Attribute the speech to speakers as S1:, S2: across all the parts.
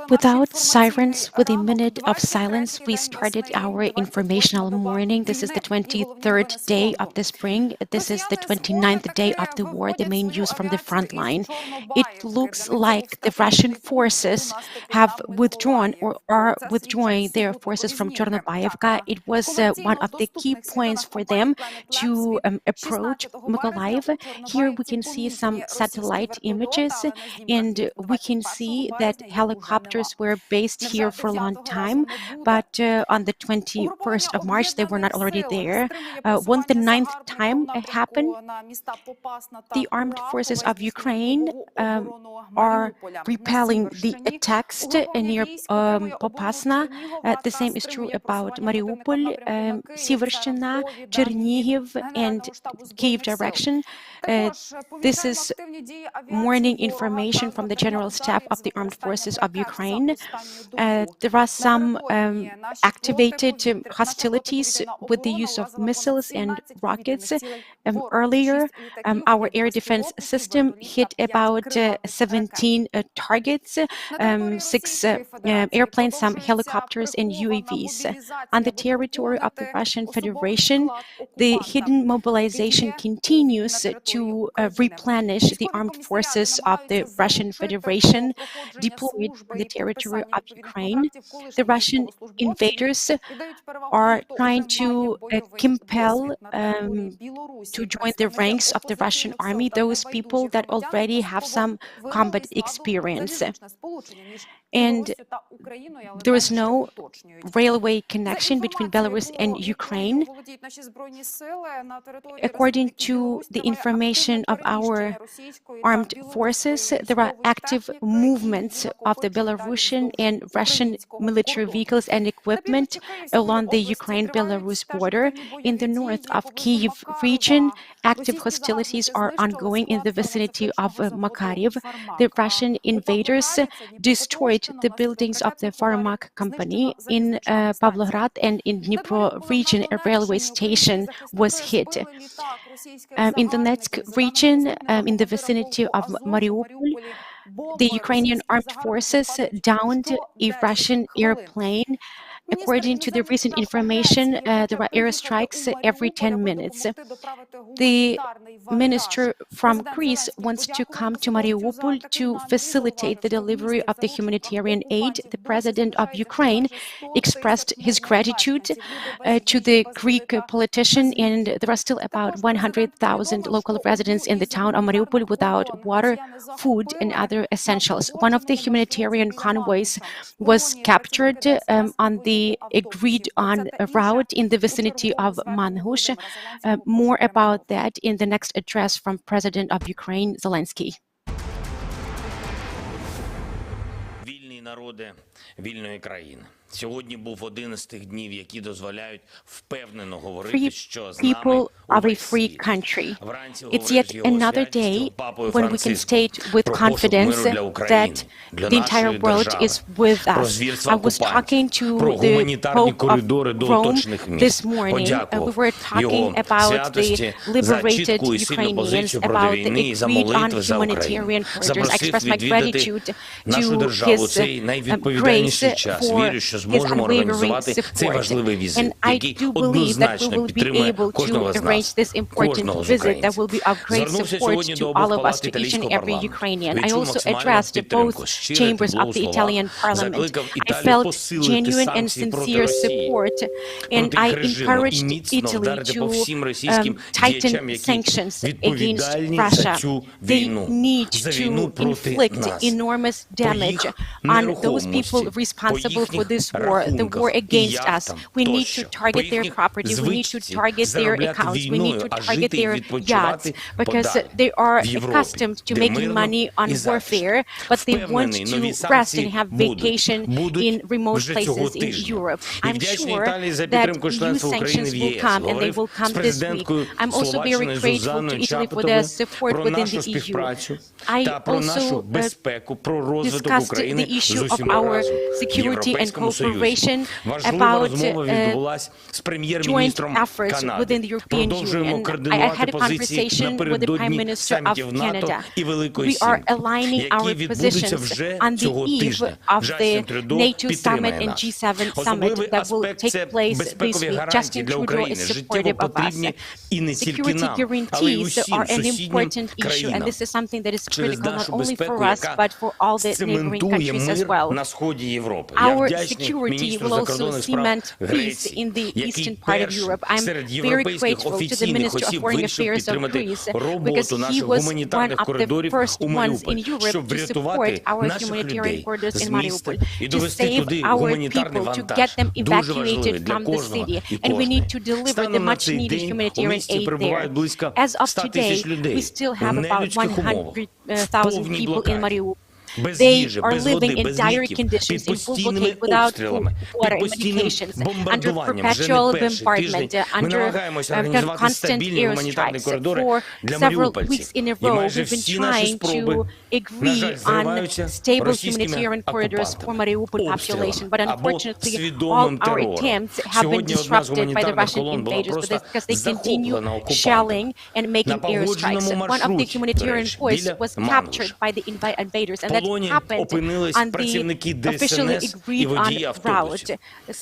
S1: Without sirens, with a minute of silence, we started our informational morning. This is the 23rd day of the spring. This is the 29th day of the war, the main news from the front line. It looks like the Russian forces have withdrawn or are withdrawing their forces from Chornobayevka. It was one of the key points for them to approach Mykolaiv. Here we can see some satellite images, and we can see that helicopters were based here for a long time, but on the 21st of March they were not already there. When the 9th time happened, the armed forces of Ukraine are repelling the attacks near Popasna. The same is true about Mariupol, Sivershchina, Chernihiv, and Kyiv direction. This is morning information from the General Staff of the Armed Forces of Ukraine. There are some activated hostilities with the use of missiles and rockets. Earlier, our air defense system hit about 17 targets, 6 airplanes, some helicopters, and UAVs. On the territory of the Russian Federation, the hidden mobilization continues to replenish the armed forces of the Russian Federation deployed on the territory of Ukraine. The Russian invaders are trying to compel to join the ranks of the Russian army those people that already have some combat experience. And there is no railway connection between Belarus and Ukraine. According to the information of our armed forces, there are active movements of the Belarusian and Russian military vehicles and equipment along the Ukraine-Belarus border. In the north of Kyiv region, active hostilities are ongoing in the vicinity of Makariv. The Russian invaders destroyed the buildings of the Pharmak company in Pavlograd, and in Dnipro region a railway station was hit. In Donetsk region, in the vicinity of Mariupol, the Ukrainian armed forces downed a Russian airplane. According to the recent information, there are airstrikes every 10 minutes. The minister from Greece wants to come to Mariupol to facilitate the delivery of the humanitarian aid. The president of Ukraine expressed his gratitude to the Greek politician, and there are still about 100,000 local residents in the town of Mariupol without water, food, and other essentials. One of the humanitarian convoys was captured on the agreed-on route in the vicinity of Manhush. More about that in the next address from President of Ukraine, Zelensky.
S2: Вільні народи вільної країни. Сьогодні був один із тих днів, які дозволяють впевнено говорити, що з нами увесь світ.
S1: It's yet another day when we can state with confidence that the entire world is with us. I was talking to the Pope of Rome this morning. We were talking about the liberated Ukrainians, about the agreed-on humanitarian corridors. I express my gratitude to His grace for His unwavering support. And I do believe that we will be able to arrange this important visit that will be of great support to all of us, to each and every Ukrainian. I also addressed both chambers of the Italian Parliament. I felt genuine and sincere support, and I encouraged Italy to tighten sanctions against Russia. They need to inflict enormous damage on those people responsible for this war, the war against us. We need to target their property, we need to target their accounts, we need to target their yachts, because they are accustomed to making money on warfare, but they want to rest and have vacation in remote places in Europe. I'm sure that new sanctions will come, and they will come this week. I'm also very grateful to Italy for their support within the EU. I also discussed the issue of our security and cooperation
S2: Євросоюзі. Важлива розмова відбулася з прем'єр-міністром Канади. Продовжуємо координувати позиції напередодні самітів НАТО і Великої Сімки, які відбудуться вже цього тижня. Джастін Трюдо підтримає нас. Особливий аспект – це безпекові гарантії для України, життєво потрібні і не тільки нам, але й усім сусіднім країнам. Через нашу безпеку, яка цементує мир на сході Європи. Я вдячний міністру закордонних справ Греції, який перший серед європейських офіційних осіб вирішив підтримати роботу наших гуманітарних коридорів у Маріуполі, щоб врятувати наших людей з міста і довести туди гуманітарний вантаж. Дуже важливий для кожного і кожної. Станом на цей день у місті перебувають близько 100 тисяч людей в нелюдських умовах, в повній блокаді. Без їжі, без води, без ліків, під постійними обстрілами, під постійним бомбардуванням. Вже не перший тиждень ми намагаємося організувати стабільні гуманітарні коридори для маріупольців. І майже всі наші спроби, на жаль, зриваються російськими окупантами, обстрілами або свідомим терором. Сьогодні одна з гуманітарних колон була просто захоплена окупантами. На погодженому маршруті, біля Мангуша. В полоні опинились працівники ДСНС і водії автобусів.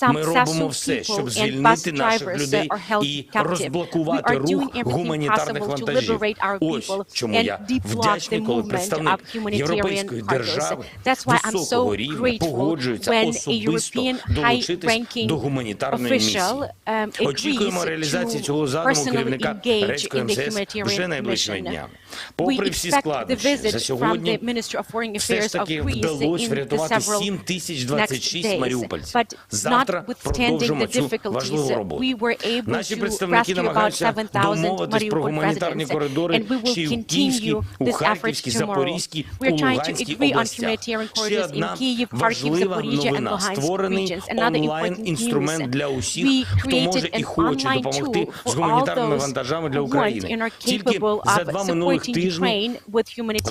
S2: Ми робимо все, щоб звільнити наших людей і розблокувати рух гуманітарних вантажів. Ось чому я вдячний, коли представник європейської держави високого рівня погоджується особисто долучитись до гуманітарної місії. Очікуємо реалізації цього задуму керівника грецького МЗС вже найближчими днями. Попри всі складнощі, за сьогодні все ж таки вдалося врятувати 7026 маріупольців. Завтра продовжимо цю важливу роботу. Наші представники намагаються домовитись про гуманітарні коридори ще й у Київській, у Харківській, Запорізькій, у Луганській областях. Ще одна важлива новина. Створений онлайн-інструмент для усіх, хто може і хоче допомогти з гуманітарними вантажами для України. Тільки за 2 минулих тижні в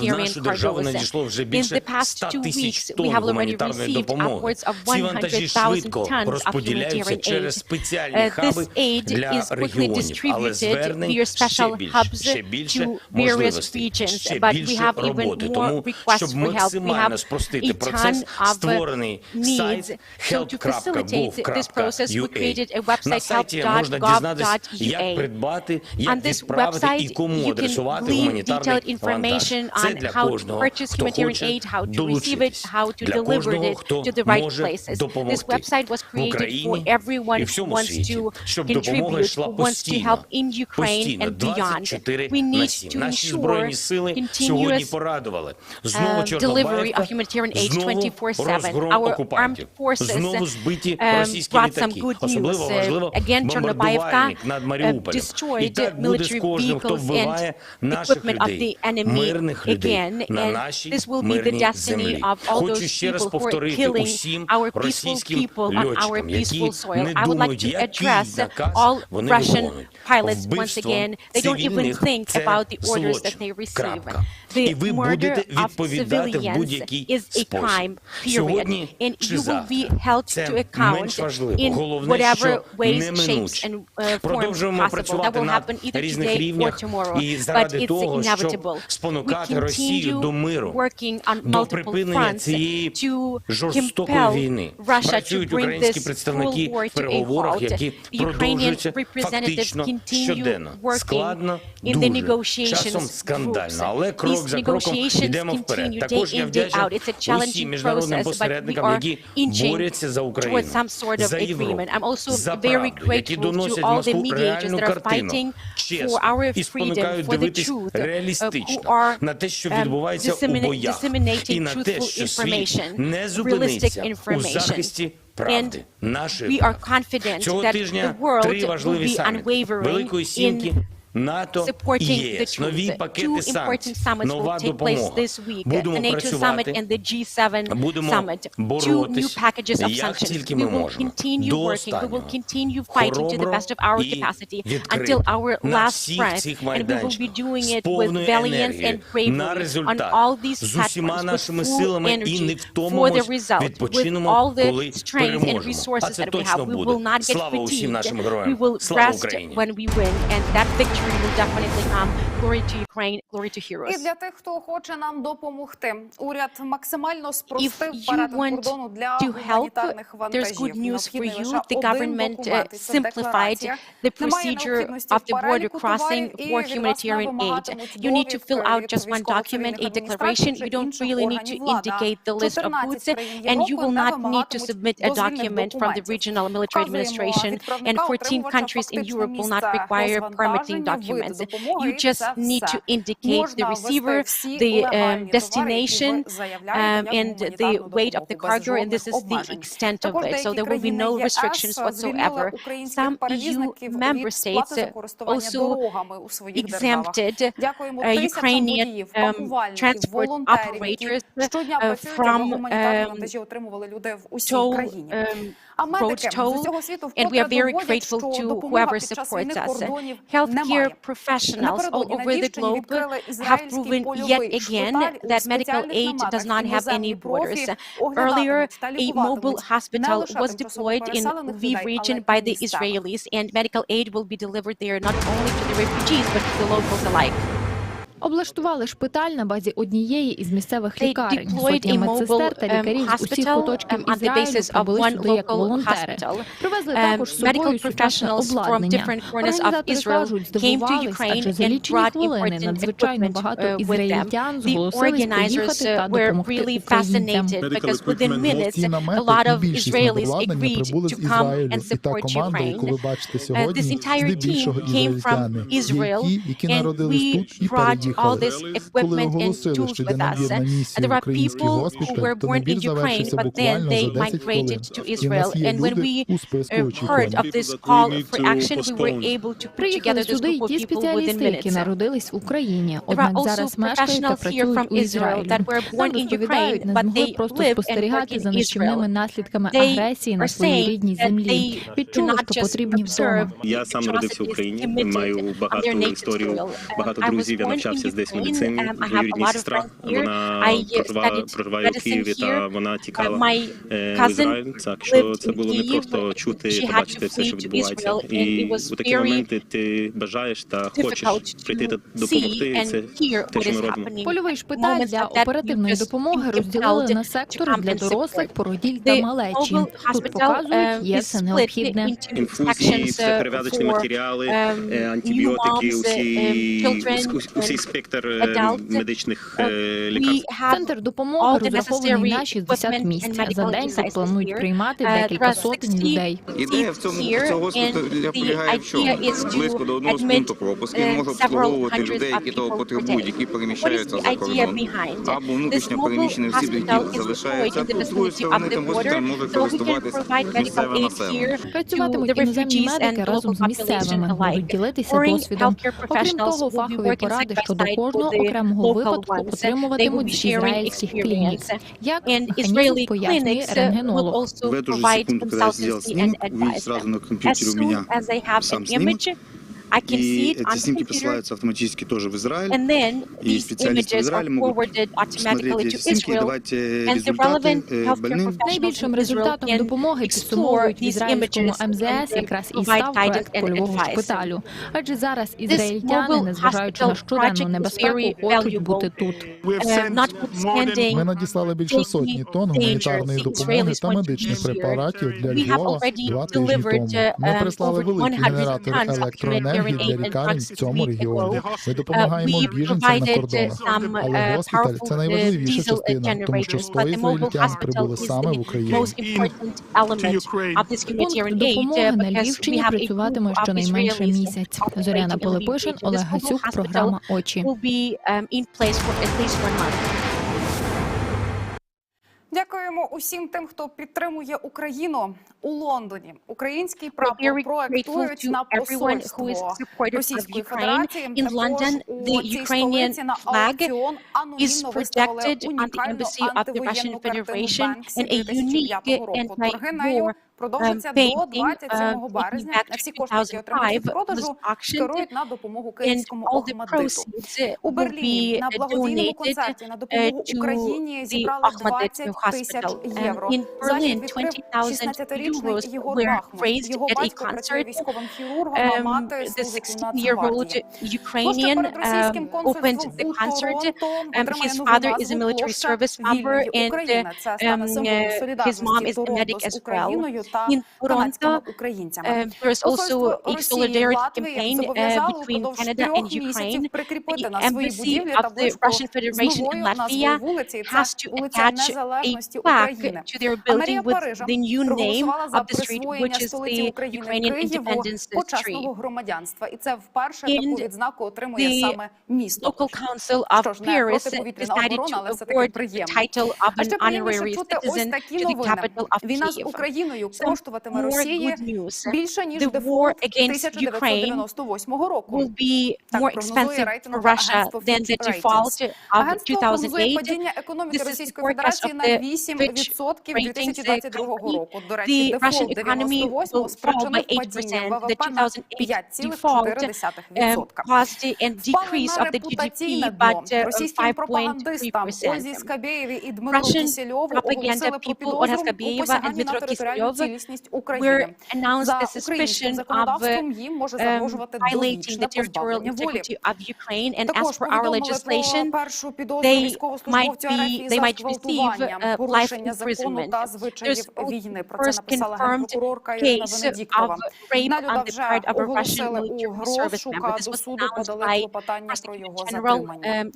S2: нашу державу надійшло вже більше 100 тисяч тонн гуманітарної допомоги. Ці вантажі швидко розподіляються через спеціальні хаби для регіонів, але звернень ще більше можливостей, ще більше роботи. Тому, щоб максимально спростити процес, створений сайт help.gov.ua. На сайті можна дізнатися, як придбати, як відправити і кому адресувати гуманітарний вантаж. Це для кожного, хто хоче долучитись, для кожного, хто може допомогти в Україні і в всьому світі, щоб допомога йшла постійно, 24/7. Наші Збройні Сили сьогодні порадували. Знову Чорнобаївка, знову розгром окупантів, знову збиті російські літаки. Особливо важливо бомбардувальник над Маріуполем. І так буде з кожним, хто вбиває наших людей, мирних людей на нашій мирній землі. Хочу ще раз повторити усім російським льотчикам, які не думають, який наказ вони виконують. Вбивство цивільних – це злочин. Крапка. І ви будете відповідати в будь-який спосіб. Сьогодні чи завтра. Це менш важливо. Головне, що неминуче. Продовжуємо працювати на різних рівнях і заради того, щоб спонукати Росію до миру, до припинення цієї жорстокої війни. Працюють українські представники в переговорах, які продовжуються фактично щоденно. Складно, дуже, часом скандально, але крок за кроком йдемо вперед. Також я вдячний усім міжнародним посередникам, які борються за Україну, за Європу, за правду, які доносять в Москву реальну картину, чесно, і спонукають дивитись реалістично на те, що відбувається у боях, і на те, що світ не зупиниться у захисті правди, нашої правди. Цього тижня 3 важливі саміти Великої Сімки, НАТО і ЄС, нові пакети санкцій, нова допомога. Будемо працювати, будемо боротися, як тільки ми можемо, до останнього, хоробро і відкрито, на всіх цих майданчиках, з повною енергією, на результат, з усіма нашими силами і не втомимось, відпочинемо, коли переможемо. А це точно буде. Слава усім нашим героям. Слава Україні!
S3: І для тих, хто хоче нам допомогти, уряд максимально спростив перетин кордону для гуманітарних вантажів. Необхідний лише один документ із декларацією. Немає необхідності в переліку товарів і від вас не вимагатимуть довідки відповідних консульних адміністрацій чи інших органів влади. 14 країн Європи не вимагатимуть дозвільних документів. Вказуємо відправникам утримувача фактично місця розвантаження, вид допомоги. Це все. Можна ввести всі легальні товари,
S1: and the weight of the cargo, and this is the extent of it. So there will be no restrictions whatsoever. Some EU member states also exempted Ukrainian transport operators from road toll, and we are very grateful to whoever supports us. Healthcare professionals all over the globe have proven yet again that medical aid does not have any borders. Earlier, a mobile hospital was deployed in Lviv region by the Israelis, and medical aid will be delivered there not only to the refugees, but to the locals alike.
S4: Облаштували шпиталь на базі однієї із місцевих лікарень. Сотня медсестер та лікарів з усіх куточків Ізраїлю прибули сюди як волонтери. Привезли також з собою сучасне обладнання. Організатори кажуть, здивувались, адже за лічені хвилини надзвичайно багато ізраїльтян зголосились поїхати та допомогти українцям.
S5: Медикали еквіпмент, ці намети і більшість обладнання прибули з Ізраїлю. І та команда, яку ви бачите сьогодні, здебільшого ізраїльтяни, які народились тут і переїхали.
S1: All this equipment and tools with us. There are people who were born in Ukraine, but then they migrated to Israel. And when we heard of this call for action, we were able to put together this group of people within minutes.
S4: Які народились в Україні,
S1: There are also professionals here from Israel that were born in Ukraine, but they live and work in Israel. They are saying that they do not just observe.
S6: Я сам народився в Україні, маю багато історію, багато друзів, я навчався здесь в медицині. Моя рідна сестра, вона проживає у Києві, та вона тікала в Ізраїль. Так що це було не просто чути, побачити все, що відбувається. І у такі моменти ти бажаєш та хочеш прийти та допомогти, і це те, що ми робимо.
S4: Польовий шпиталь для оперативної допомоги розділили на сектори для дорослих, породіль та малечі. Тут показують, є все необхідне.
S6: Інфузії, все перев'язочні матеріали, антибіотики, усі спектр медичних лікарств.
S4: Центр допомоги розрахований на 60 місць. За день тут планують приймати декілька сотень людей.
S7: Ідея в цього госпіталя полягає в чому? Близько до одного з пункту пропуску він може обслуговувати людей, які того потребують, які переміщаються за кордон. Або внутрішньо переміщені всі які залишаються. Тут, з другої сторони, тим госпіталем може користуватися місцеве населення.
S4: Працюватимуть іноземні медики разом з місцевими, будуть ділитися досвідом. Окрім того, фахові поради щодо кожного окремого випадку отримуватимуть з ізраїльських клінік. Як механізм пояснює рентгенолог.
S7: В эту же секунду, когда я сделал снимок, увидеть сразу на компьютере у меня сам снимок. И эти снимки посылаются автоматически тоже в Израиль. И специалисты в Израиле могут посмотреть эти снимки и давать результаты больным.
S4: Найбільшим результатом допомоги підсумовують в ізраїльському МЗС якраз і став проект польового шпиталю. Адже зараз ізраїльтяни, незважаючи на щоденну небезпеку, хочуть бути тут.
S5: Ми надіслали більше сотні тонн гуманітарної допомоги та медичних препаратів для Львова 2 тижні тому. Ми прислали великі генератори електроенергії для лікарень в цьому регіоні. Ми допомагаємо біженцям на кордонах. Але госпіталь – це найважливіша частина, тому що 100 ізраїльтян прибули саме в Україну.
S4: Пункт допомоги на Львівщині працюватиме щонайменше місяць. Зоряна Пилипишин, Олег Гасюк, програма «Очі».
S3: Дякуємо усім тим, хто підтримує Україну у Лондоні. Український прапор проектують на посольство Російської Федерації. Також у цій столиці на аукціон анонімно виставили унікальну антивоєнну картину Бенксі 2005 року. Торги нею продовжиться до 27 березня. Всі кошти, які отримають від продажу, скерують на допомогу київському Охмаддиту. У Берліні на благодійному концерті на допомогу Україні зібрали 20 тисяч євро. Захід відкрив 16-річний Єгор Бахмут. Його батько працює військовим хірургом, а мати служить у Нацгвардії. Площа перед російським консульством у Торонто отримає нову назву «Площа вільної України». Це стане символом солідарності Торонто з Україною та канадськими українцями. Посольство Росії і Латвії зобов'язало впродовж 3 місяців прикріпити на своїй будівлі табличку з новою назвою вулиці. Це вулиця Незалежності України. А мерія Парижа проголосувала за присвоєння столиці України Києву почесного громадянства. І це вперше таку відзнаку отримує саме місто. Що ж, не протиповітряна оборона, але все-таки приємно. А ще приємніше чути ось такі новини. Війна з Україною коштуватиме Росії більше, ніж дефолт 1998 року. Так прогнозує рейтингове агентство Fitch. Агентство прогнозує падіння економіки Російської Федерації на 8% 2022 року. До речі, дефолт 98 спричинив падіння ВВП на 5,4%. Впали на репутаційне дно. Російським пропагандистам Ользі Скабєєві і Дмитру Кісельову оголосили про підозру у посяганні на територіальну цілісність України. За українським законодавством їм може загрожувати довічне позбавлення волі. Також повідомили про першу підозру військовослужбовцю РФ за зґвалтування, порушення закону та звичаїв війни. Про це написала генпрокурорка Ірина Венедіктова. Нелюда вже оголосили у розшук, а до суду подали клопотання про його затримання.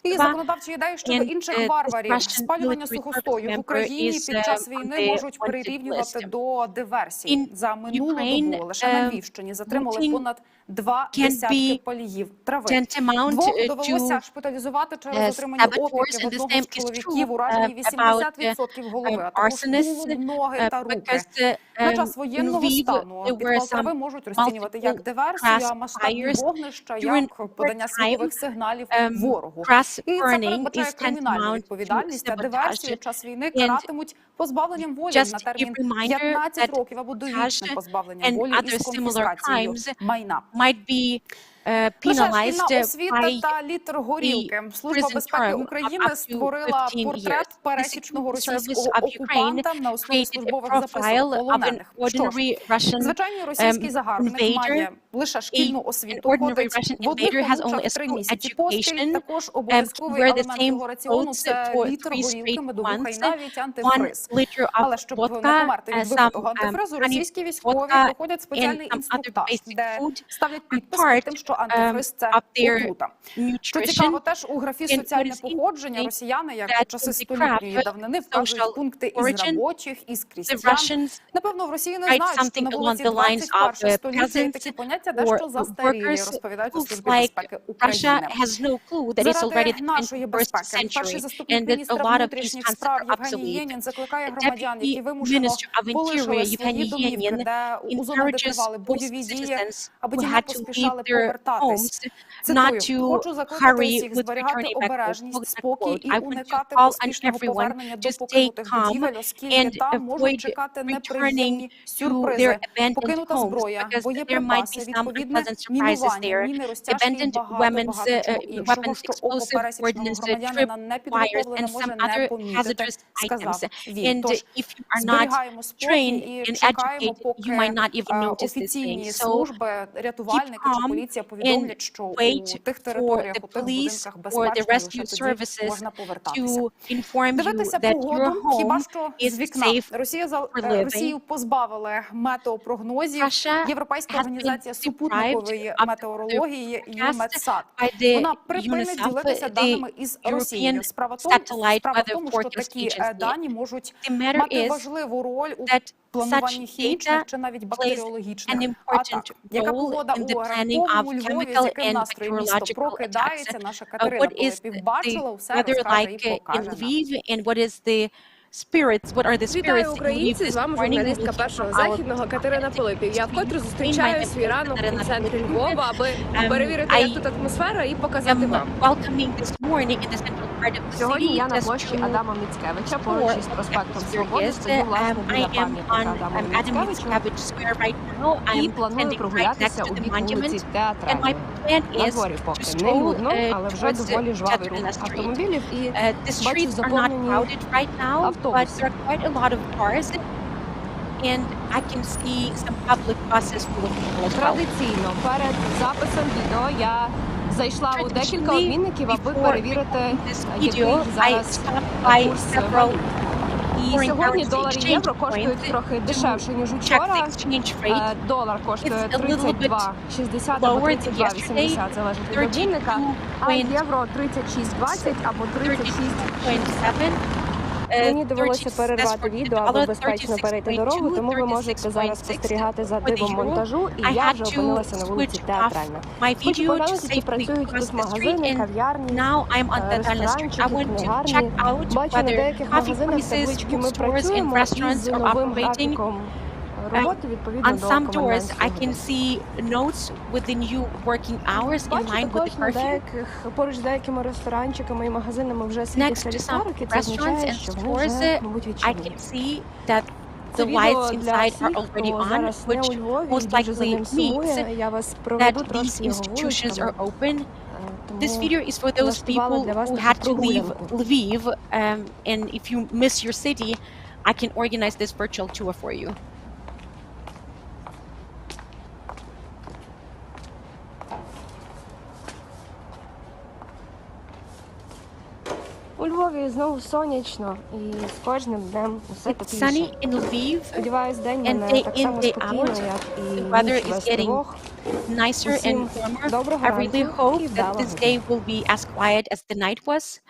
S3: І законодавчі ідеї щодо інших варварів. Спалювання сухостою в Україні під час війни можуть прирівнювати до диверсій. За минулу добу лише на Львівщині затримали понад 2 десятки паліїв трави. Двох довелося шпиталізувати через отримані опіки. В одного з чоловіків уражені 80% голови, а також голову, ноги та руки. На час воєнного стану підпал трави можуть розцінювати як диверсію, а масштабні вогнища як подання світових сигналів ворогу. І це передбачає кримінальну відповідальність, а диверсії в час війни каратимуть позбавленням волі на термін 15 років або довічне позбавлення волі із конфіскацією майна. Шкільна освіта та літр горілки. Служба безпеки України створила портрет пересічного російського окупанта на основі службових записок полонених. Що ж, звичайний російський загарбник має лише шкільну освіту, ходить в одних обучах 3 місяці поспіль, також обов'язковий елемент його раціону – це літр горілки, медовуха і навіть антифриз. Але щоб не померти від випитого антифризу, російські військові проходять спеціальний інструктаж, де ставлять підпис під тим, що антифриз – це отрута. Що цікаво, теж у графі «Соціальне походження» росіяни, як у часи столітньої давнини, вказують пункти із робочих, із крістян. Напевно, в Росії не знають, що на вулиці 21 століття і такі поняття дещо застарілі, розповідають у Службі безпеки України. Заради нашої безпеки перший заступник міністра внутрішніх справ Євгеній Єнін закликає громадян, які вимушено полишили свої домівки, де у зонах, де тривали бойові дії, аби ті не поспішали повертатись. Цитую, хочу закликати усіх зберігати обережність, спокій і уникати поспішного повернення до покинутих будівель, оскільки там можуть чекати неприємні сюрпризи. Покинута зброя, боєприпаси, відповідне мінування, міни розтяжки і багато іншого, що око пересічного громадянина непідготовлене може не помітити, сказав він. Тож зберігаємо спокій і чекаємо, поки офіційні служби, рятувальники чи поліція повідомлять, що у тих територіях, у тих будинках безпечно, що тоді можна повертатися. Дивитися погоду, хіба що з вікна. Росію позбавили метеопрогнозів. Європейська організація супутникової метеорології ЮМЕТСАТ. Вона припинить ділитися даними із Росією. Справа в тому, що такі дані можуть мати важливу роль у плануванні хімічних чи навіть бактеріологічних атак. Яка погода у ранковому Львові, з яким настрою місто прокидається, наша Катерина, коли півбачила, все розкаже і покаже нам.
S1: spirits, what are the spirits
S8: Вітаю,
S1: that you leave
S8: українці!
S1: this
S8: З вами
S1: morning
S8: журналістка
S1: with
S8: Першого
S1: our
S8: Західного Катерина Пилипів. Я вкотре зустрічаю свій ранок у центрі Львова, аби перевірити, як тут атмосфера, і показати вам.
S1: welcoming this morning in the central part of the
S8: Сьогодні
S1: city.
S8: я на
S1: Just
S8: площі
S1: to
S8: Адама Міцкевича, поруч із проспектом Свободи,
S1: I
S8: стою, власне, біля
S1: am
S8: пам'ятника
S1: on
S8: Адама
S1: Adam
S8: Міцкевича
S1: Mickiewicz Square right now.
S8: і
S1: I'm
S8: планую
S1: standing right next
S8: прогулятися
S1: to
S8: у
S1: the
S8: бік вулиці
S1: monument. And my
S8: Театральної.
S1: plan
S8: На
S1: is
S8: дворі
S1: to
S8: поки не
S1: stroll
S8: людно, але вже
S1: towards
S8: доволі жвавий
S1: Teatrina
S8: рух
S1: Street.
S8: автомобілів і
S1: The
S8: бачу
S1: streets are not
S8: заповнені
S1: crowded right now, but
S8: автобуси.
S1: there are quite a lot of cars, and I can see some public buses full of people as well.
S8: Традиційно перед записом відео я зайшла у декілька обмінників, аби перевірити, який
S1: I
S8: зараз
S1: stopped by
S8: курс
S1: several
S8: валют. І
S1: foreign
S8: сьогодні
S1: currency
S8: долар і
S1: exchange
S8: євро коштують
S1: points
S8: трохи дешевше, ніж
S1: check the
S8: учора.
S1: exchange rate.
S8: Долар коштує
S1: It's a little bit
S8: 32,60 або
S1: lower than
S8: 32,80, залежить від обмінника, а
S1: 32.20
S8: євро 36,20 або 36.
S1: 37.
S8: Мені довелося перервати відео, аби безпечно перейти дорогу, тому ви можете зараз спостерігати за дивом монтажу, і я вже опинилася на вулиці Театральна. Хочу поглянути, чи працюють тут магазини, кав'ярні, ресторанчики, книгарні. Бачу, на деяких магазинах таблички «Ми працюємо» із новим графіком роботи відповідно
S1: On
S8: до
S1: some doors,
S8: комендантської
S1: I can
S8: години.
S1: see notes with the new working hours in
S8: Бачу
S1: line with
S8: також
S1: the
S8: на
S1: curfew.
S8: деяких, поруч з деякими ресторанчиками і магазинами вже світяться
S1: Next to some
S8: ліхтарики, це
S1: restaurants
S8: означає,
S1: and
S8: що вони вже,
S1: stores,
S8: мабуть,
S1: I
S8: відчинені.
S1: can see that
S8: Це
S1: the lights
S8: відео для
S1: inside are
S8: всіх,
S1: already
S8: хто
S1: on,
S8: зараз не у
S1: which
S8: Львові
S1: most
S8: і дуже за
S1: likely
S8: ним сумує.
S1: means
S8: Я вас
S1: that
S8: проведу
S1: these
S8: трошки його
S1: institutions are
S8: вуличками.
S1: open. This
S8: Тому
S1: video is for those
S8: влаштувала
S1: people
S8: для вас
S1: who
S8: таку
S1: had to leave
S8: прогулянку.
S1: Lviv, and if you miss your city, I can organize this virtual tour for you.
S8: У Львові знову сонячно, і з кожним днем усе
S1: It's
S8: тепліше.
S1: sunny in Lviv.
S8: Сподіваюсь, день
S1: and
S8: мене
S1: day
S8: так
S1: in,
S8: само
S1: day
S8: спокійно,
S1: out.
S8: як і
S1: The weather
S8: ніч
S1: is
S8: без
S1: getting
S8: тривог.
S1: nicer and
S8: Усім
S1: warmer.
S8: доброго
S1: I really
S8: ранку
S1: hope
S8: і
S1: that
S8: вдалого
S1: this
S8: дня.
S1: day will be as quiet as the night was.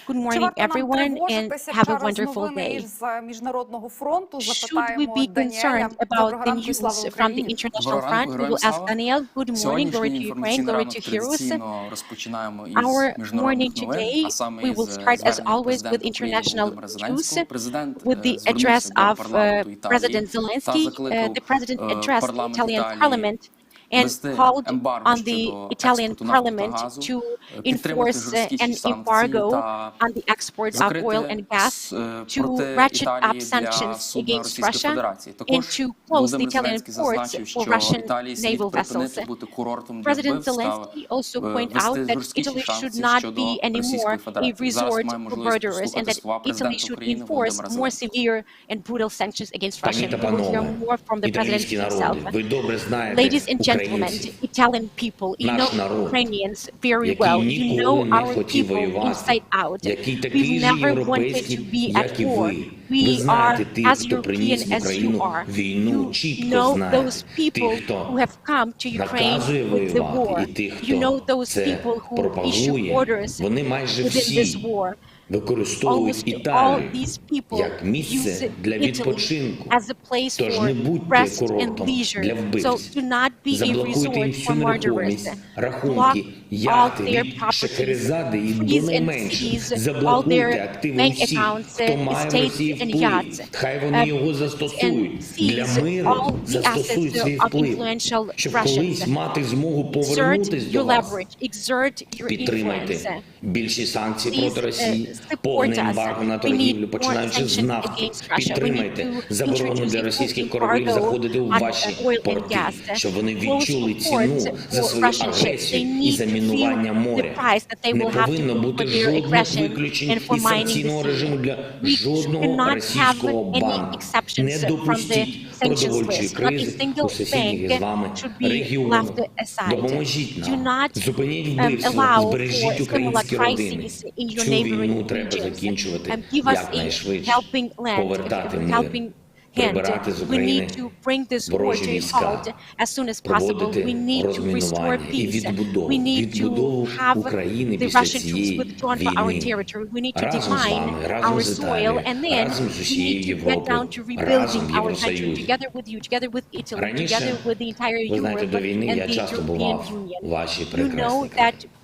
S1: Good
S3: Чи
S1: morning,
S3: варто нам
S1: everyone, and
S3: тривожитися
S1: have a
S3: через
S1: wonderful
S3: новини
S1: day.
S3: із міжнародного фронту?
S1: Should we
S3: Запитаємо
S1: be
S3: Даніеля.
S1: concerned about
S3: Доброго
S1: the
S3: ранку,
S1: news
S3: слава
S1: from the
S3: Україні.
S1: international front? We will ask Daniel. Good morning, glory to Ukraine, glory to heroes.
S9: Розпочинаємо із
S1: Our morning
S9: міжнародних новин,
S1: today,
S9: а саме
S1: we
S9: із
S1: will start as
S9: звернення
S1: always with
S9: президента України
S1: international
S9: Володимира
S1: news,
S9: Зеленського. Президент
S1: with the address
S9: звернувся до
S1: of
S9: парламенту Італії
S1: President
S9: та
S1: Zelensky.
S9: закликав
S1: The president addressed the
S9: парламент
S1: Italian
S9: Італії
S1: parliament and
S9: ввести
S1: called
S9: ембарго
S1: on the
S9: щодо
S1: Italian
S9: експорту нафти та
S1: parliament
S9: газу,
S1: to
S9: підтримати
S1: enforce
S9: жорсткіші
S1: an
S9: санкції
S1: embargo
S9: та
S1: on the export of oil and gas, to
S9: проти
S1: ratchet up
S9: Італії для
S1: sanctions
S9: судна
S1: against
S9: Російської
S1: Russia
S9: Федерації.
S1: and
S9: Також
S1: to close the
S9: Володимир
S1: Italian
S9: Зеленський
S1: ports
S9: зазначив,
S1: for
S9: що
S1: Russian
S9: Італії слід
S1: naval
S9: припинити
S1: vessels.
S9: бути курортом для
S1: President
S9: вбивств та
S1: Zelensky also pointed out
S9: ввести
S1: that
S9: жорсткіші
S1: Italy should
S9: санкції
S1: not
S9: щодо
S1: be anymore
S9: Російської
S1: a
S9: Федерації. Зараз
S1: resort
S9: маємо
S1: for
S9: можливість
S1: murderers, and
S9: послухати
S1: that
S9: слова
S1: Italy
S9: президента
S1: should
S9: України
S1: enforce
S9: Володимира
S1: more
S9: Зеленського.
S1: severe and brutal sanctions against Russia.
S2: Пані та
S1: We will hear
S2: панове,
S1: more from the president
S2: італійські народи,
S1: himself.
S2: ви добре знаєте,
S1: Ladies and gentlemen,
S2: українці,
S1: Italian people, you
S2: наш
S1: know
S2: народ,
S1: Ukrainians very
S2: який
S1: well. You
S2: ніколи
S1: know
S2: не
S1: our
S2: хотів
S1: people
S2: воювати,
S1: inside out.
S2: який такий
S1: We've
S2: же
S1: never wanted
S2: європейський,
S1: to be
S2: як
S1: at
S2: і
S1: war.
S2: ви. Ви
S1: We are
S2: знаєте тих,
S1: as
S2: хто приніс
S1: European
S2: в
S1: as you
S2: Україну
S1: are.
S2: війну,
S1: You
S2: чітко
S1: know
S2: знаєте
S1: those people
S2: тих, хто
S1: who have come to Ukraine
S2: наказує
S1: with the
S2: воювати, і
S1: war.
S2: тих,
S1: You know
S2: хто
S1: those
S2: це
S1: people who issue
S2: пропагує,
S1: orders
S2: вони майже
S1: within this
S2: всі
S1: war.
S2: використовують
S1: Almost all
S2: Італію
S1: these people
S2: як місце
S1: use
S2: для
S1: Italy
S2: відпочинку.
S1: as a place
S2: Тож
S1: for
S2: не будьте
S1: rest and
S2: курортом
S1: leisure.
S2: для
S1: So
S2: вбивць.
S1: do not be a
S2: Заблокуйте їм
S1: resort
S2: всю
S1: for murderers.
S2: нерухомість,
S1: Block
S2: рахунки,
S1: all
S2: яхти
S1: their
S2: від
S1: properties,
S2: Шахерезади і до
S1: freeze and
S2: найменших.
S1: seize all
S2: Заблокуйте
S1: their
S2: активи
S1: bank
S2: усіх,
S1: accounts,
S2: хто має в
S1: estates
S2: Росії
S1: and
S2: вплив.
S1: yachts.
S2: Хай вони його застосують.
S1: And
S2: Для
S1: seize
S2: миру
S1: all the
S2: застосують
S1: assets
S2: свій
S1: of
S2: вплив.
S1: influential
S2: Щоб
S1: Russians.
S2: колись мати змогу
S1: Exert
S2: повернутись до
S1: your
S2: вас.
S1: leverage, exert your
S2: Підтримайте
S1: influence.
S2: більші санкції
S1: Please,
S2: проти Росії,
S1: support
S2: повне
S1: us.
S2: ембарго на
S1: We
S2: торгівлю,
S1: need more
S2: починаючи з
S1: sanctions
S2: нафти.
S1: against Russia. We
S2: Підтримайте
S1: need to
S2: заборону
S1: introduce
S2: для
S1: a
S2: російських
S1: full
S2: кораблів
S1: embargo
S2: заходити у
S1: on
S2: ваші
S1: oil and
S2: порти,
S1: gas.
S2: щоб вони
S1: Close
S2: відчули
S1: ports
S2: ціну за
S1: for
S2: свою
S1: Russian ships. They
S2: агресію і
S1: need
S2: за
S1: to
S2: мінування
S1: feel the
S2: моря.
S1: price that they
S2: Не
S1: will have to
S2: повинно
S1: pay
S2: бути
S1: for their
S2: жодних
S1: aggression
S2: виключень
S1: and for
S2: із
S1: mining the
S2: санкційного
S1: sea.
S2: режиму для
S1: We
S2: жодного
S1: cannot
S2: російського
S1: have any
S2: банку.
S1: exceptions
S2: Не
S1: from the
S2: допустіть
S1: sanctions
S2: продовольчої
S1: list. Not a
S2: кризи
S1: single
S2: у сусідніх із вами
S1: bank should be
S2: регіону.
S1: left aside.
S2: Допоможіть
S1: Do
S2: нам.
S1: not
S2: Зупиніть вбивство,
S1: allow for
S2: збережіть
S1: similar
S2: українські родини.
S1: crises in your
S2: Цю
S1: neighboring
S2: війну треба
S1: regions.
S2: закінчувати
S1: Give us a
S2: якнайшвидше.
S1: helping land,
S2: Повертати
S1: a
S2: мир.
S1: helping hand.
S2: Прибирати з
S1: We
S2: України
S1: need to bring this war
S2: ворожі
S1: to a
S2: війська,
S1: halt as soon as possible.
S2: проводити
S1: We need to restore
S2: розмінування і
S1: peace.
S2: відбудову,
S1: We need
S2: відбудову
S1: to have
S2: України
S1: the
S2: після
S1: Russian troops
S2: цієї
S1: withdrawn from our
S2: війни.
S1: territory. We need to
S2: Разом з
S1: define
S2: вами, разом
S1: our
S2: з
S1: soil,
S2: Італією,
S1: and then
S2: разом з
S1: we
S2: усією
S1: need to get
S2: Європою,
S1: down to
S2: разом
S1: rebuilding
S2: в
S1: our country
S2: Євросоюзі.
S1: together with you, together with Italy,
S2: Раніше,
S1: together with the entire
S2: ви знаєте,
S1: Europe
S2: до війни
S1: and
S2: я
S1: the
S2: часто
S1: European
S2: бував
S1: Union.
S2: у вашій
S1: You know
S2: прекрасній
S1: that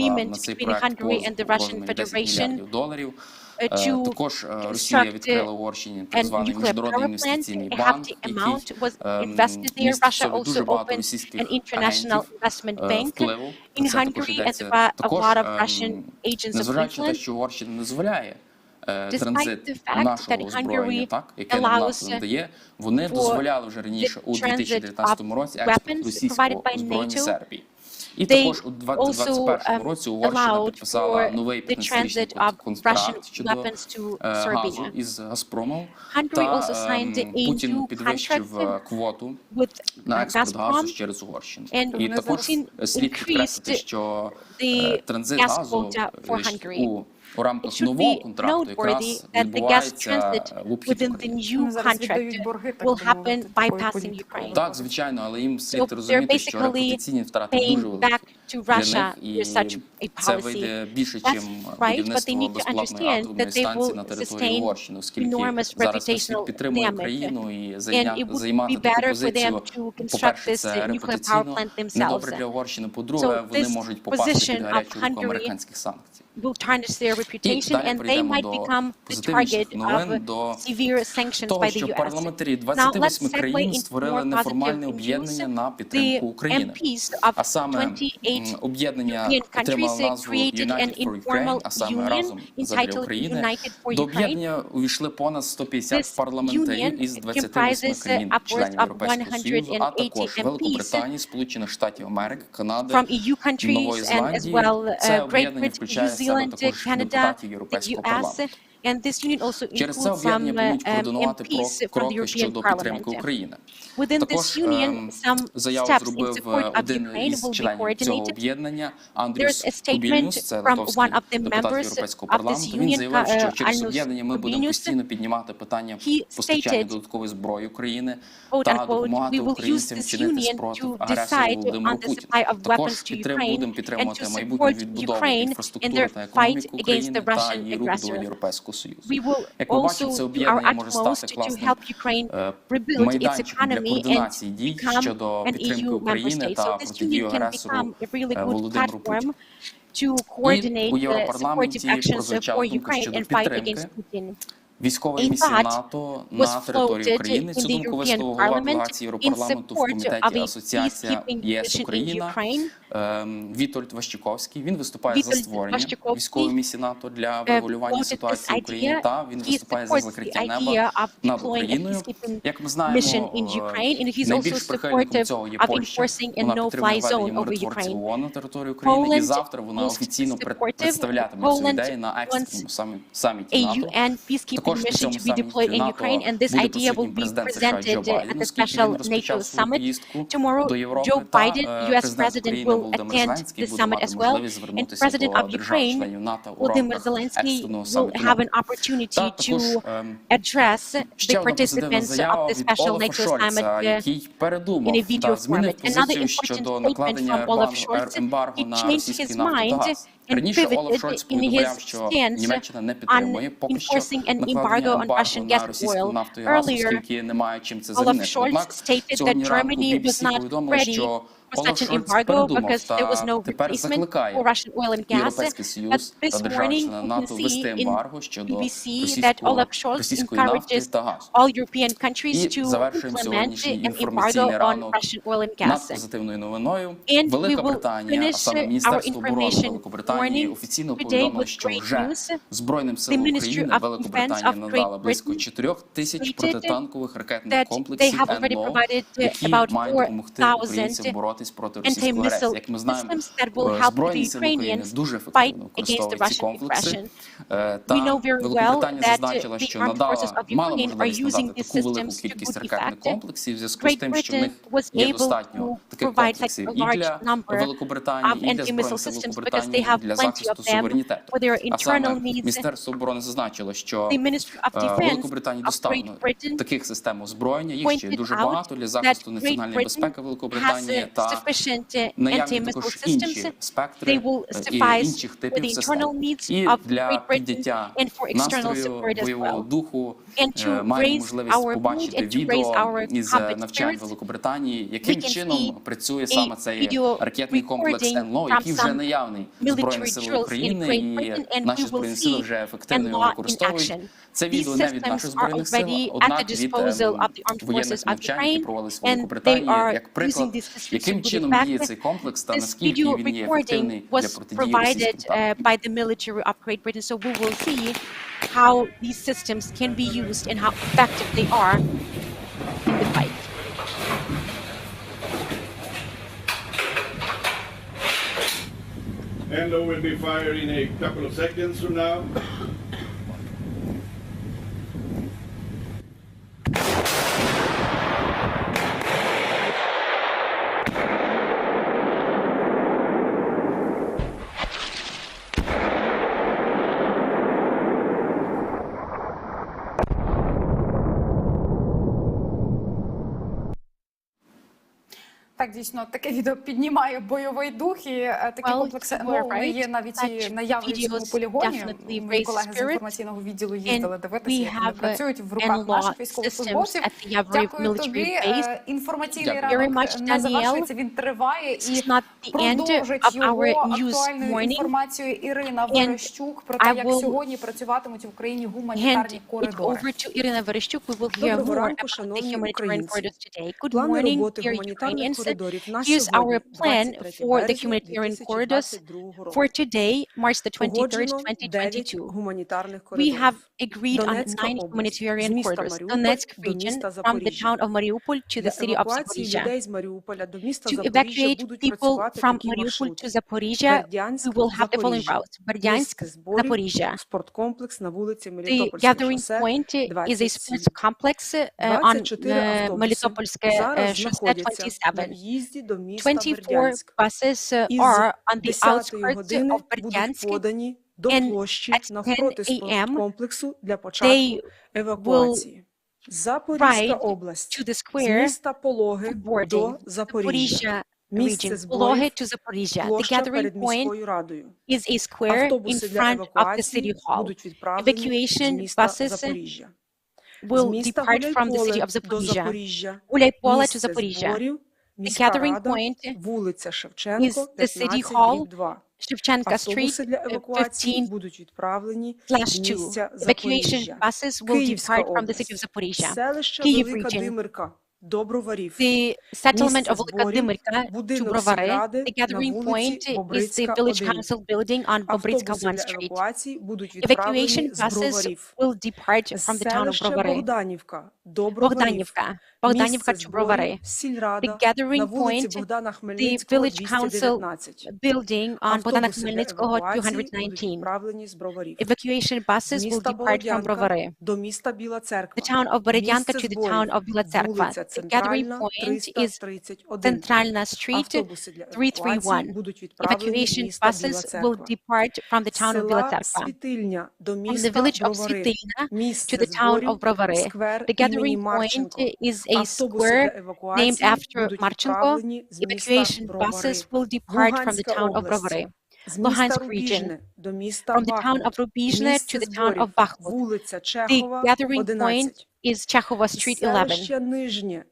S1: agreement
S9: на цей
S1: between
S9: проект
S1: Hungary
S9: позику
S1: and the
S9: в
S1: Russian
S9: розмірі 10
S1: Federation
S9: мільярдів доларів.
S1: to
S9: Також Росія
S1: construct
S9: відкрила в Угорщині так
S1: a
S9: званий
S1: nuclear
S9: міжнародний
S1: power
S9: інвестиційний
S1: plant.
S9: банк,
S1: The
S9: який
S1: amount was invested there.
S9: містить в
S1: Russia
S9: собі
S1: also
S9: дуже багато
S1: opened
S9: російських
S1: an international
S9: агентів
S1: investment bank
S9: впливу.
S1: in
S9: Це також
S1: Hungary, and
S9: йдеться.
S1: there were a
S9: Також,
S1: lot of Russian agents of
S9: незважаючи на те,
S1: influence.
S9: що Угорщина не дозволяє
S1: Despite the
S9: транзит
S1: fact
S9: нашого
S1: that
S9: озброєння,
S1: Hungary
S9: так, яке нам
S1: allows
S9: НАТО надає, вони
S1: for
S9: дозволяли вже раніше у
S1: the transit
S9: 2019
S1: of
S9: році експорт
S1: weapons
S9: російського
S1: provided by
S9: озброєння
S1: NATO
S9: Сербії. І також у 2021 році Угорщина підписала новий 15-річний контракт щодо газу із Газпромом. Та Путін підвищив квоту на експорт газу через Угорщину. І також слід підкреслити, що транзит газу у рамках нового контракту якраз відбувається в обхід України. Так, звичайно, але їм слід розуміти, що репутаційні втрати дуже великі для них, і це вийде більше, ніж будівництво безплатної атомної станції на території Угорщини, оскільки зараз світ підтримує Україну і займати таку позицію, по-перше, це репутаційно недобре для Угорщини, по-друге, вони можуть попасти під гарячу руку американських санкцій. І далі прийдемо до позитивніших новин, до того, що парламентарі 28 країн створили неформальне об'єднання на підтримку України. А саме об'єднання отримало назву United for Ukraine, а саме разом задля України. До об'єднання увійшли понад 150 парламентарів із 28 країн-членів Європейського Союзу, а також Великобританії, Сполучених Штатів Америки, Канади, Нової Зеландії. Це об'єднання включає в себе також депутатів Європейського парламенту. Через це об'єднання будуть координувати кроки щодо підтримки України. Також заяву зробив один із членів цього об'єднання Андрюс Кубільнюс, це литовський депутат Європейського парламенту. Він заявив, що через об'єднання ми будемо постійно піднімати питання постачання додаткової зброї України та допомагати українцям чинити спротив агресії Володимиру Путіну. Також будемо підтримувати майбутню відбудову інфраструктури та економіки України та її рух до Європейського Союзу. Як ви бачите, це об'єднання може стати класним майданчиком для координації дій щодо підтримки України та протидії агресору Володимиру Путіну. І у Європарламенті прозвучала думка щодо підтримки військової місії НАТО на території України. Цю думку висловив голова делегації Європарламенту в комітеті Асоціація ЄС-Україна Вітольд Ващуковський. Він виступає за створення військової місії НАТО для врегулювання ситуації в Україні, та він виступає за закриття неба над Україною. Як ми знаємо, найбільш прихильником цього є Польща. Вона підтримує введення миротворців ООН на території України, і завтра вона офіційно представлятиме цю ідею на екстреному саміті НАТО. Також в цьому саміті НАТО буде присутній президент США Джо Байден, оскільки він розпочав свою поїздку до Європи, та президент України Володимир Зеленський буде мати можливість звернутися до держав-членів НАТО у рамках екстреного саміту НАТО. Та також ще одна позитивна заява від Олафа Шольца, який передумав та змінив позицію щодо накладення ембарго на російський нафтогаз. Раніше Олаф Шольц повідомляв, що Німеччина не підтримує поки що накладення ембарго на російську нафту і газ, оскільки немає чим це замінити. Однак сьогодні ранку BBC повідомило, що Олаф Шольц передумав та тепер закликає Європейський Союз та держав-члени НАТО ввести ембарго щодо російської нафти та газу. І завершуємо сьогоднішній інформаційний ранок над позитивною новиною. Велика Британія, а саме Міністерство оборони Великобританії, офіційно повідомило, що вже Збройним силам України Великобританія надала близько 4 тисяч протитанкових ракетних комплексів НЛО, які мають допомогти українцям боротися проти російської агресії. Як ми знаємо, Збройні сили України дуже ефективно використовують ці комплекси. Та Великобританія зазначила, що мала можливість надати таку велику кількість ракетних комплексів в зв'язку з тим, що в них є достатньо таких комплексів і для Великобританії, і для Збройних сил Великобританії, для захисту суверенітету. А саме Міністерство оборони зазначило, що в Великобританії достатньо таких систем озброєння, їх ще дуже багато для захисту національної безпеки Великобританії, та наявні також інші спектри інших типів систем. І для підняття настрою, бойового духу маємо можливість побачити відео із навчань Великобританії, яким чином працює саме цей ракетний комплекс НЛО, який вже наявний в Збройних силах України, і наші Збройні сили вже ефективно його використовують. Це відео не від наших Збройних сил, однак від воєнних навчань, які проводились в Великобританії, як приклад, яким чином діє цей комплекс та наскільки він є ефективний для протидії російським
S1: how these systems can be used and how effective they are in the fight.
S10: Endo will be fired in a couple of seconds from now.
S3: Так, дійсно, таке відео піднімає бойовий дух, і такі комплекси НЛО є навіть і на Яворівському полігоні. Мої колеги з інформаційного відділу їздили дивитися, як вони працюють в руках наших військовослужбовців. Дякую тобі. Інформаційний ранок не завершується, він триває, і продовжить його актуальною інформацією Ірина Верещук про те, як сьогодні працюватимуть в Україні гуманітарні коридори.
S11: Доброго ранку, шановні українці. Плани роботи гуманітарних коридорів на сьогодні, 23 березня 2022
S1: For today, March the 23rd,
S11: Погоджено 9
S1: 2022.
S11: гуманітарних
S1: We
S11: коридорів.
S1: have agreed on
S11: Донецька
S1: 9
S11: область,
S1: humanitarian
S11: з міста
S1: corridors.
S11: Маріуполь
S1: Donetsk
S11: до
S1: region,
S11: міста
S1: from the
S11: Запоріжжя.
S1: town of Mariupol to the
S11: Для
S1: city of
S11: евакуації
S1: Zaporizhia.
S11: людей з Маріуполя до міста
S1: To
S11: Запоріжжя
S1: evacuate
S11: будуть
S1: people
S11: працювати
S1: from
S11: такі
S1: Mariupol to
S11: маршрути.
S1: Zaporizhia,
S11: Бердянськ,
S1: we will have the following
S11: Запоріжжя.
S1: routes. Бердянськ,
S11: Місце зборів,
S1: Запоріжжя.
S11: спорткомплекс на вулиці
S1: The
S11: Мелітопольське
S1: gathering
S11: шосе,
S1: point is a
S11: 27.
S1: sports complex on
S11: 24 автобуси
S1: Melitopolske
S11: зараз
S1: шосе
S11: знаходяться на
S1: 27.
S11: в'їзді до міста
S1: 24
S11: Бердянськ.
S1: buses
S11: Із
S1: are on the
S11: 10-ї
S1: outskirts
S11: години
S1: of
S11: будуть
S1: Berdyansk.
S11: подані до
S1: and
S11: площі
S1: at
S11: навпроти
S1: 10 a.m.
S11: спорткомплексу для початку
S1: they
S11: евакуації. Запорізька
S1: ride
S11: область
S1: to the
S11: з
S1: square
S11: міста Пологи
S1: for boarding.
S11: до Запоріжжя.
S1: Zaporizhia
S11: Місце
S1: region,
S11: зборів
S1: Polohe to Zaporizhia. The
S11: площа
S1: gathering
S11: перед
S1: point
S11: міською радою.
S1: is a square in
S11: Автобуси для
S1: front of the
S11: евакуації
S1: city hall.
S11: будуть відправлені з
S1: Evacuation
S11: міста
S1: buses
S11: Запоріжжя. З
S1: will
S11: міста
S1: depart from the city
S11: Гуляйполе
S1: of
S11: до
S1: Zaporizhia.
S11: Запоріжжя.
S1: Гуляйполе to
S11: Місце
S1: Zaporizhia.
S11: зборів,
S1: The
S11: міська
S1: gathering
S11: рада,
S1: point
S11: вулиця Шевченко,
S1: is the city hall,
S11: 15/2.
S1: Shevchenka
S11: Автобуси
S1: Street,
S11: для евакуації
S1: 15/2.
S11: будуть відправлені з місця
S1: Evacuation
S11: Запоріжжя.
S1: buses will
S11: Київська
S1: depart from the
S11: область,
S1: city of Zaporizhia.
S11: селище
S1: Kyiv
S11: Велика
S1: region.
S11: Димирка, Доброварів.
S1: The settlement
S11: Місце
S1: of Velika
S11: зборів,
S1: Dimirka to
S11: будинок
S1: Brovary.
S11: сільради
S1: The
S11: на
S1: gathering
S11: вулиці
S1: point is the
S11: Бобрицька,
S1: village
S11: 1.
S1: council building on Bobritska
S11: Автобуси
S1: 1
S11: для
S1: Street.
S11: евакуації будуть відправлені
S1: Evacuation
S11: з
S1: buses
S11: Броварів.
S1: will depart from the town of
S11: Селище
S1: Brovary.
S11: Богданівка, Доброварів.
S1: Богданівка
S11: Місце
S1: to Brovary.
S11: зборів, сільрада
S1: The gathering
S11: на вулиці
S1: point,
S11: Богдана
S1: The
S11: Хмельницького,
S1: village council
S11: 219.
S1: building on Богдана
S11: Автобуси для
S1: Хмельницького
S11: евакуації будуть
S1: 219.
S11: відправлені з Броварів.
S1: Evacuation buses
S11: З
S1: will
S11: міста
S1: depart from
S11: Бородянка
S1: Brovary.
S11: до міста Біла Церква.
S1: The town of Бородянка
S11: Місце
S1: to the
S11: зборів,
S1: town of Біла Церква.
S11: вулиця
S1: The gathering
S11: Центральна,
S1: point is
S11: 331.
S1: Centralna Street
S11: Автобуси для евакуації
S1: 331.
S11: будуть відправлені з
S1: Evacuation
S11: міста Біла
S1: buses
S11: Церква.
S1: will depart from the town of Біла
S11: Села
S1: Церква.
S11: Світильня до
S1: From the
S11: міста
S1: village of
S11: Бровари.
S1: Світильна
S11: Місце
S1: to the town
S11: зборів,
S1: of Brovary.
S11: сквер
S1: The
S11: імені
S1: gathering point
S11: Марченко.
S1: is a
S11: Автобуси
S1: square
S11: для евакуації
S1: named after
S11: будуть
S1: Marchenko.
S11: відправлені з міста
S1: Evacuation
S11: Бровари.
S1: buses will depart from the
S11: Луганська
S1: town of
S11: область.
S1: Brovary.
S11: З міста
S1: Luhansk region.
S11: Рубіжне до міста
S1: From the town of
S11: Бахмут.
S1: Rubizhne
S11: Місце
S1: to the town of
S11: зборів,
S1: Bakhmut.
S11: вулиця
S1: The
S11: Чехова,
S1: gathering
S11: 11.
S1: point is Chekhova Street 11.
S11: Селище Нижнє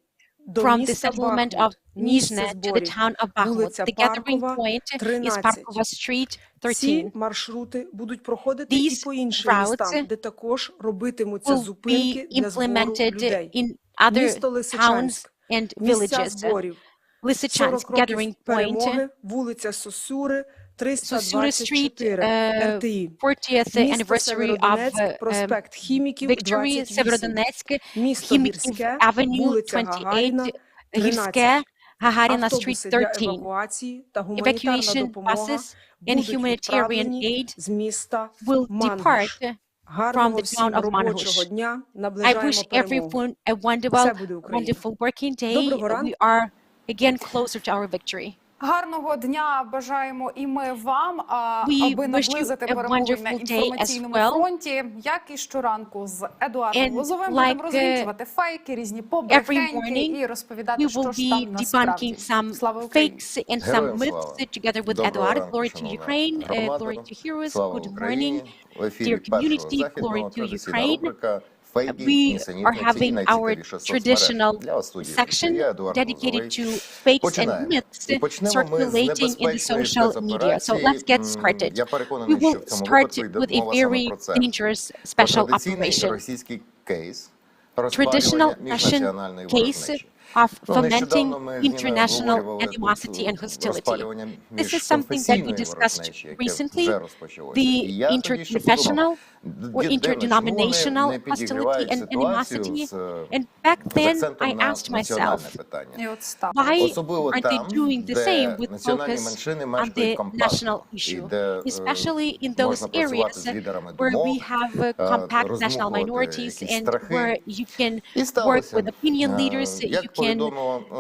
S11: до
S1: From the
S11: міста
S1: settlement of
S11: Бахмут. Місце
S1: Nizhne to the
S11: зборів,
S1: town of Bakhmut.
S11: вулиця
S1: The gathering
S11: Паркова,
S1: point is
S11: 13.
S1: Parkova Street
S11: Ці
S1: 13.
S11: маршрути будуть проходити і
S1: These
S11: по іншим
S1: routes
S11: містам, де також робитимуться
S1: Will
S11: зупинки
S1: be
S11: для збору
S1: implemented
S11: людей.
S1: in other
S11: Місто
S1: towns
S11: Лисичанськ,
S1: and
S11: місця
S1: villages.
S11: зборів, 40
S1: Lysychansk
S11: років
S1: gathering point,
S11: перемоги, вулиця Сосюри,
S1: Susura Street,
S11: 324, РТІ.
S1: 40th
S11: Місто
S1: anniversary of
S11: Северодонецьк, проспект Хіміків,
S1: Victory,
S11: 28.
S1: Severodonetsk,
S11: Місто
S1: Хіміків
S11: Гірське,
S1: Avenue
S11: вулиця Гагаріна,
S1: 28,
S11: 13.
S1: Гірське, Гагаріна Street
S11: Автобуси для
S1: 13.
S11: евакуації та гуманітарна
S1: Evacuation
S11: допомога
S1: buses and
S11: будуть
S1: humanitarian
S11: відправлені
S1: aid
S11: з міста
S1: will
S11: Мангуш.
S1: depart from
S11: Гарного
S1: the
S11: всім
S1: town of
S11: робочого
S1: Manhush.
S11: дня,
S1: I
S11: наближаємо
S1: wish
S11: перемогу.
S1: everyone a
S11: Все буде
S1: wonderful,
S11: Україна.
S1: wonderful working day.
S11: Доброго ранку.
S1: We are again closer to our victory.
S3: Гарного дня бажаємо і ми вам,
S1: We
S3: аби
S1: wish you
S3: наблизити
S1: a
S3: перемогу на
S1: wonderful day as
S3: інформаційному
S1: well.
S3: фронті, як і щоранку з Едуардом
S1: And
S3: Лозовим
S1: like,
S3: будемо розвінчувати фейки, різні
S1: Every
S3: побрехеньки
S1: morning
S3: і розповідати,
S1: we
S3: що
S1: will
S3: ж
S1: be
S3: там насправді.
S1: debunking some
S3: Слава Україні!
S1: fakes and some
S12: Героям
S1: myths
S12: слава.
S1: together with
S12: Доброго
S1: Eduard.
S12: ранку,
S1: Glory to
S12: шановна
S1: Ukraine,
S12: громада.
S1: glory to heroes,
S12: Слава
S1: good morning,
S12: Україні. В ефірі
S1: dear
S12: першого
S1: community,
S12: західного
S1: glory to
S12: традиційна
S1: Ukraine.
S12: рубрика «Фейки,
S1: We are
S12: нісенітниці і
S1: having our
S12: найцікавіше соцмереж».
S1: traditional
S12: Для вас в студії
S1: section
S12: я, Едуард
S1: dedicated
S12: Лозовий.
S1: to fakes and
S12: Починаємо. І
S1: myths
S12: почнемо ми з
S1: circulating in the
S12: небезпечної
S1: social media. So let's get started.
S12: Я
S1: We
S12: переконаний, що
S1: will
S12: в цьому
S1: start
S12: випадку йде
S1: with a
S12: мова саме
S1: very
S12: про це.
S1: dangerous
S12: Про
S1: special
S12: традиційний
S1: operation.
S12: російський кейс
S1: Traditional
S12: розпалювання
S1: Russian
S12: міжнаціональної
S1: case
S12: ворожнечі.
S1: of
S12: Нещодавно
S1: fomenting
S12: ми з ними
S1: international
S12: обговорювали
S1: animosity and
S12: тут
S1: hostility.
S12: розпалювання
S1: This is something that we
S12: міжконфесійної
S1: discussed
S12: ворожнечі, яке
S1: recently,
S12: вже розпочалося.
S1: the
S12: І я тоді ще подумав,
S1: interconfessional or interdenominational hostility and animosity. And back then, I asked myself, why aren't they doing the same with focus on the national issue, especially in those areas where we have compact national minorities and where you can work with opinion leaders, you can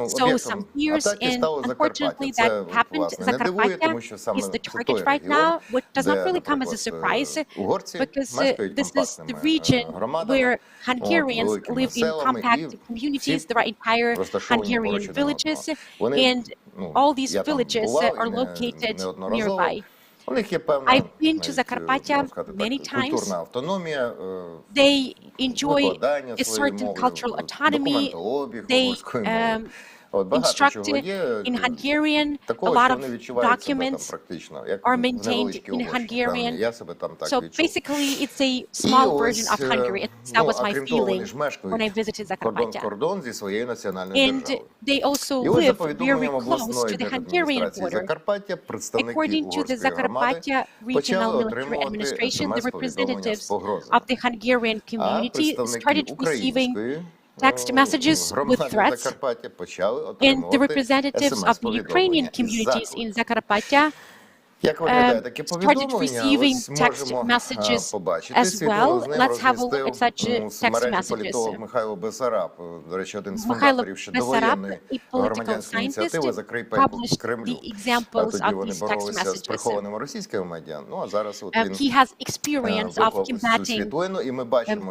S1: sow some fears, and unfortunately that happened. Zakarpattia is the target right now, which does not really come as a surprise, because this is the region where Hungarians live in compact communities. There are entire Hungarian villages, and all these villages are located nearby. I've been to Zakarpattia many times. They enjoy a certain cultural autonomy. They instruct in Hungarian. A lot of documents are maintained in Hungarian. So basically, it's a small version of Hungary. That was my feeling when I visited Zakarpattia. And they also live very close to the Hungarian border. According to the Zakarpattia Regional Military Administration, the representatives of the Hungarian community started receiving text messages with threats, and the representatives of the Ukrainian communities in Zakarpattia started receiving text messages as well. Let's have a look at such text messages. Mikhailo Besarab, a political scientist, published the examples of these text messages. He has experience of combating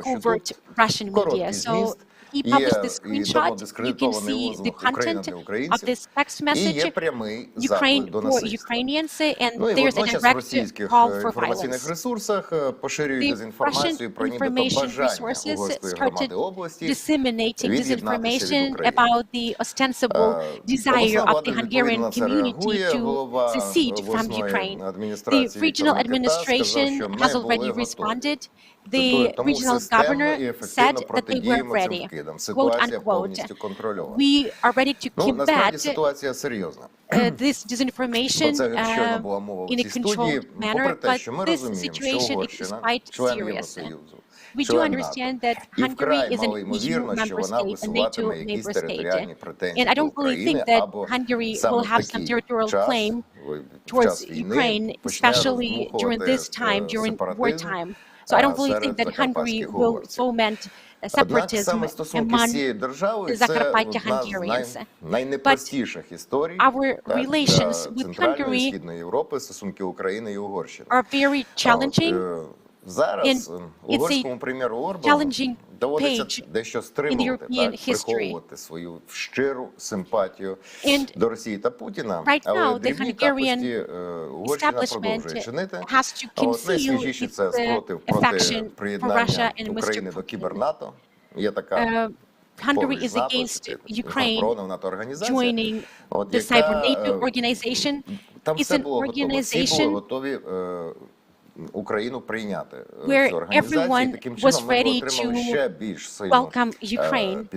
S1: covert Russian media. So he published the screenshot. You can see the content of this text message, Ukraine for Ukrainians, and there's a direct call for violence. The Russian information resources started disseminating disinformation about the ostensible desire of the Hungarian community to secede from Ukraine. The regional administration has already responded. The regional governor said that they were ready, quote unquote. We are ready to combat this disinformation in a controlled manner, but this situation is quite serious. We do understand that Hungary is an EU member state, a NATO member state, and I don't really think that Hungary will have some territorial claim towards Ukraine, especially during this time, during wartime. So I don't really think that Hungary will foment separatism among the Zakarpattia Hungarians. But our relations with Hungary are very challenging, and it's a challenging page in European history. And right now, the Hungarian establishment has to conceal its affection for Russia and Mr. Putin. Hungary is against Ukraine joining the Cyber NATO organization. It's an organization where everyone was ready to welcome Ukraine.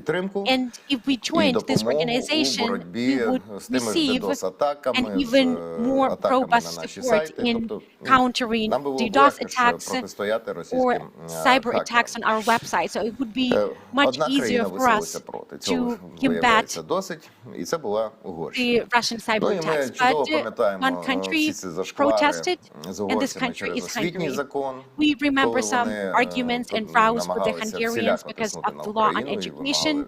S1: And if we joined this organization, we would receive an even more robust support in countering DDoS attacks or cyber attacks on our website. So it would be much easier for us to combat the Russian cyber attacks. But one country protested, and this country is Hungary. We remember some arguments and rows with the Hungarians because of the law on education.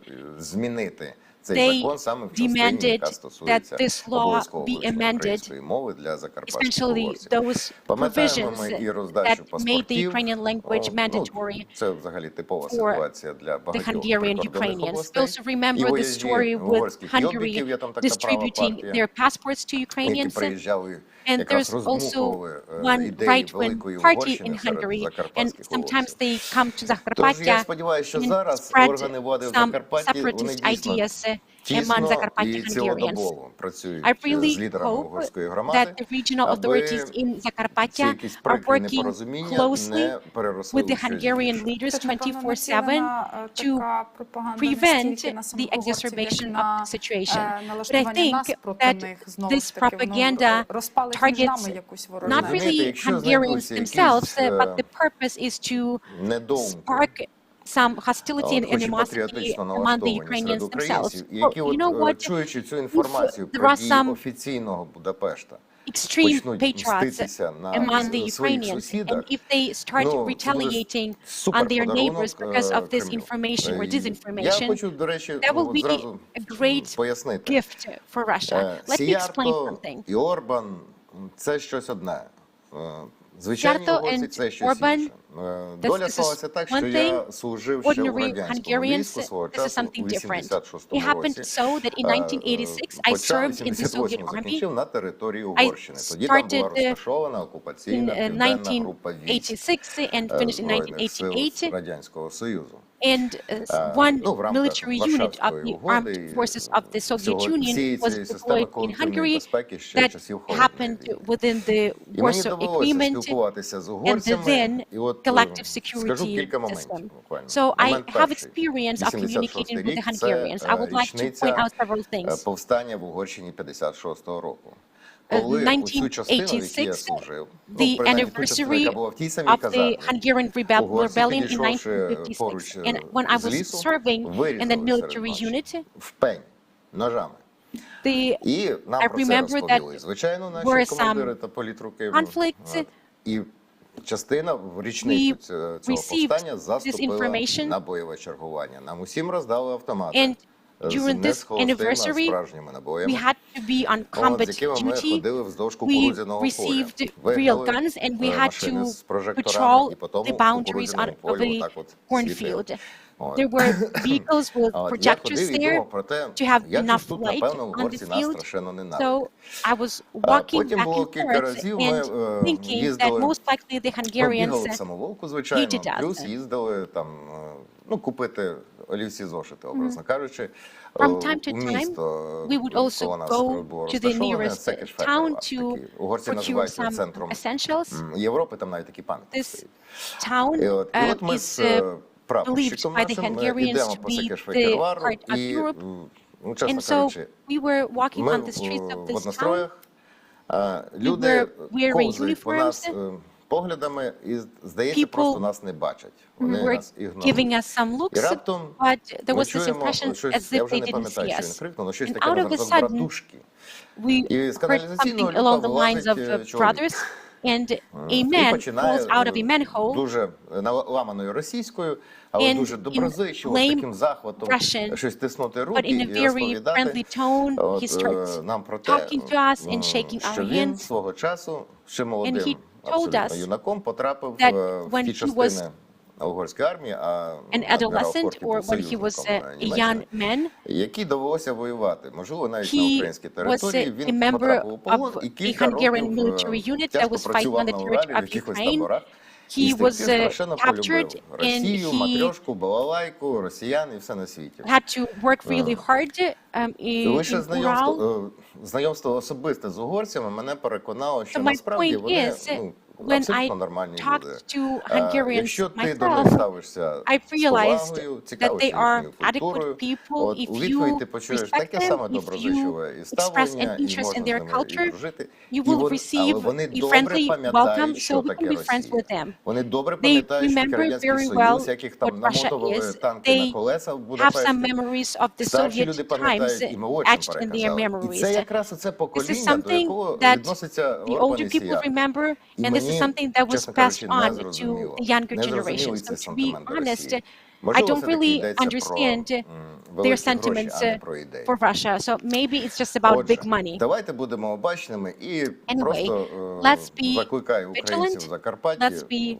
S1: They demanded that this law be amended, especially those provisions that made the Ukrainian language mandatory for the Hungarian Ukrainians. We also remember the story with Hungary distributing their passports to Ukrainians. And there's also one right-wing party in Hungary, and sometimes they come to Zakarpattia and spread some separatist ideas among Zakarpattia Hungarians. I really hope that the regional authorities in Zakarpattia are working closely with the Hungarian leaders 24/7 to prevent the exacerbation of the situation. But I think that this propaganda targets not really Hungarians themselves, but the purpose is to spark some hostility and animosity among the Ukrainians themselves. Well, you know what? If there are some extreme patriots among the Ukrainians, and if they start retaliating on their neighbors because of this information or disinformation, that will be a great gift for Russia. Let me explain something. Yarto and Orban, this is one thing. Ordinary Hungarians, this is something different. It happened so that in 1986 I served in the Soviet army. I started in 1986 and finished in 1988. And one military unit of the armed forces of the Soviet Union was deployed in Hungary. That happened within the Warsaw Agreement and the then collective security system. So I have experience of communicating with the Hungarians. I would like to point out several things. 1986, the anniversary of the Hungarian rebellion in 1956. And when I was serving in the military unit, I remember that there were some conflicts.
S12: Частина в річницю цього повстання заступила на бойове чергування. Нам усім роздали автомати.
S1: During this anniversary, we had to be on combat duty. We received real guns and we had to patrol the boundaries of a cornfield. There were vehicles with projectors there to have enough light on the field. So I was walking back and forth and thinking that most likely the Hungarians hated us. From time to time, we would also go to the nearest town to procure some essentials. This town is believed by the Hungarians to be the heart of Europe. And so we were walking on the streets of this town. We were wearing uniforms.
S12: Поглядами і, здається, просто нас не бачать. Вони нас ігнорують. І раптом ми чуємо щось, я вже не пам'ятаю, що він крикнув, але щось таке на братушки. І з каналізаційного люка вилазить чоловік. І починає дуже ламаною російською, але дуже доброзичливо, з таким захватом, щось тиснути руки і розповідати нам про те, що він свого часу, ще молодим, абсолютно юнаком, потрапив в ті частини угорської армії, а який довелося воювати. Можливо, навіть на українській території. Він потрапив у полон і кілька років тяжко працював на Уралі в якихось таборах. He was captured and he had to work really hard in Ural.
S5: Знайомство особисте з угорцями мене переконало, що насправді вони абсолютно нормальні люди. Якщо ти до них ставишся з повагою, цікавишся їхньою культурою, у відповідь ти почуєш таке саме доброзичливе і ставлення, і можна з ними і дружити. Але вони добре пам'ятають, що таке Росія. Вони добре пам'ятають, що таке Радянський Союз, яких там намотували танки на колеса в Будапешті. Старші люди пам'ятають, і ми очі переказали. І це якраз оце покоління, до якого відноситься Орбан і Сія.
S1: This is something that was passed on to the younger generation. So to be honest, I don't really understand their sentiments for Russia. So maybe it's just about big money.
S5: Давайте будемо обачними і просто закликаю українців в Закарпатті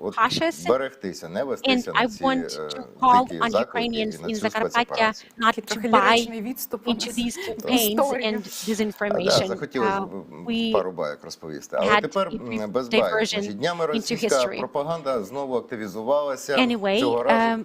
S5: берегтися, не вестися на ці дикі заклики і на цю спецоперацію.
S1: Into these campaigns and disinformation.
S5: Захотілося пару байок розповісти. Але тепер без байок. Днями російська пропаганда знову активізувалася. Цього разу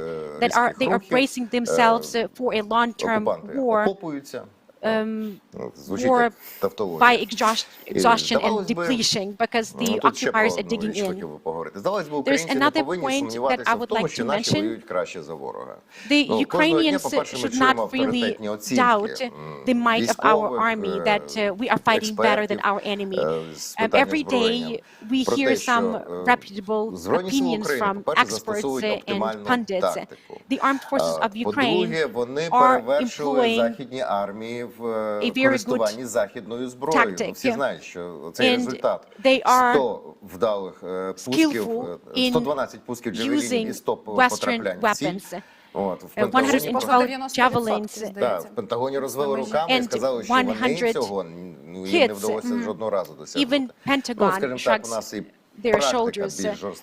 S1: that they are bracing themselves for a long-term war. war by exhaustion and depletion because the occupiers are digging in. There's another point that I would like to mention. The Ukrainians should not really doubt the might of our army, that we are fighting better than our enemy. Every day we hear some reputable opinions from experts and pundits. The armed forces of Ukraine are employing a very good tactic, and they are skillful in using Western weapons. 112 javelins and 100 hits. Even Pentagon shrugs their shoulders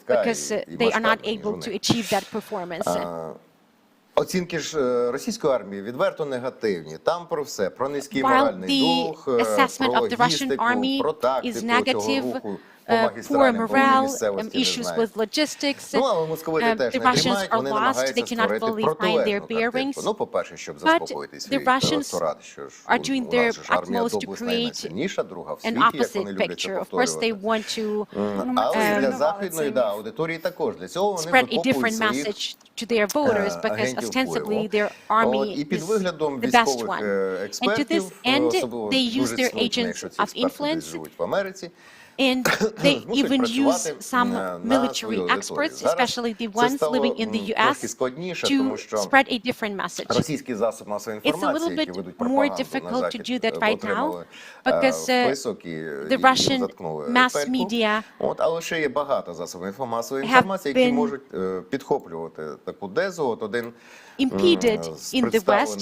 S1: because they are not able to achieve that performance.
S12: Оцінки ж російської армії відверто негативні. Там про все, про низький моральний дух, про логістику, про тактику цього руху по магістральним, по місцевості,
S1: issues with logistics. The Russians are lost, they cannot fully find their bearings. But the Russians are doing their utmost to create an opposite picture. Of course, they want to spread a different message to their voters because ostensibly their army is the best one. And to this end, they use their agents of influence. And they even use some military experts, especially the ones living in the US, to spread a different message. It's a little bit more difficult to do that right now because the Russian mass media have been impeded in the West,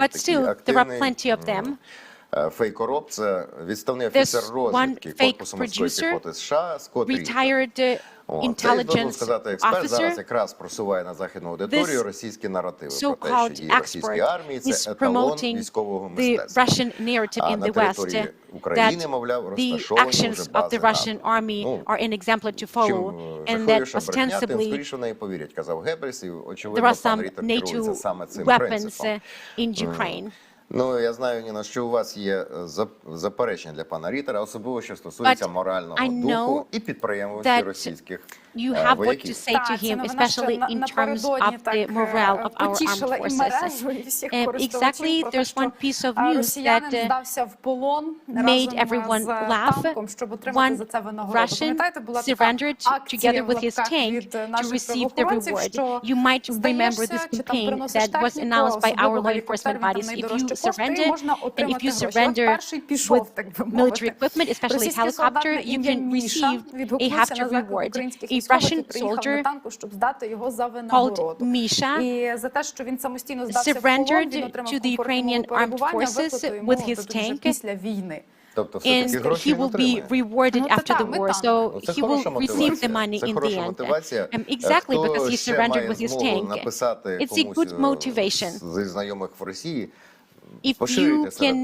S1: but still there are plenty of them.
S12: Фейкороб – це відставний офіцер розвідки Корпусу морської піхоти США Скотт Рід.
S1: Intelligence
S12: сказати, експерт зараз
S1: officer,
S12: якраз просуває на західну аудиторію російські наративи про те,
S1: so-called
S12: що дії російської армії – це
S1: is
S12: еталон
S1: promoting
S12: військового
S1: the
S12: мистецтва.
S1: Russian narrative in
S12: На
S1: the West
S12: території України, мовляв,
S1: that the
S12: розташовані вже
S1: actions of the
S12: бази
S1: Russian
S12: НАТО.
S1: army are an example to follow,
S12: Чим
S1: and that
S12: жахливіша брехня, тим
S1: ostensibly
S12: скоріше в неї повірять, казав Геббельс, і,
S1: there
S12: очевидно,
S1: are
S12: пан
S1: some
S12: Ріттер керується
S1: NATO
S12: саме цим
S1: weapons
S12: принципом.
S1: in Ukraine.
S12: Ну, я знаю, Ніна, що у вас є заперечення для пана Ріттера, особливо, що стосується морального духу і підприємності російських
S1: You have what to say to him, especially in terms of the morale of our armed forces. Exactly, there's one piece of news that made everyone laugh. One Russian surrendered together with his tank to receive the reward. You might remember this campaign that was announced by our law enforcement bodies. If you surrender, and if you surrender with military equipment, especially helicopter, you can receive a hefty reward. A Russian soldier called Misha surrendered to the Ukrainian armed forces with his tank, and he will be rewarded after the war, so he will receive the money in the end. Exactly, because he surrendered with his tank. It's a good motivation. If you can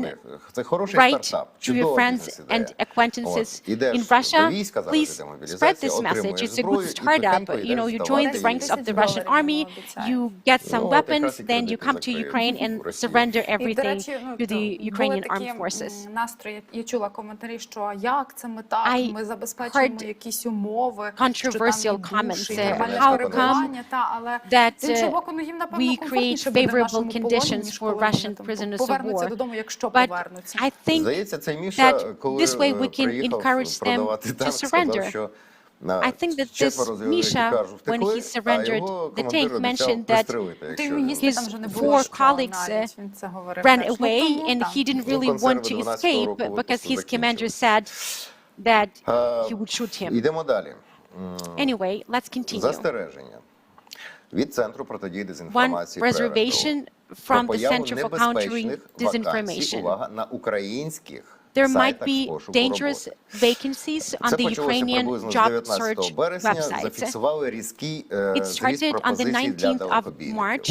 S1: write to your friends and acquaintances in Russia, please spread this message. It's a good startup. You know, you join the ranks of the Russian army, you get some weapons, then you come to Ukraine and surrender everything to the Ukrainian armed forces. I heard controversial comments. How come that we create favorable conditions for Russian prisoners of war? But I think that this way we can encourage them to surrender. I think that this Misha, when he surrendered the tank, mentioned that his 4 colleagues ran away and he didn't really want to escape because his commander said that he would shoot him. Anyway, let's continue. One reservation from the Center for Countering Disinformation. There might be dangerous vacancies on the Ukrainian job search website. It started on the 19th of March.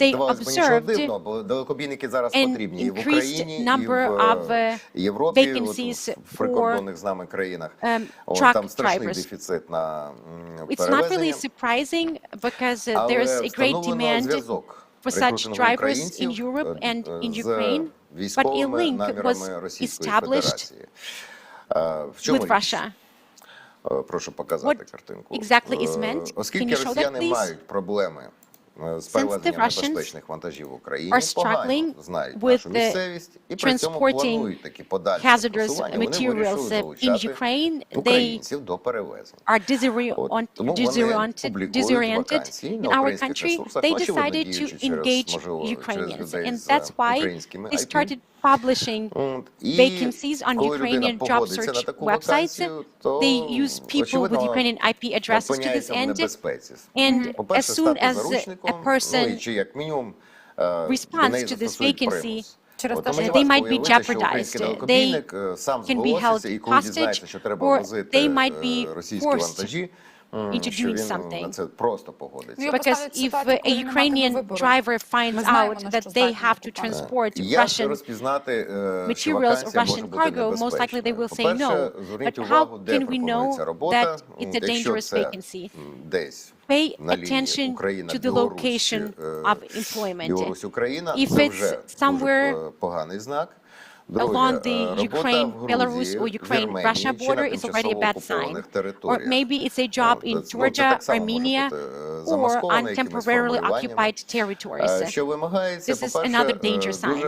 S1: They observed an increased number of vacancies for truck drivers. It's not really surprising because there's a great demand for such drivers in Europe and in Ukraine, but a link was established with Russia.
S12: Прошу показати картинку.
S1: Exactly is meant. Can
S12: Оскільки
S1: you show that,
S12: росіяни
S1: please?
S12: мають проблеми з перевезенням небезпечних вантажів в Україні,
S1: are
S12: погано
S1: struggling
S12: знають
S1: with
S12: нашу місцевість і при цьому планують такі подальші
S1: hazardous
S12: просування, вони
S1: materials
S12: вирішили
S1: in
S12: залучати
S1: Ukraine. They
S12: українців до перевезень.
S1: are
S12: Тому вони публікують
S1: disoriented
S12: вакансії
S1: in
S12: на
S1: our
S12: українських
S1: country.
S12: ресурсах,
S1: They
S12: очевидно,
S1: decided to
S12: діючи через,
S1: engage
S12: можливо, через
S1: Ukrainians,
S12: людей
S1: and
S12: з
S1: that's why
S12: українськими
S1: they
S12: IP.
S1: started publishing vacancies on
S12: коли людина
S1: Ukrainian job
S12: погодиться на
S1: search
S12: таку
S1: websites.
S12: вакансію, то,
S1: They use people with
S12: очевидно,
S1: Ukrainian IP addresses to this
S12: опиняється в
S1: end,
S12: небезпеці.
S1: and
S12: По-перше,
S1: as soon
S12: стати
S1: as
S12: заручником,
S1: a person
S12: чи як мінімум
S1: responds to this vacancy,
S12: they
S1: they might be jeopardized. They can be held hostage, or they might be forced into doing something. Because if a Ukrainian driver finds out that they have to transport Russian materials or Russian cargo, most likely they will say no. But how can we know that it's a dangerous vacancy? Pay attention to the location of employment. If it's somewhere along the Ukraine, Belarus or Ukraine-Russia border, is already a bad sign. Or maybe it's a job in Georgia, Armenia, or on temporarily occupied territories. This is another danger sign.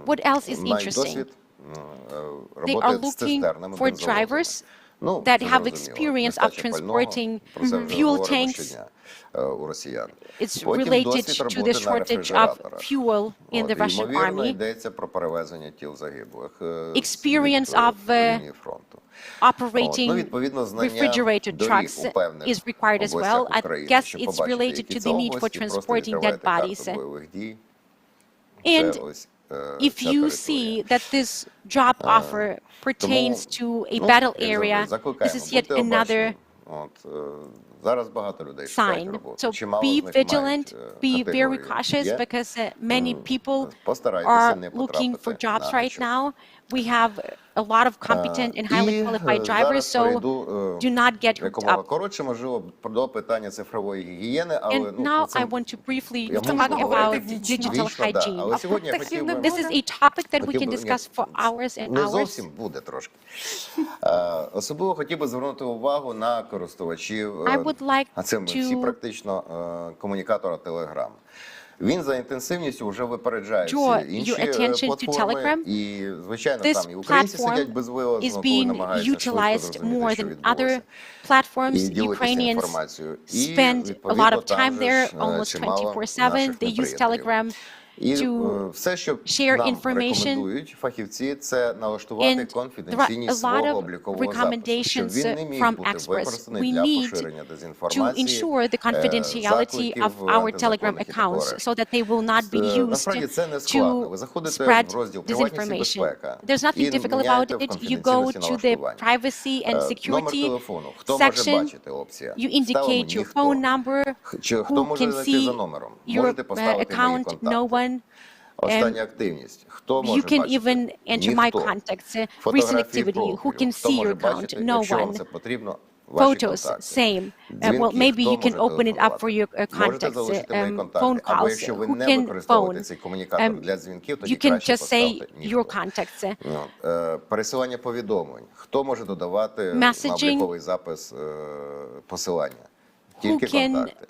S1: What else is interesting? They are looking for drivers that have experience of transporting fuel tanks. It's related to the shortage of fuel in the Russian army. Experience of operating refrigerated trucks is required as well. I guess it's related to the need for transporting dead bodies. And if you see that this job offer pertains to a battle area, this is yet another sign. So be vigilant, be very cautious, because many people are looking for jobs right now. We have a lot of competent and highly qualified drivers, so do not get hooked up. And now I want to briefly talk about digital hygiene. This is a topic that we can discuss for hours and hours.
S12: Особливо хотів би звернути увагу на користувачів, а це ми всі практично, комунікатора Telegram. Він за інтенсивністю вже випереджає всі інші платформи, і, звичайно, там і українці сидять безвилазно, коли намагаються швидко зрозуміти, що відбулося, і ділитися інформацією. І, відповідно, там же чимало наших неприятелів. І все, що нам рекомендують фахівці, це налаштувати конфіденційність свого облікового запису, щоб він не міг бути використаний для поширення дезінформації, закликів влади. Насправді це не складно. Ви заходите в розділ «Приватність і безпека» і міняєте в конфіденційності налаштування. Номер телефону. Хто може бачити? Опція. Ставимо «Ніхто». Чи хто може знайти за номером? Можете поставити «Мої контакти». Остання активність. Хто може бачити?
S1: You can even enter my contacts, recent activity, who can see your account? No one. Photos, same. Well, maybe you can open it up for your contacts, phone calls, who can phone. You can just say your contacts.
S12: Пересилання повідомлень. Хто може додавати на обліковий запис посилання? Тільки контакти.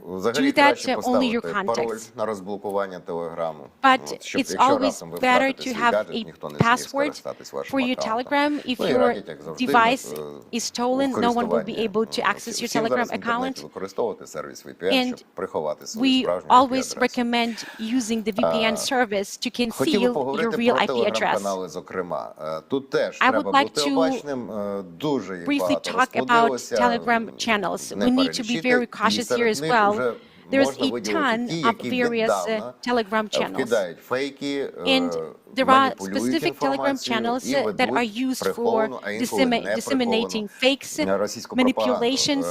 S12: Взагалі краще поставити пароль на розблокування Телеграму.
S1: But it's always better to have a password for your Telegram. If your device is stolen, no one will be able to access your Telegram account. And we always recommend using the VPN service to conceal your real IP address. I would like to briefly talk about Telegram channels. We need to be very cautious here as well. There's a ton of various Telegram channels, and there are specific Telegram channels that are used for disseminating fakes, manipulations,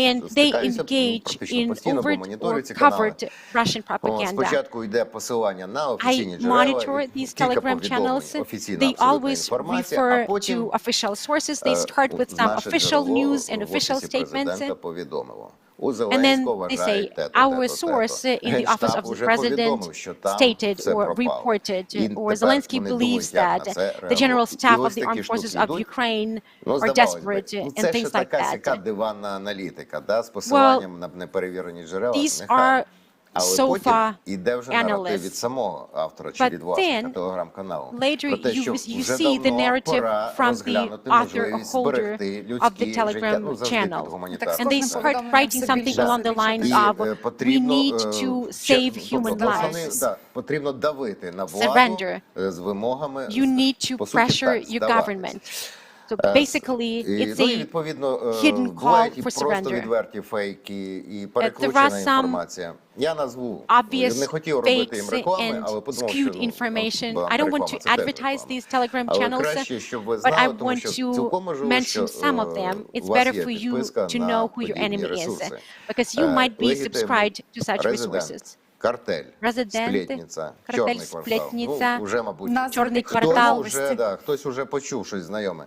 S1: and they engage in overt or covered Russian propaganda. I monitor these Telegram channels. They always refer to official sources. They start with some official news and official statements. And then they say, our source in the office of the president stated or reported, or Zelensky believes that the general staff of the armed forces of Ukraine are desperate, and things like that. Well, these are so far analysts, but then later you see the narrative from the author or holder of the Telegram channel, and they start writing something along the lines of, we need to save human lives, surrender, you need to pressure your government. So basically, it's a hidden call for surrender. There are some obvious fakes and skewed information. I don't want to advertise these Telegram channels, but I want to mention some of them. It's better for you to know who your enemy is, because you might be subscribed to such resources. Президент, картель, сплетниця, чорний квартал.
S12: Хтось уже почув щось знайоме.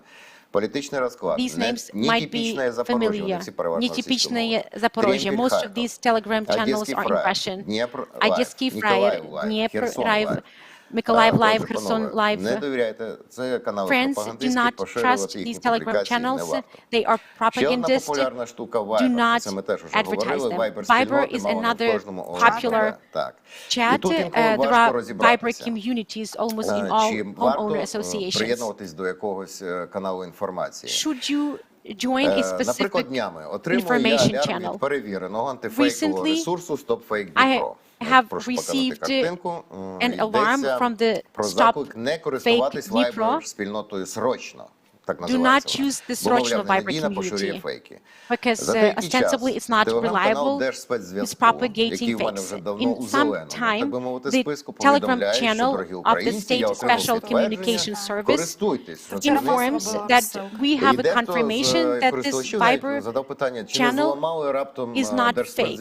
S12: Політичний розклад.
S1: These names might be familiar. Нетипичное Запорожье. Most of these Telegram channels are in Russian. Одесский фраер, Днепр Лайв, Миколаїв Лайв, Херсон Лайв. Friends, do not trust these Telegram channels. They are propagandists. Do not advertise them. Viber is another popular chat. There are Viber communities almost in all homeowner associations. Should you join a specific information channel? Recently, I have received an alarm from the Stop Fake Dnipro. Do not use the Srochno Viber community, because ostensibly it's not reliable, it's propagating fakes. In some time, the Telegram channel of the State Special Communications Service informs that we have a confirmation that this Viber channel is not fake.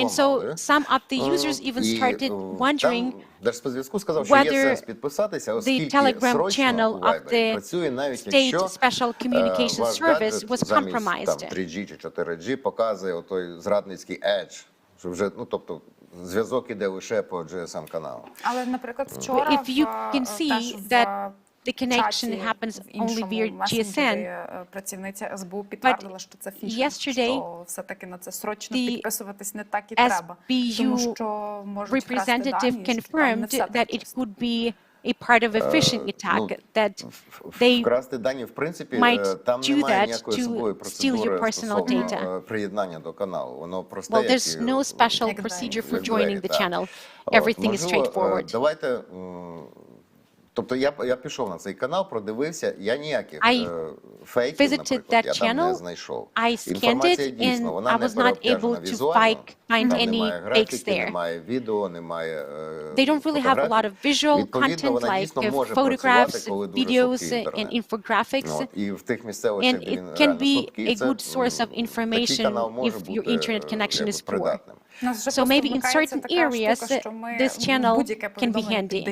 S1: And so some of the users even started wondering whether the Telegram channel of the State Special Communications Service was compromised.
S12: 3G чи 4G показує отой зрадницький edge, що вже, ну, тобто, зв'язок іде лише по GSM-каналу.
S3: Але, наприклад, вчора
S1: the connection happens only via GSM.
S3: Працівниця СБУ підтвердила, що це фішинг, що все-таки на це срочно підписуватись не так і треба, тому що можуть вкрасти дані,
S1: confirmed that it could be a part of a phishing attack, that they might do that to steal your personal data. Well, there's no special procedure for joining the channel. Everything is straightforward.
S12: Тобто я пішов на цей канал, продивився, я ніяких фейків, наприклад, я там не знайшов. Інформація дійсно, вона не переобтяжена візуально, там немає графіки, немає відео, немає фотографій. Відповідно, вона дійсно може працювати, коли дуже слабкий інтернет. І в тих місцевостях, де він реально слабкий, такий канал може бути придатним.
S1: So maybe in certain areas, this channel can be handy.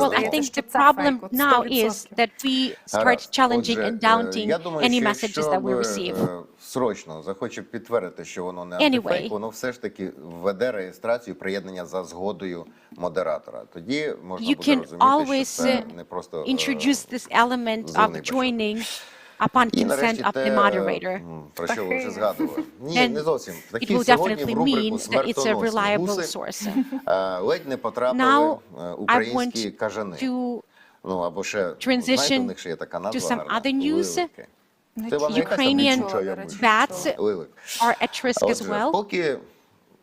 S1: Well, I think the problem now is that we start challenging and doubting any messages that we receive.
S12: Срочно захоче підтвердити, що воно не антифейк, воно все ж таки введе реєстрацію приєднання за згодою модератора. Тоді можна буде розуміти, що це не просто
S1: introduce this element of joining upon consent of the moderator.
S12: Про що ви вже згадували? Ні, не зовсім. Такі сьогодні в рубрику «Смертоносні гуси» ледь не потрапили українські кажани. Ну, або ще, знаєте, у них ще є така назва гарна – ливики.
S1: Ukrainian bats are at risk as well.
S12: Поки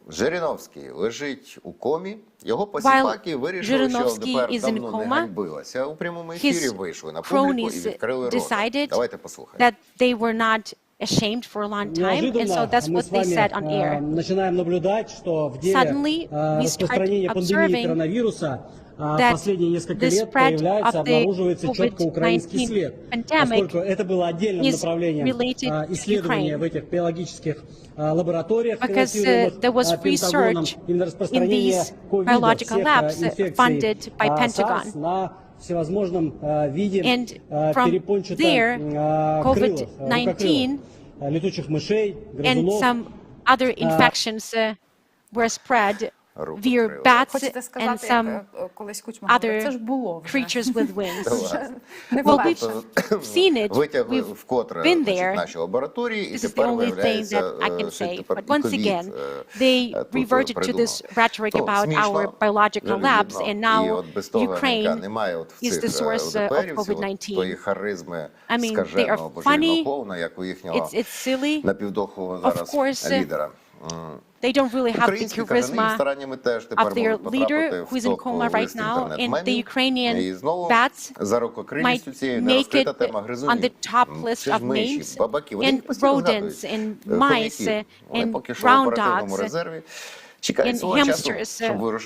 S12: Жириновський лежить у комі, його посіпаки вирішили, що ДПР давно не ганьбилася. У прямому ефірі вийшли на публіку і відкрили рот. Давайте послухаємо.
S1: That they were not ashamed for a long time, and so that's what they said on air. Suddenly, we start observing that the spread of the COVID-19 pandemic is related to Ukraine. Because there was research in these biological labs funded by Pentagon. And from there, COVID-19 and some other infections were spread via bats and some other creatures with wings. Well, we've seen it, we've been there. This is the only thing that I can say. But once again, they reverted to this rhetoric about our biological labs, and now Ukraine is the source of COVID-19. I mean, they are funny, it's silly, of course. They don't really have the charisma of their leader, who is in coma right now, and the Ukrainian bats might make it on the top list of names, and rodents, and mice, and ground dogs, and hamsters.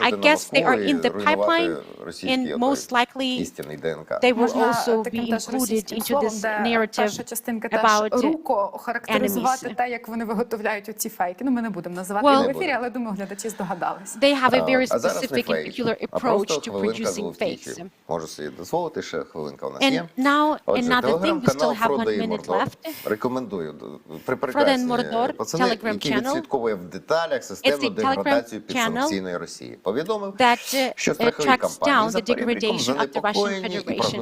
S1: I guess they are in the pipeline, and most likely they will also be included into this narrative about enemies. They have a very specific and peculiar approach to producing fakes. And now another thing, we still have 1 minute left. Froden Mordor Telegram channel. It's a Telegram channel that tracks down the degradation of the Russian Federation.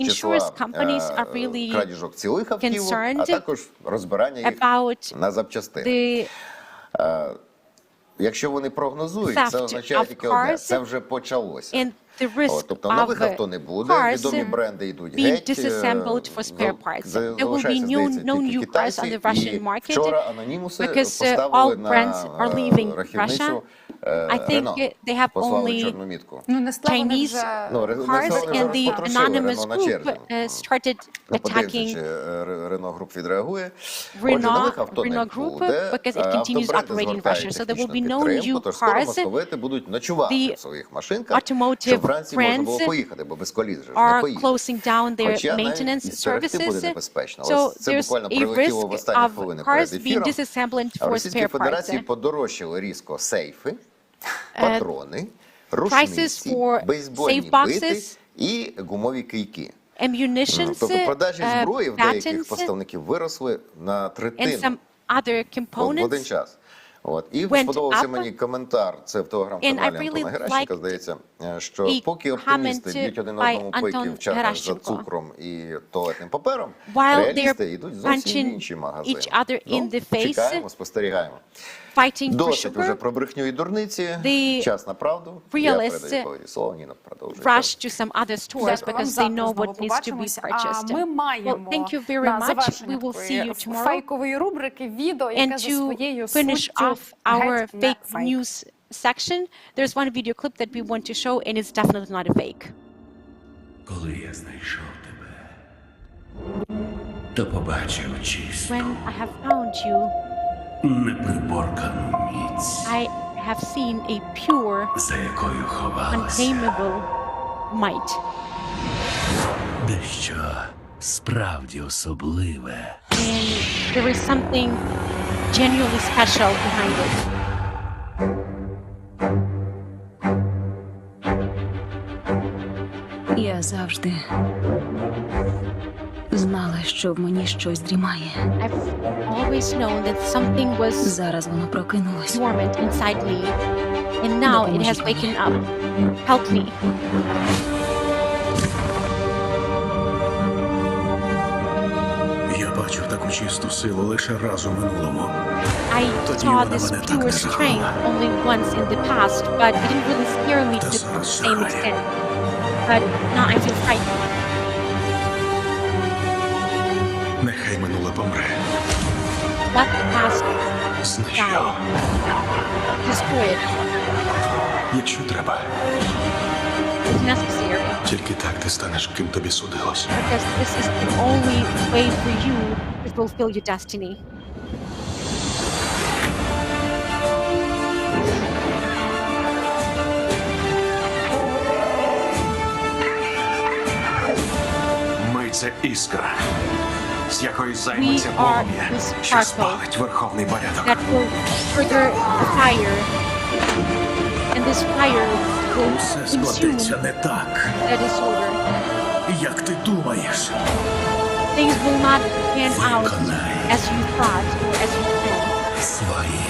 S1: Insurance companies are really concerned about the
S12: Якщо вони прогнозують, це означає тільки одне. Це вже почалося. Тобто нових авто не буде, відомі бренди йдуть геть, залишаються, здається, тільки китайці. І вчора анонімуси поставили на рахівницю Рено, послали чорну мітку.
S1: Chinese cars, and the anonymous group started attacking Renault Group because it continues operating in Russia. So there will be no new cars. The automotive brands are closing down their maintenance services. So there's a risk of cars being disassembled for spare parts. Prices for safe boxes,
S12: і гумові кийки.
S1: Ammunitions,
S12: Тобто продажі зброї в деяких поставників виросли на третину в один час. І сподобався мені коментар, це в телеграм-каналі Антона Геращенка, здається, що поки оптимісти б'ють один одному пики в чергах за цукром і туалетним папером, реалісти йдуть зовсім інші магазини. Чекаємо, спостерігаємо. Досить уже про брехню і дурниці, час на правду. Я передаю повіді слово, Ніна продовжує.
S1: Rush to some other stores because they know what needs to be purchased. Well, thank you very much. We will see you tomorrow. And to finish off our fake news section, there's one video clip that we want to show, and it's definitely not a fake.
S13: Коли я знайшов тебе, то побачив чисту,
S1: When I have found you,
S13: неприборкану міць,
S1: I have seen a pure,
S13: за якою ховалася
S1: untamable might.
S13: дещо справді особливе.
S1: And there is something genuinely special behind it.
S14: Я завжди знала, що в мені щось дрімає.
S1: I've always known that something was
S14: Зараз воно прокинулось.
S1: dormant inside me, and now it has waken up. Help me.
S13: Я бачив таку чисту силу лише раз у минулому.
S1: I saw this pure strength only once in the past, but it didn't really scare me to the same extent. But now I feel frightened.
S13: Нехай минуле помре.
S1: Let the past
S13: Знищу.
S1: die. Destroy it.
S13: Якщо треба.
S1: It's necessary.
S13: Тільки так ти станеш, ким тобі судилось.
S1: Because this is the only way for you to fulfill your destiny.
S13: Це іскра, з якої займеться полум'я, що спалить верховний порядок.
S1: That will trigger the fire, and this fire will
S13: Все
S1: consume
S13: складеться не так,
S1: the disorder.
S13: як ти думаєш.
S1: Things will not pan out as you thought or as you planned.
S13: Своє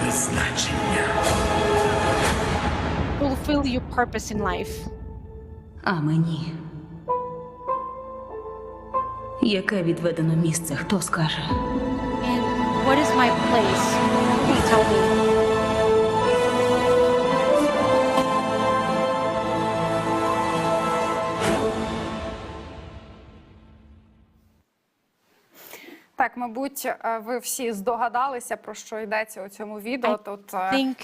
S13: призначення.
S1: Fulfill your purpose in life.
S14: А мені? Яке відведено місце, хто скаже?
S1: And what is my place? Please tell me.
S3: Так, мабуть, ви всі здогадалися, про що йдеться у цьому відео. Тут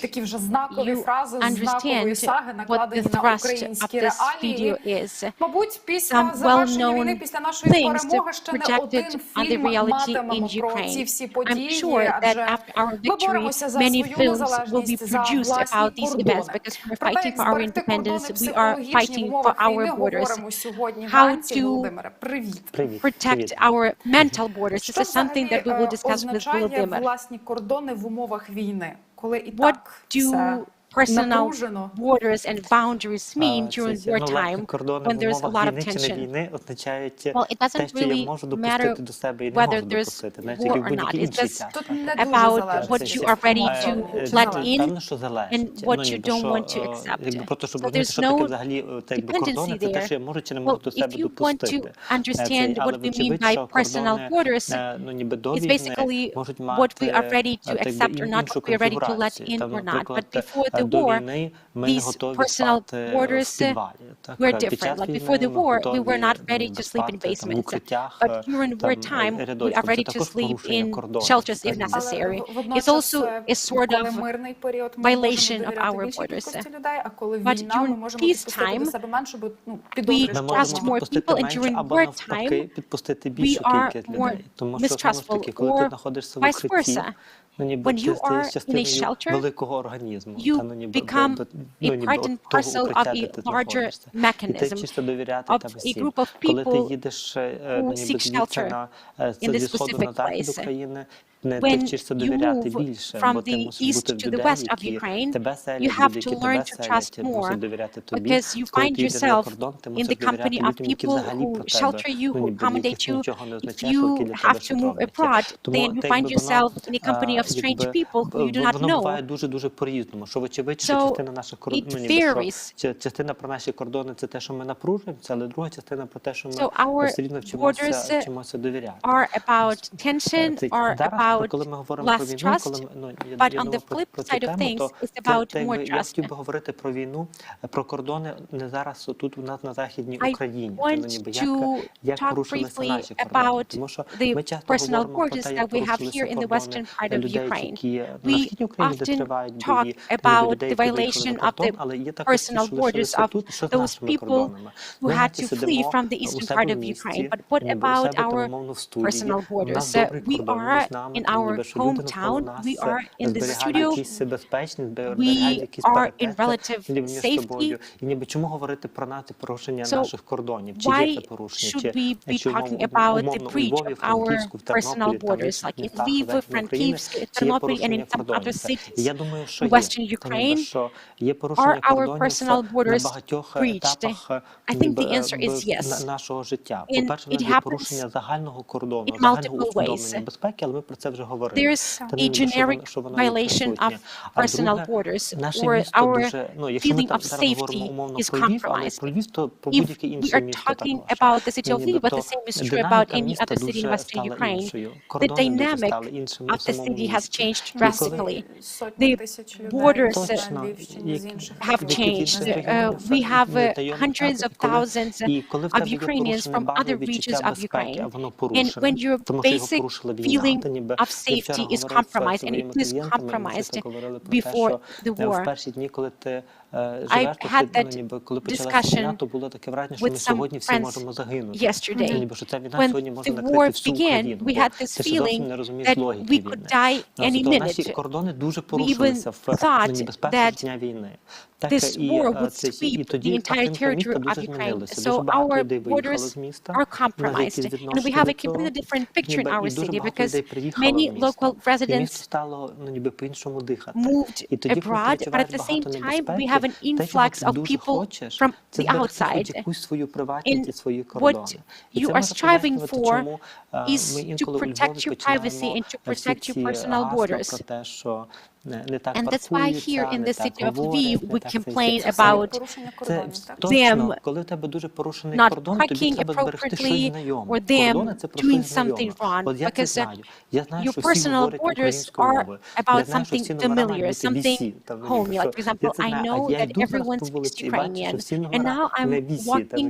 S3: такі вже знакові фрази, знакові саги, накладені на українські реалії. Мабуть, після завершення війни, після нашої перемоги, ще не один фільм матимемо про ці всі події, адже ми боремося за свою незалежність, за власні кордони. Проте експерти кордонів психологічні в умовах війни говоримо сьогодні. Вранці, Володимире, привіт.
S1: Protect our mental borders. This is something that we will discuss with Volodymyr.
S3: Власні кордони в умовах війни, коли і
S1: What
S3: так
S1: do personal borders and boundaries mean during wartime when there's a lot of tension? Well, it doesn't really matter whether there's war or not. It's just about what you are ready to let in and what you don't want to accept. So there's no dependency there. Well, if you want to understand what we mean by personal borders, it's basically what we are ready to accept or not, what we are ready to let in or not. But before the war, these personal borders were different. Like before the war, we were not ready to sleep in basements. But during wartime, we are ready to sleep in shelters if necessary. It's also a sort of violation of our borders. But during peacetime, we trust more people, and during wartime, we are more mistrustful, or vice versa. When you are in a shelter, you become a part and parcel of a larger mechanism, of a group of people who seek shelter in this specific place. When you move from the east to the west of Ukraine, you have to learn to trust more, because you find yourself in the company of people who shelter you, who accommodate you. If you have to move abroad, then you find yourself in a company of strange people who you do not know. So it varies. So our borders are about tension, are about less trust, but on the flip side of things, it's about more trust. I want to talk briefly about the personal borders that we have here in the western part of Ukraine. We often talk about the violation of the personal borders of those people who had to flee from the eastern part of Ukraine. But what about our personal borders? We are in our hometown, we are in the studio, we are in relative safety. So why should we be talking about the breach of our personal borders? Like in Lviv, Frankivsk, Ternopil, and in some other cities in western Ukraine, are our personal borders breached? I think the answer is yes. And it happens in multiple ways. There's a generic violation of personal borders, where our feeling of safety is compromised. If we are talking about the city of Lviv, but the same is true about any other city in western Ukraine, the dynamic of the city has changed drastically. The borders have changed. We have hundreds of thousands of Ukrainians from other regions of Ukraine. And when your basic feeling of safety is compromised, and it is compromised before the war, I had that discussion with some friends yesterday. When the war began, we had this feeling that we could die any minute. We even thought that this war would sweep the entire territory of Ukraine. So our borders are compromised. And we have a completely different picture in our city because many local residents moved abroad, but at the same time we have an influx of people from the outside. And what you are striving for is to protect your privacy and to protect your personal borders. And that's why here in the city of Lviv we complain about them not parking appropriately or them doing something wrong, because your personal borders are about something familiar, something homey. Like, for example, I know that everyone speaks Ukrainian, and now I'm walking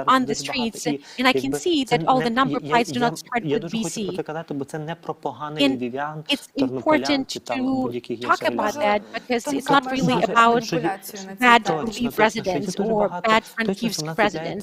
S1: on the streets and I can see that all the number plates do not start with BC. And it's important to talk about that because it's not really about bad Lviv residents or bad Frankivsk residents.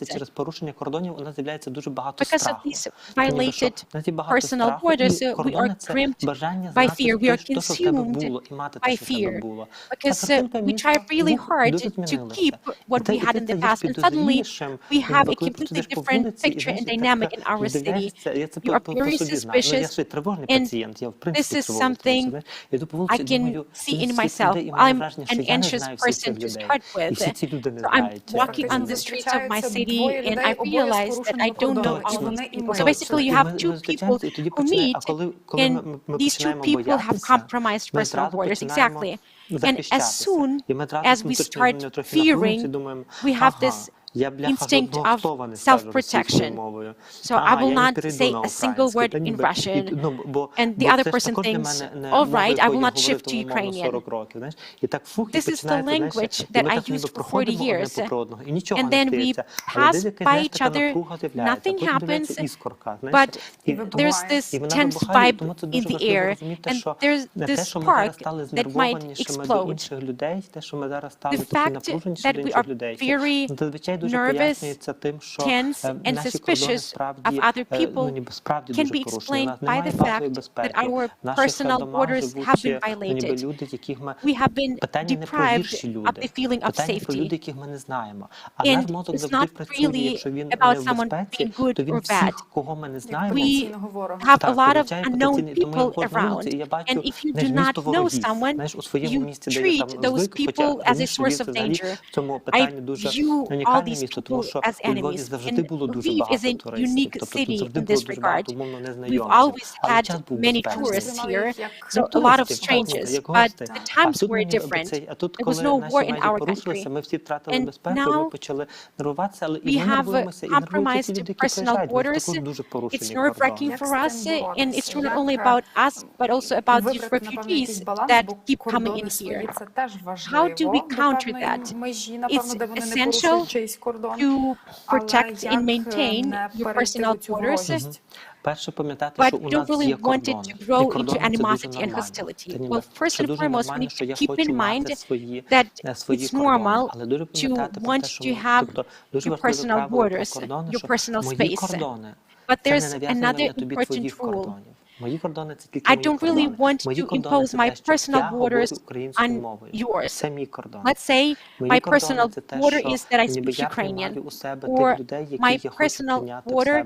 S1: Because of these violated personal borders, we are gripped by fear, we are consumed by fear. Because we try really hard to keep what we had in the past, and suddenly we have a completely different picture and dynamic in our city. You are very suspicious, and this is something I can see in myself. I'm an anxious person to start with. So I'm walking on the streets of my city and I realize that I don't know all these people. So basically you have two people who meet, and these two people have compromised personal borders. Exactly. And as soon as we start fearing, we have this instinct of self-protection. So I will not say a single word in Russian, and the other person thinks, all right, I will not shift to Ukrainian. This is the language that I used for 40 years. And then we pass by each other, nothing happens, but there's this tense vibe in the air, and there's this spark that might explode. The fact that we are very nervous, tense, and suspicious of other people can be explained by the fact that our personal borders have been violated. We have been deprived of the feeling of safety. And it's not really about someone being good or bad. We have a lot of unknown people around, and if you do not know someone, you treat those people as a source of danger. I view all these people as enemies, and Lviv is a unique city in this regard. We've always had many tourists here, so a lot of strangers, but the times were different. There was no war in our country, and now we have compromised personal borders. It's nerve-wracking for us, and it's not only about us, but also about the refugees that keep coming in here. How do we counter that? It's essential to protect and maintain your personal borders, but don't really want it to grow into animosity and hostility. Well, first and foremost, we need to keep in mind that it's normal to want to have your personal borders, your personal space. But there's another important rule. I don't really want to impose my personal borders on yours. Let's say my personal border is that I speak Ukrainian, or my personal border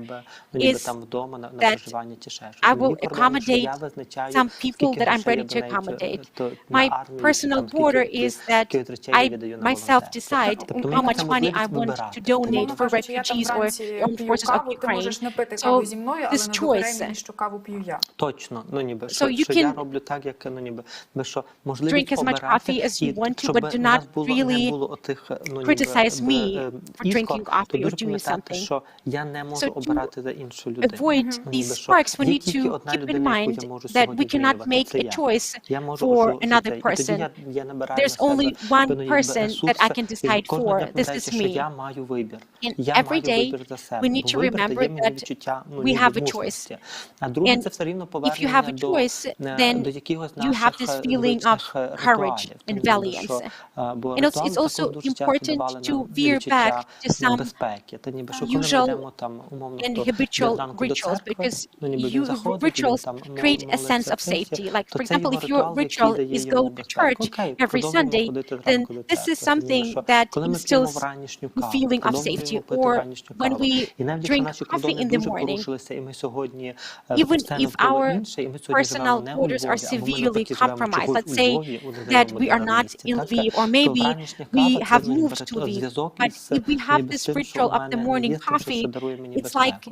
S1: is that I will accommodate some people that I'm ready to accommodate. My personal border is that I myself decide how much money I want to donate for refugees or armed forces of Ukraine. So this choice. So you can drink as much coffee as you want to, but do not really criticize me for drinking coffee or doing something. So to avoid these sparks, we need to keep in mind that we cannot make a choice for another person. There's only one person that I can decide for. This is me. And every day we need to remember that we have a choice. And if you have a choice, then you have this feeling of courage and valiance. And it's also important to veer back to some usual and habitual rituals, because rituals create a sense of safety. Like, for example, if your ritual is go to church every Sunday, then this is something that instills a feeling of safety. Or when we drink coffee in the morning, even if our personal borders are severely compromised, let's say that we are not in Lviv, or maybe we have moved to Lviv, but if we have this ritual of the morning coffee, it's like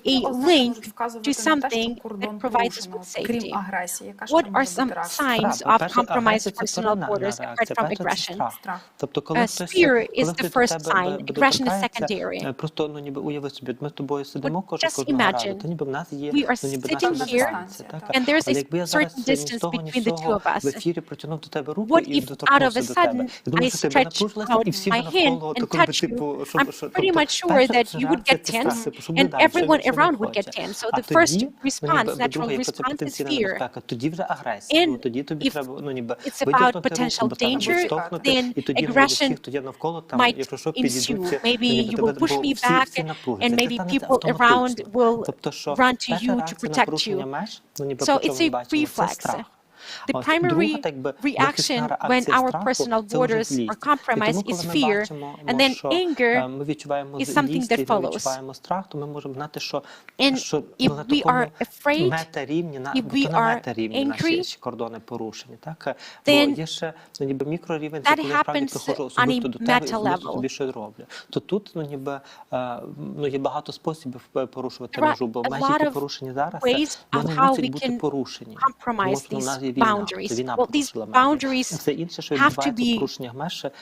S1: a link to something that provides us with safety. What are some signs of compromised personal borders apart from aggression? Fear is the first sign, aggression is secondary. But just imagine, we are sitting here and there's a certain distance between the two of us. What if out of a sudden I stretch out my hand and touch you? I'm pretty much sure that you would get tense and everyone around would get tense. So the first response, natural response, is fear. And if it's about potential danger, then aggression might ensue. Maybe you will push me back, and maybe people around will run to you to protect you. So it's a reflex. The primary reaction when our personal borders are compromised is fear, and then anger is something that follows. And if we are afraid, if we are angry, then that happens on a meta level. There are a lot of ways of how we can compromise these boundaries. Well, these boundaries have to be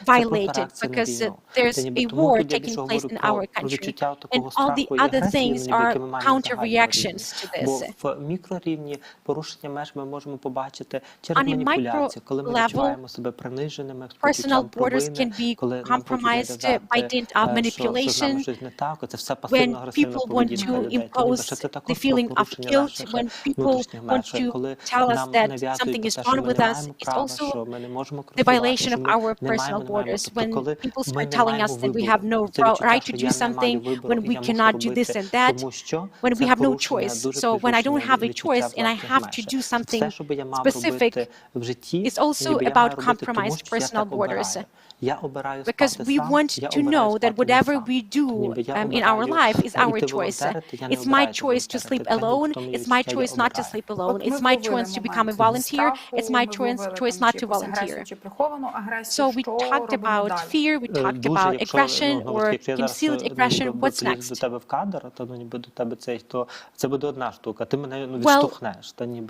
S1: violated because there's a war taking place in our country, and all the other things are counter-reactions to this. On a micro level, personal borders can be compromised by dint of manipulation, when people want to impose the feeling of guilt, when people want to tell us that something is wrong with us. It's also the violation of our personal borders, when people start telling us that we have no right to do something, when we cannot do this and that, when we have no choice. So when I don't have a choice and I have to do something specific, it's also about compromised personal borders. Because we want to know that whatever we do in our life is our choice. It's my choice to sleep alone. It's my choice not to sleep alone. It's my choice to become a volunteer. It's my choice not to volunteer. So we talked about fear, we talked about aggression or concealed aggression. What's next? Well,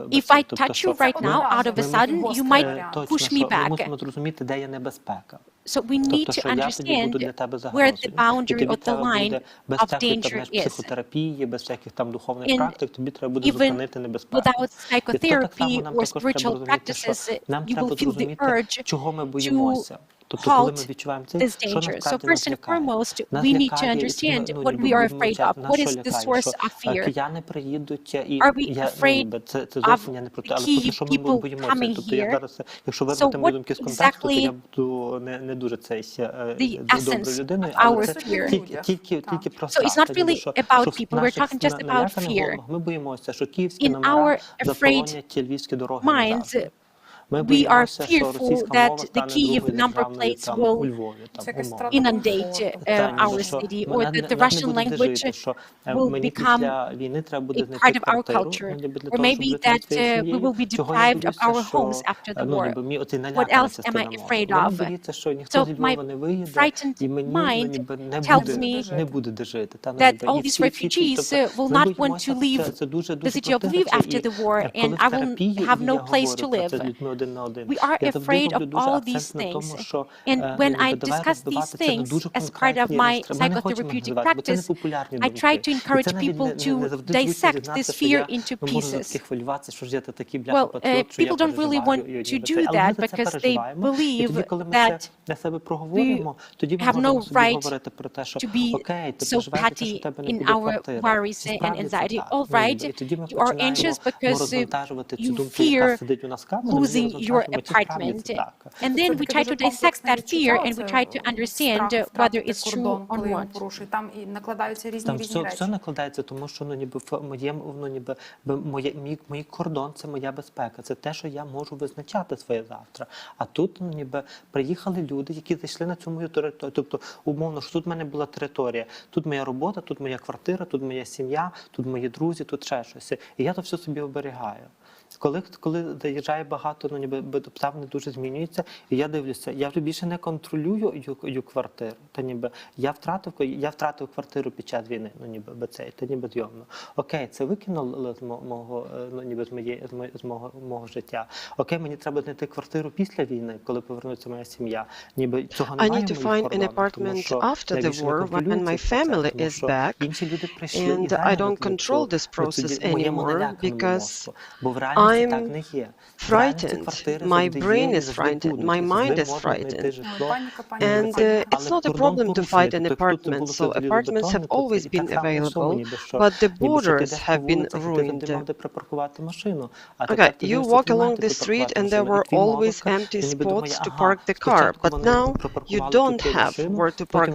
S1: if I touch you right now, out of a sudden, you might push me back. So we need to understand where the boundary or the line of danger is. And even without psychotherapy or spiritual practices, you will feel the urge to halt this danger. So first and foremost, we need to understand what we are afraid of. What is the source of fear? Are we afraid of Kyiv people coming here? So what exactly the essence of our fear? So it's not really about people, we're talking just about fear. In our afraid minds, we are fearful that the Kyiv number plates will inundate our city, or that the Russian language will become a part of our culture, or maybe that we will be deprived of our homes after the war. What else am I afraid of? So my frightened mind tells me that all these refugees will not want to leave the city of Lviv after the war, and I will have no place to live. We are afraid of all these things. And when I discuss these things as part of my psychotherapeutic practice, I try to encourage people to dissect this fear into pieces. Well, people don't really want to do that because they believe that we have no right to be so petty in our worries and anxiety. All right, you are anxious because you fear losing your apartment. And then we try to dissect that fear and we try to understand whether it's true or not.
S3: Там і накладаються різні речі.
S15: Все накладається, тому що мій кордон – це моя безпека, це те, що я можу визначати своє завтра. А тут приїхали люди, які зайшли на цю мою територію, тобто умовно, що тут в мене була територія, тут моя робота, тут моя квартира, тут моя сім'я, тут мої друзі, тут ще щось. І я то все собі оберігаю. Коли заїжджає багато, обставини дуже змінюються, і я дивлюся, я вже більше не контролюю квартиру. Я втратив квартиру під час війни, зйомно. Окей, це викинуло з мого життя. Окей, мені треба знайти квартиру після війни, коли повернеться моя сім'я. Немає
S16: I need to find an apartment after the war when my family is back, and I don't control this process anymore because I'm frightened. My brain is frightened. My mind is frightened. And it's not a problem to find an apartment. So apartments have always been available, but the borders have been ruined. Okay, you walk along the street and there were always empty spots to park the car, but now you don't have where to park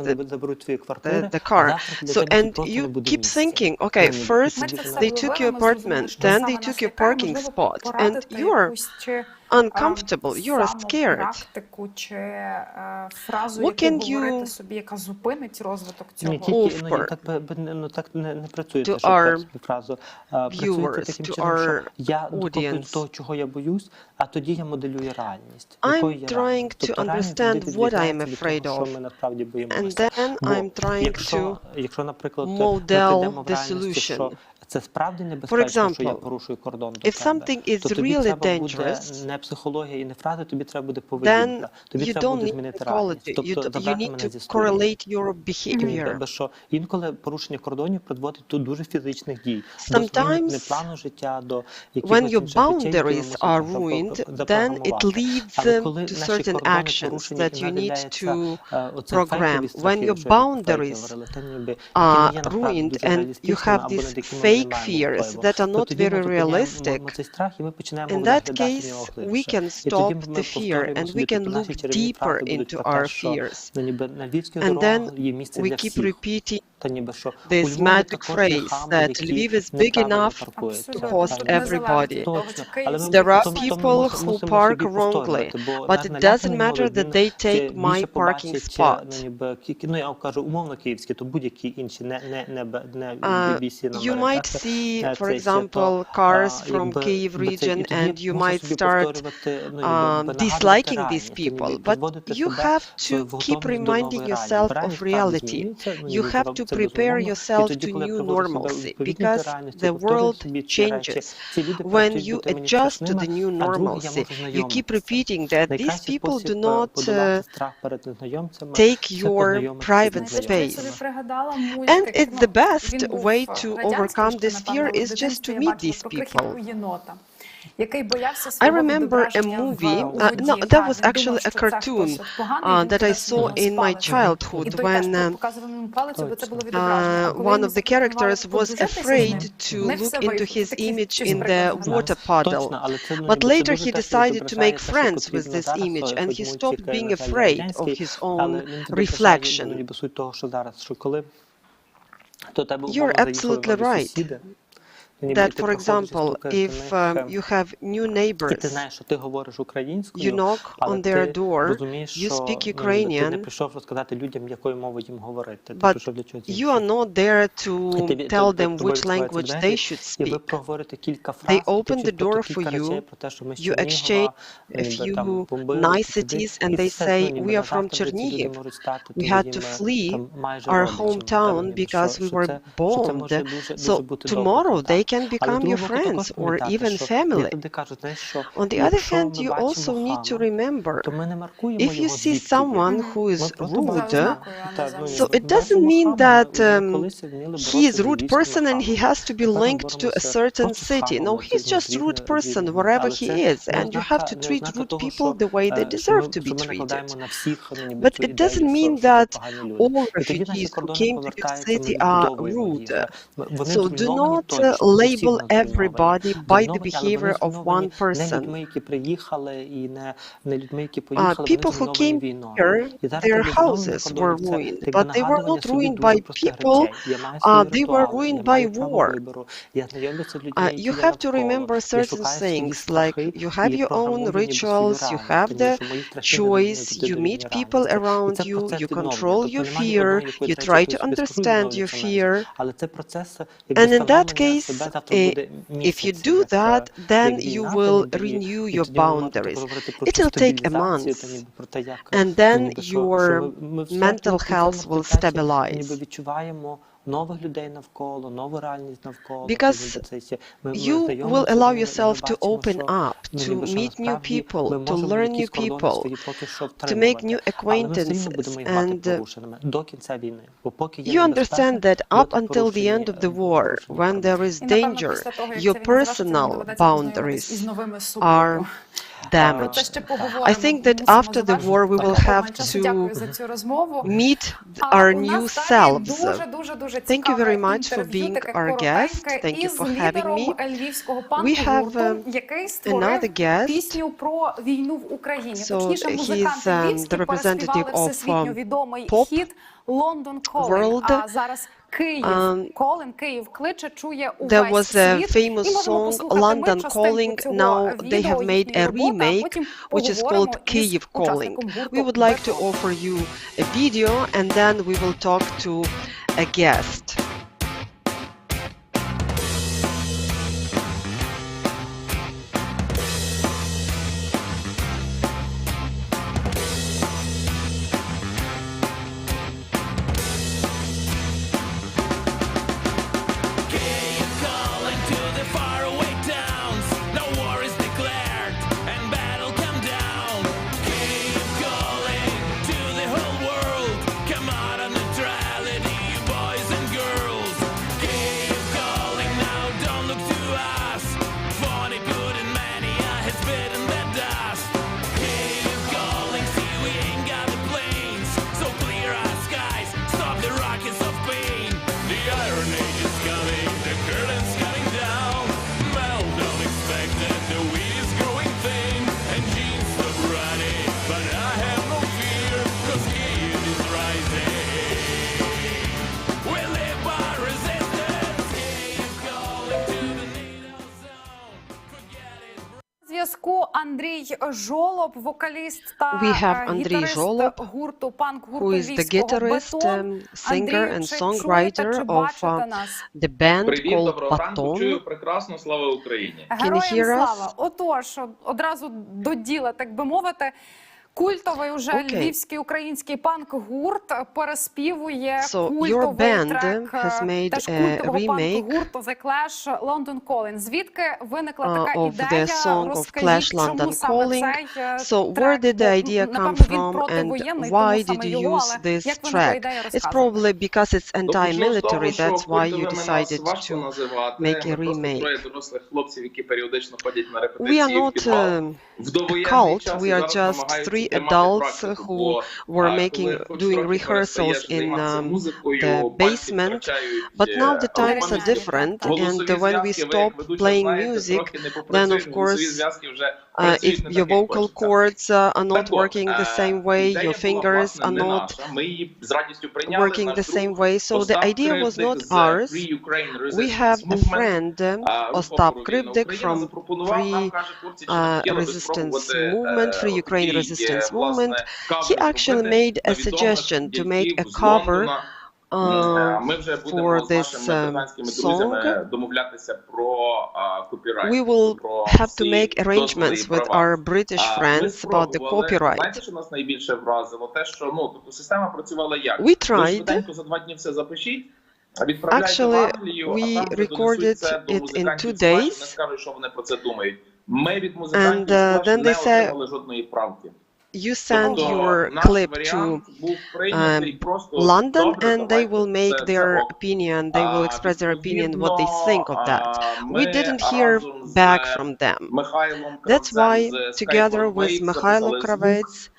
S16: the car. So, and you keep thinking, okay, first they took your apartment, then they took your parking spot, and you're uncomfortable, you're scared. What can you offer to our viewers, to our audience? I'm trying to understand what I am afraid of, and then I'm trying to model the solution. For example, if something is really dangerous, then you don't need psychology, you need to correlate your behavior. Sometimes, when your boundaries are ruined, then it leads to certain actions that you need to program. When your boundaries are ruined and you have these fake fears that are not very realistic, in that case, we can stop the fear and we can look deeper into our fears. And then we keep repeating this magic phrase that Lviv is big enough to host everybody. There are people who park wrongly, but it doesn't matter that they take my parking spot. You might see, for example, cars from Kyiv region, and you might start disliking these people, but you have to keep reminding yourself of reality. You have to prepare yourself to new normalcy, because the world changes. When you adjust to the new normalcy, you keep repeating that these people do not take your private space. And it's the best way to overcome this fear is just to meet these people. I remember a movie, no, that was actually a cartoon that I saw in my childhood when one of the characters was afraid to look into his image in the water puddle. But later he decided to make friends with this image and he stopped being afraid of his own reflection. You're absolutely right. That, for example, if you have new neighbors, you knock on their door, you speak Ukrainian, but you are not there to tell them which language they should speak. They open the door for you, you exchange a few niceties, and they say, we are from Chernihiv. We had to flee our hometown because we were bombed. So tomorrow they can become your friends or even family. On the other hand, you also need to remember, if you see someone who is rude, so it doesn't mean that he is a rude person and he has to be linked to a certain city. No, he's just a rude person wherever he is, and you have to treat rude people the way they deserve to be treated. But it doesn't mean that all refugees who came to your city are rude. So do not label everybody by the behavior of one person. People who came here, their houses were ruined, but they were not ruined by people, they were ruined by war. You have to remember certain things, like you have your own rituals, you have the choice, you meet people around you, you control your fear, you try to understand your fear. And in that case, if you do that, then you will renew your boundaries. It will take a month, and then your mental health will stabilize. Because you will allow yourself to open up, to meet new people, to learn new people, to make new acquaintances, and you understand that up until the end of the war, when there is danger, your personal boundaries are damaged. I think that after the war we will have to meet our new selves. Thank you very much for being our guest. Thank you for having me. We have another guest. So he's the representative of pop world. There was a famous song, London Calling. Now they have made a remake, which is called Kyiv Calling. We would like to offer you a video, and then we will talk to a guest. We have Андрій Жолоб, who is the guitarist, singer and songwriter of the band called Baton. Can you hear us?
S3: Отож, одразу до діла, так би мовити. Культовий уже львівський український панк-гурт переспівує культовий трек теж культового панк-гурту The Clash London Calling. Звідки виникла така ідея? Розкажіть, чому саме цей трек? Напевно, він противоєнний, тому саме його, але як виникла ідея, розказуйте.
S16: It's probably because it's anti-military, that's why you decided to make a remake. We are not a cult, we are just three adults who were doing rehearsals in the basement, but now the times are different, and when we stop playing music, then of course if your vocal cords are not working the same way, your fingers are not working the same way, so the idea was not ours. We have a friend, Ostap Krivdik, from Free Ukraine Resistance Movement. He actually made a suggestion to make a cover for this song. We will have to make arrangements with our British friends about the copyright. We tried. Actually, we recorded it in 2 days, and then they say, you send your clip to London and they will make their opinion, they will express their opinion, what they think of that. We didn't hear back from them. That's why, together with Mikhailo Kravets,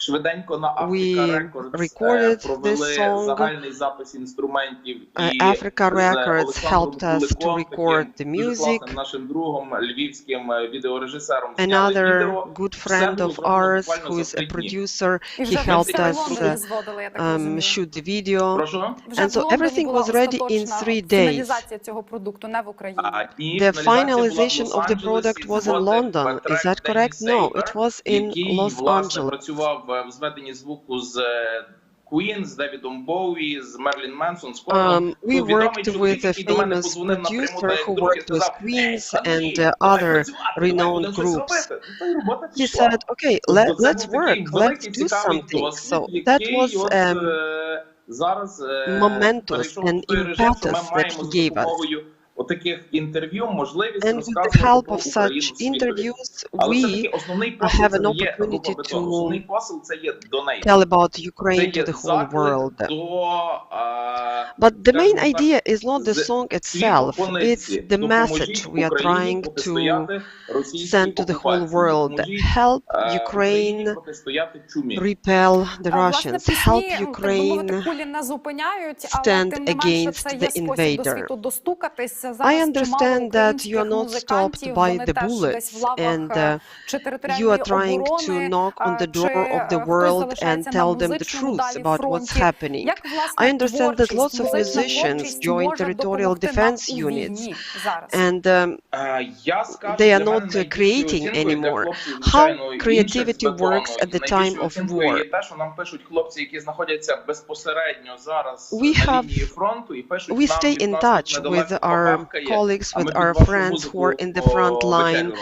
S16: we recorded this song. Africa Records helped us to record the music. Another good friend of ours, who is a producer, he helped us shoot the video, and so everything was ready in 3 days. The finalization of the product was in London, is that correct? No, it was in Los Angeles. We worked with a famous producer who worked with Queens and other renowned groups. He said, okay, let's work, let's do something. So that was momentous and impetus that he gave us. And with the help of such interviews, we have an opportunity to tell about Ukraine to the whole world. But the main idea is not the song itself, it's the message we are trying to send to the whole world. Help Ukraine repel the Russians, help Ukraine stand against the invader. I understand that you are not stopped by the bullets and you are trying to knock on the door of the world and tell them the truth about what's happening. I understand that lots of musicians join territorial defense units and they are not creating anymore. How creativity works at the time of war. We stay in touch with our colleagues, with our friends who are in the front line,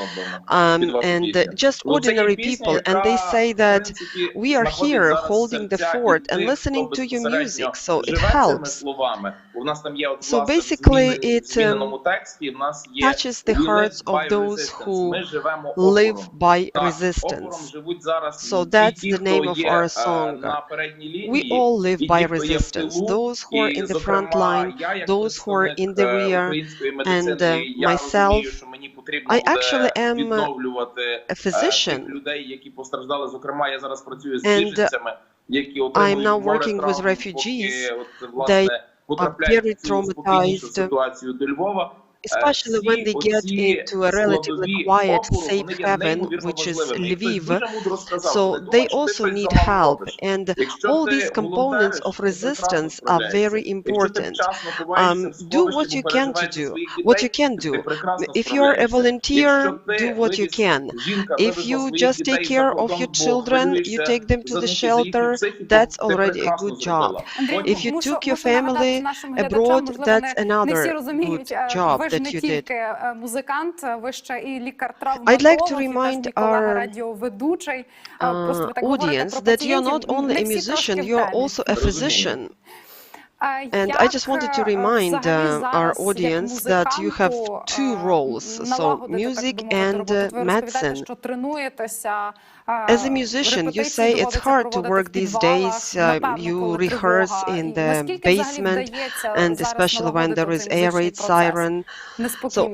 S16: and just ordinary people, and they say that we are here holding the fort and listening to your music, so it helps. So basically it touches the hearts of those who live by resistance. So that's the name of our song. We all live by resistance, those who are in the front line, those who are in the rear, and myself. I actually am a physician, and I'm now working with refugees. They are very traumatized, especially when they get into a relatively quiet, safe haven, which is Lviv. So they also need help, and all these components of resistance are very important. Do what you can do. If you're a volunteer, do what you can. If you just take care of your children, you take them to the shelter, that's already a good job. If you took your family abroad, that's another good job that you did. I'd like to remind our audience that you're not only a musician, you're also a physician. And I just wanted to remind our audience that you have 2 roles, so music and medicine. As a musician, you say it's hard to work these days, you rehearse in the basement, and especially when there is air raid siren. So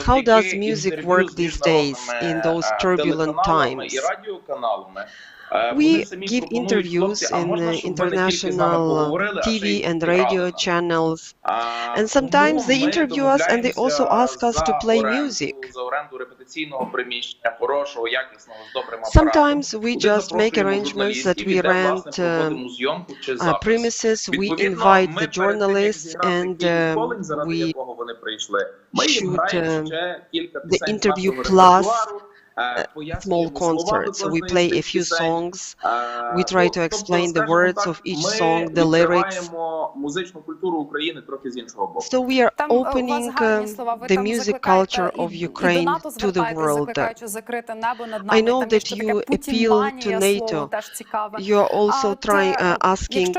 S16: how does music work these days in those turbulent times? We give interviews in international TV and radio channels, and sometimes they interview us and they also ask us to play music. Sometimes we just make arrangements that we rent premises, we invite the journalists, and we shoot the interview plus small concerts. We play a few songs. We try to explain the words of each song, the lyrics. So we are opening the music culture of Ukraine to the world. I know that you appeal to NATO. You are also asking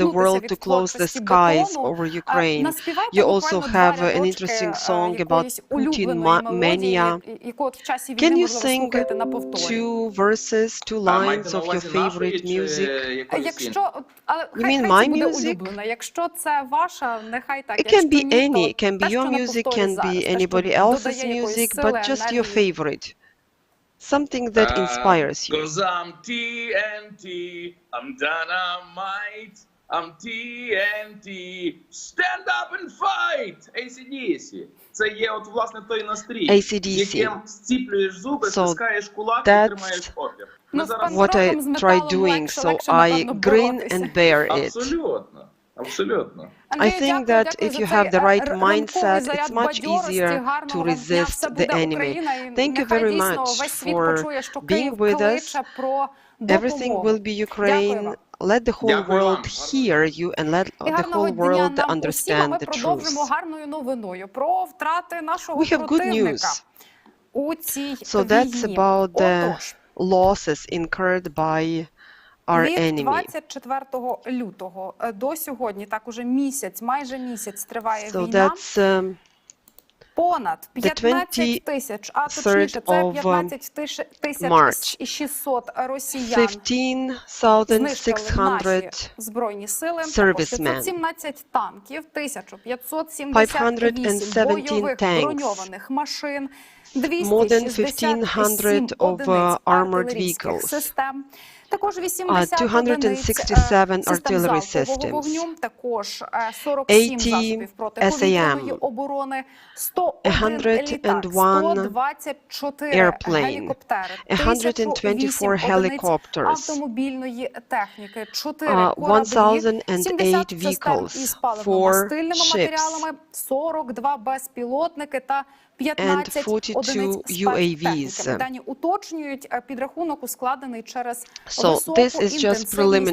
S16: the world to close the skies over Ukraine. You also have an interesting song about Putin mania. Can you sing two verses, two lines of your favorite music? You mean my music? It can be any. It can be your music, can be anybody else's music, but just your favorite. Something that inspires you.
S17: 'Cause I'm TNT, I'm dynamite, I'm TNT, stand up and fight! AC/DC. Це є от, власне, той настрій, яким зціплюєш зуби, стискаєш кулак і тримаєш опір.
S16: What I try doing, so I grin and bear it.
S17: Абсолютно, абсолютно.
S16: I think that if you have the right mindset, it's much easier to resist the enemy. Thank you very much for being with us. Everything will be Ukraine. Let the whole world hear you and let the whole world understand the truth. We have good news. So that's about the losses incurred by our enemy.
S3: Від 24 лютого до сьогодні, так уже місяць, майже місяць триває війна. Понад 15 тисяч, а точніше, це 15 600 росіян знищили наші збройні сили, 517 танків, 1578 бойових броньованих машин, 267 артилерійських систем, також 80
S16: 267 artillery systems,
S3: також 47 засобів протиповітряної оборони, 101 літак, 124 гелікоптери, 1024 helicopters, автомобільної техніки, 4 кораблі, 70 систем із паливно-мастильними матеріалами, 42 безпілотники та 15 одиниць спецтехніки. Дані уточнюють, підрахунок ускладений через високу інтенсивність бойових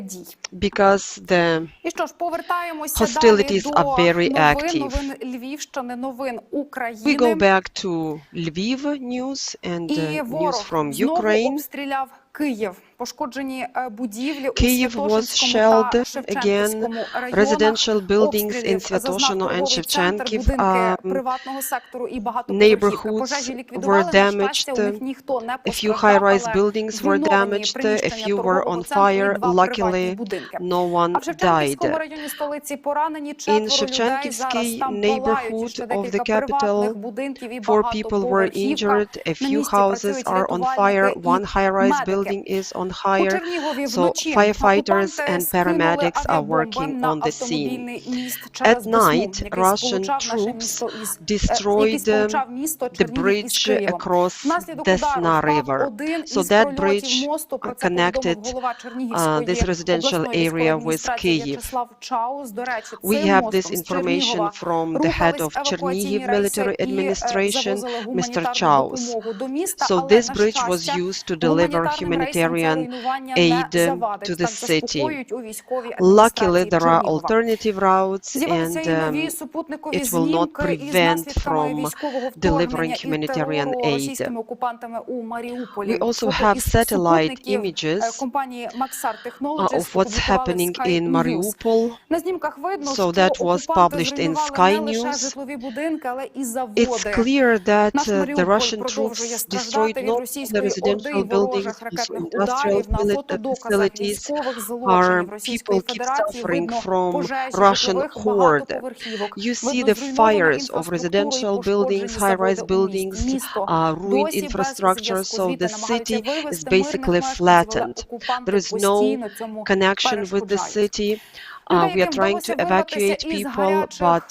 S3: дій.
S16: Because the
S3: І що ж, повертаємося
S16: hostilities
S3: далі
S16: are very
S3: до
S16: active.
S3: новин Львівщини, новин України.
S16: We go back to Lviv news and
S3: І
S16: news
S3: ворог
S16: from
S3: знову
S16: Ukraine.
S3: обстріляв Київ. Пошкоджені будівлі у
S16: Kyiv was
S3: Святошинському та
S16: shelled
S3: Шевченківському
S16: again.
S3: районах.
S16: Residential buildings in
S3: Обстрілів
S16: Святошино
S3: зазнав
S16: and
S3: торговий центр,
S16: Shevchenkov,
S3: будинки приватного сектору і багатоповерхівки. Пожежі ліквідували, на щастя, у них ніхто не
S16: A few
S3: постраждав,
S16: high-rise
S3: але
S16: buildings were
S3: зруйновані
S16: damaged. A
S3: приміщення
S16: few were
S3: торгового
S16: on
S3: центру і
S16: fire.
S3: 2 приватні
S16: Luckily,
S3: будинки.
S16: no one
S3: А в Шевченківському
S16: died.
S3: районі столиці поранені
S16: In
S3: 4 людей. Зараз
S16: Shevchenkivsky
S3: там палають
S16: neighborhood
S3: ще
S16: of
S3: декілька
S16: the capital,
S3: приватних будинків і
S16: 4 people were
S3: багатоповерхівка.
S16: injured. A
S3: На
S16: few
S3: місці
S16: houses
S3: працюють
S16: are on fire.
S3: рятувальники
S16: One
S3: і
S16: high-rise
S3: медики.
S16: building is on
S3: У
S16: fire.
S3: Чернігові
S16: So
S3: вночі
S16: firefighters
S3: окупанти
S16: and
S3: скинули
S16: paramedics are
S3: авіабомби
S16: working
S3: на
S16: on the scene.
S3: автомобільний міст
S16: At
S3: через Десну,
S16: night,
S3: який
S16: Russian
S3: сполучав наше
S16: troops
S3: місто із
S16: destroyed
S3: сполучав місто
S16: the
S3: Чернігів із
S16: bridge
S3: Києвом.
S16: across
S3: Внаслідок
S16: Desna
S3: удару
S16: River.
S3: впав один
S16: So
S3: із
S16: that
S3: прольотів
S16: bridge
S3: мосту. Про це повідомив
S16: connected
S3: голова Чернігівської
S16: this residential
S3: обласної
S16: area
S3: військової
S16: with
S3: адміністрації
S16: Kyiv.
S3: В'ячеслав Чаус. До речі,
S16: We
S3: цим
S16: have
S3: мостом
S16: this
S3: з
S16: information
S3: Чернігова
S16: from the head of
S3: рухались
S16: Chernihiv
S3: евакуаційні рейси
S16: military
S3: і
S16: administration,
S3: завозили
S16: Mr.
S3: гуманітарну
S16: Chaus.
S3: допомогу до міста,
S16: So
S3: але,
S16: this
S3: на
S16: bridge was
S3: щастя,
S16: used to deliver
S3: гуманітарним рейсам це
S16: humanitarian
S3: руйнування
S16: aid
S3: не завадить.
S16: to the
S3: Так
S16: city.
S3: заспокоюють у військовій
S16: Luckily,
S3: адміністрації
S16: there are
S3: Чернігова.
S16: alternative routes,
S3: З'явилися
S16: and
S3: і нові супутникові
S16: it will not
S3: знімки із
S16: prevent
S3: наслідками
S16: from
S3: військового
S16: delivering
S3: вторгнення і
S16: humanitarian
S3: терору
S16: aid.
S3: російськими окупантами у Маріуполі.
S16: We also
S3: Фото
S16: have
S3: із
S16: satellite
S3: супутників
S16: images
S3: компанії Maxar Technologies
S16: of what's
S3: опублікували
S16: happening
S3: Sky
S16: in
S3: News.
S16: Mariupol.
S3: На знімках видно,
S16: So
S3: що
S16: that was
S3: окупанти
S16: published in
S3: зруйнували
S16: Sky
S3: не лише
S16: News.
S3: житлові будинки, але і
S16: It's
S3: заводи.
S16: clear that
S3: Наш
S16: the
S3: Маріуполь
S16: Russian
S3: продовжує
S16: troops
S3: страждати
S16: destroyed
S3: від
S16: not only
S3: російської орди
S16: residential
S3: і ворожих
S16: buildings,
S3: ракетних
S16: also
S3: ударів. На
S16: industrial
S3: фотодоказах
S16: facilities.
S3: військових
S16: Our
S3: злочинів Російської
S16: people keep
S3: Федерації
S16: suffering
S3: видно
S16: from
S3: пожежі
S16: Russian
S3: житлових
S16: horde.
S3: багатоповерхівок.
S16: You see
S3: Видно
S16: the
S3: зруйновану
S16: fires of
S3: інфраструктуру і
S16: residential buildings,
S3: пошкоджені заводи
S16: high-rise
S3: у
S16: buildings,
S3: місті. Місто
S16: ruined
S3: досі без
S16: infrastructure,
S3: зв'язку.
S16: so
S3: Звідти
S16: the
S3: намагаються
S16: city is
S3: вивезти мирних
S16: basically
S3: мешканців, але
S16: flattened.
S3: окупанти
S16: There is no
S3: постійно цьому
S16: connection with the
S3: перешкоджають.
S16: city. We are trying to evacuate people, but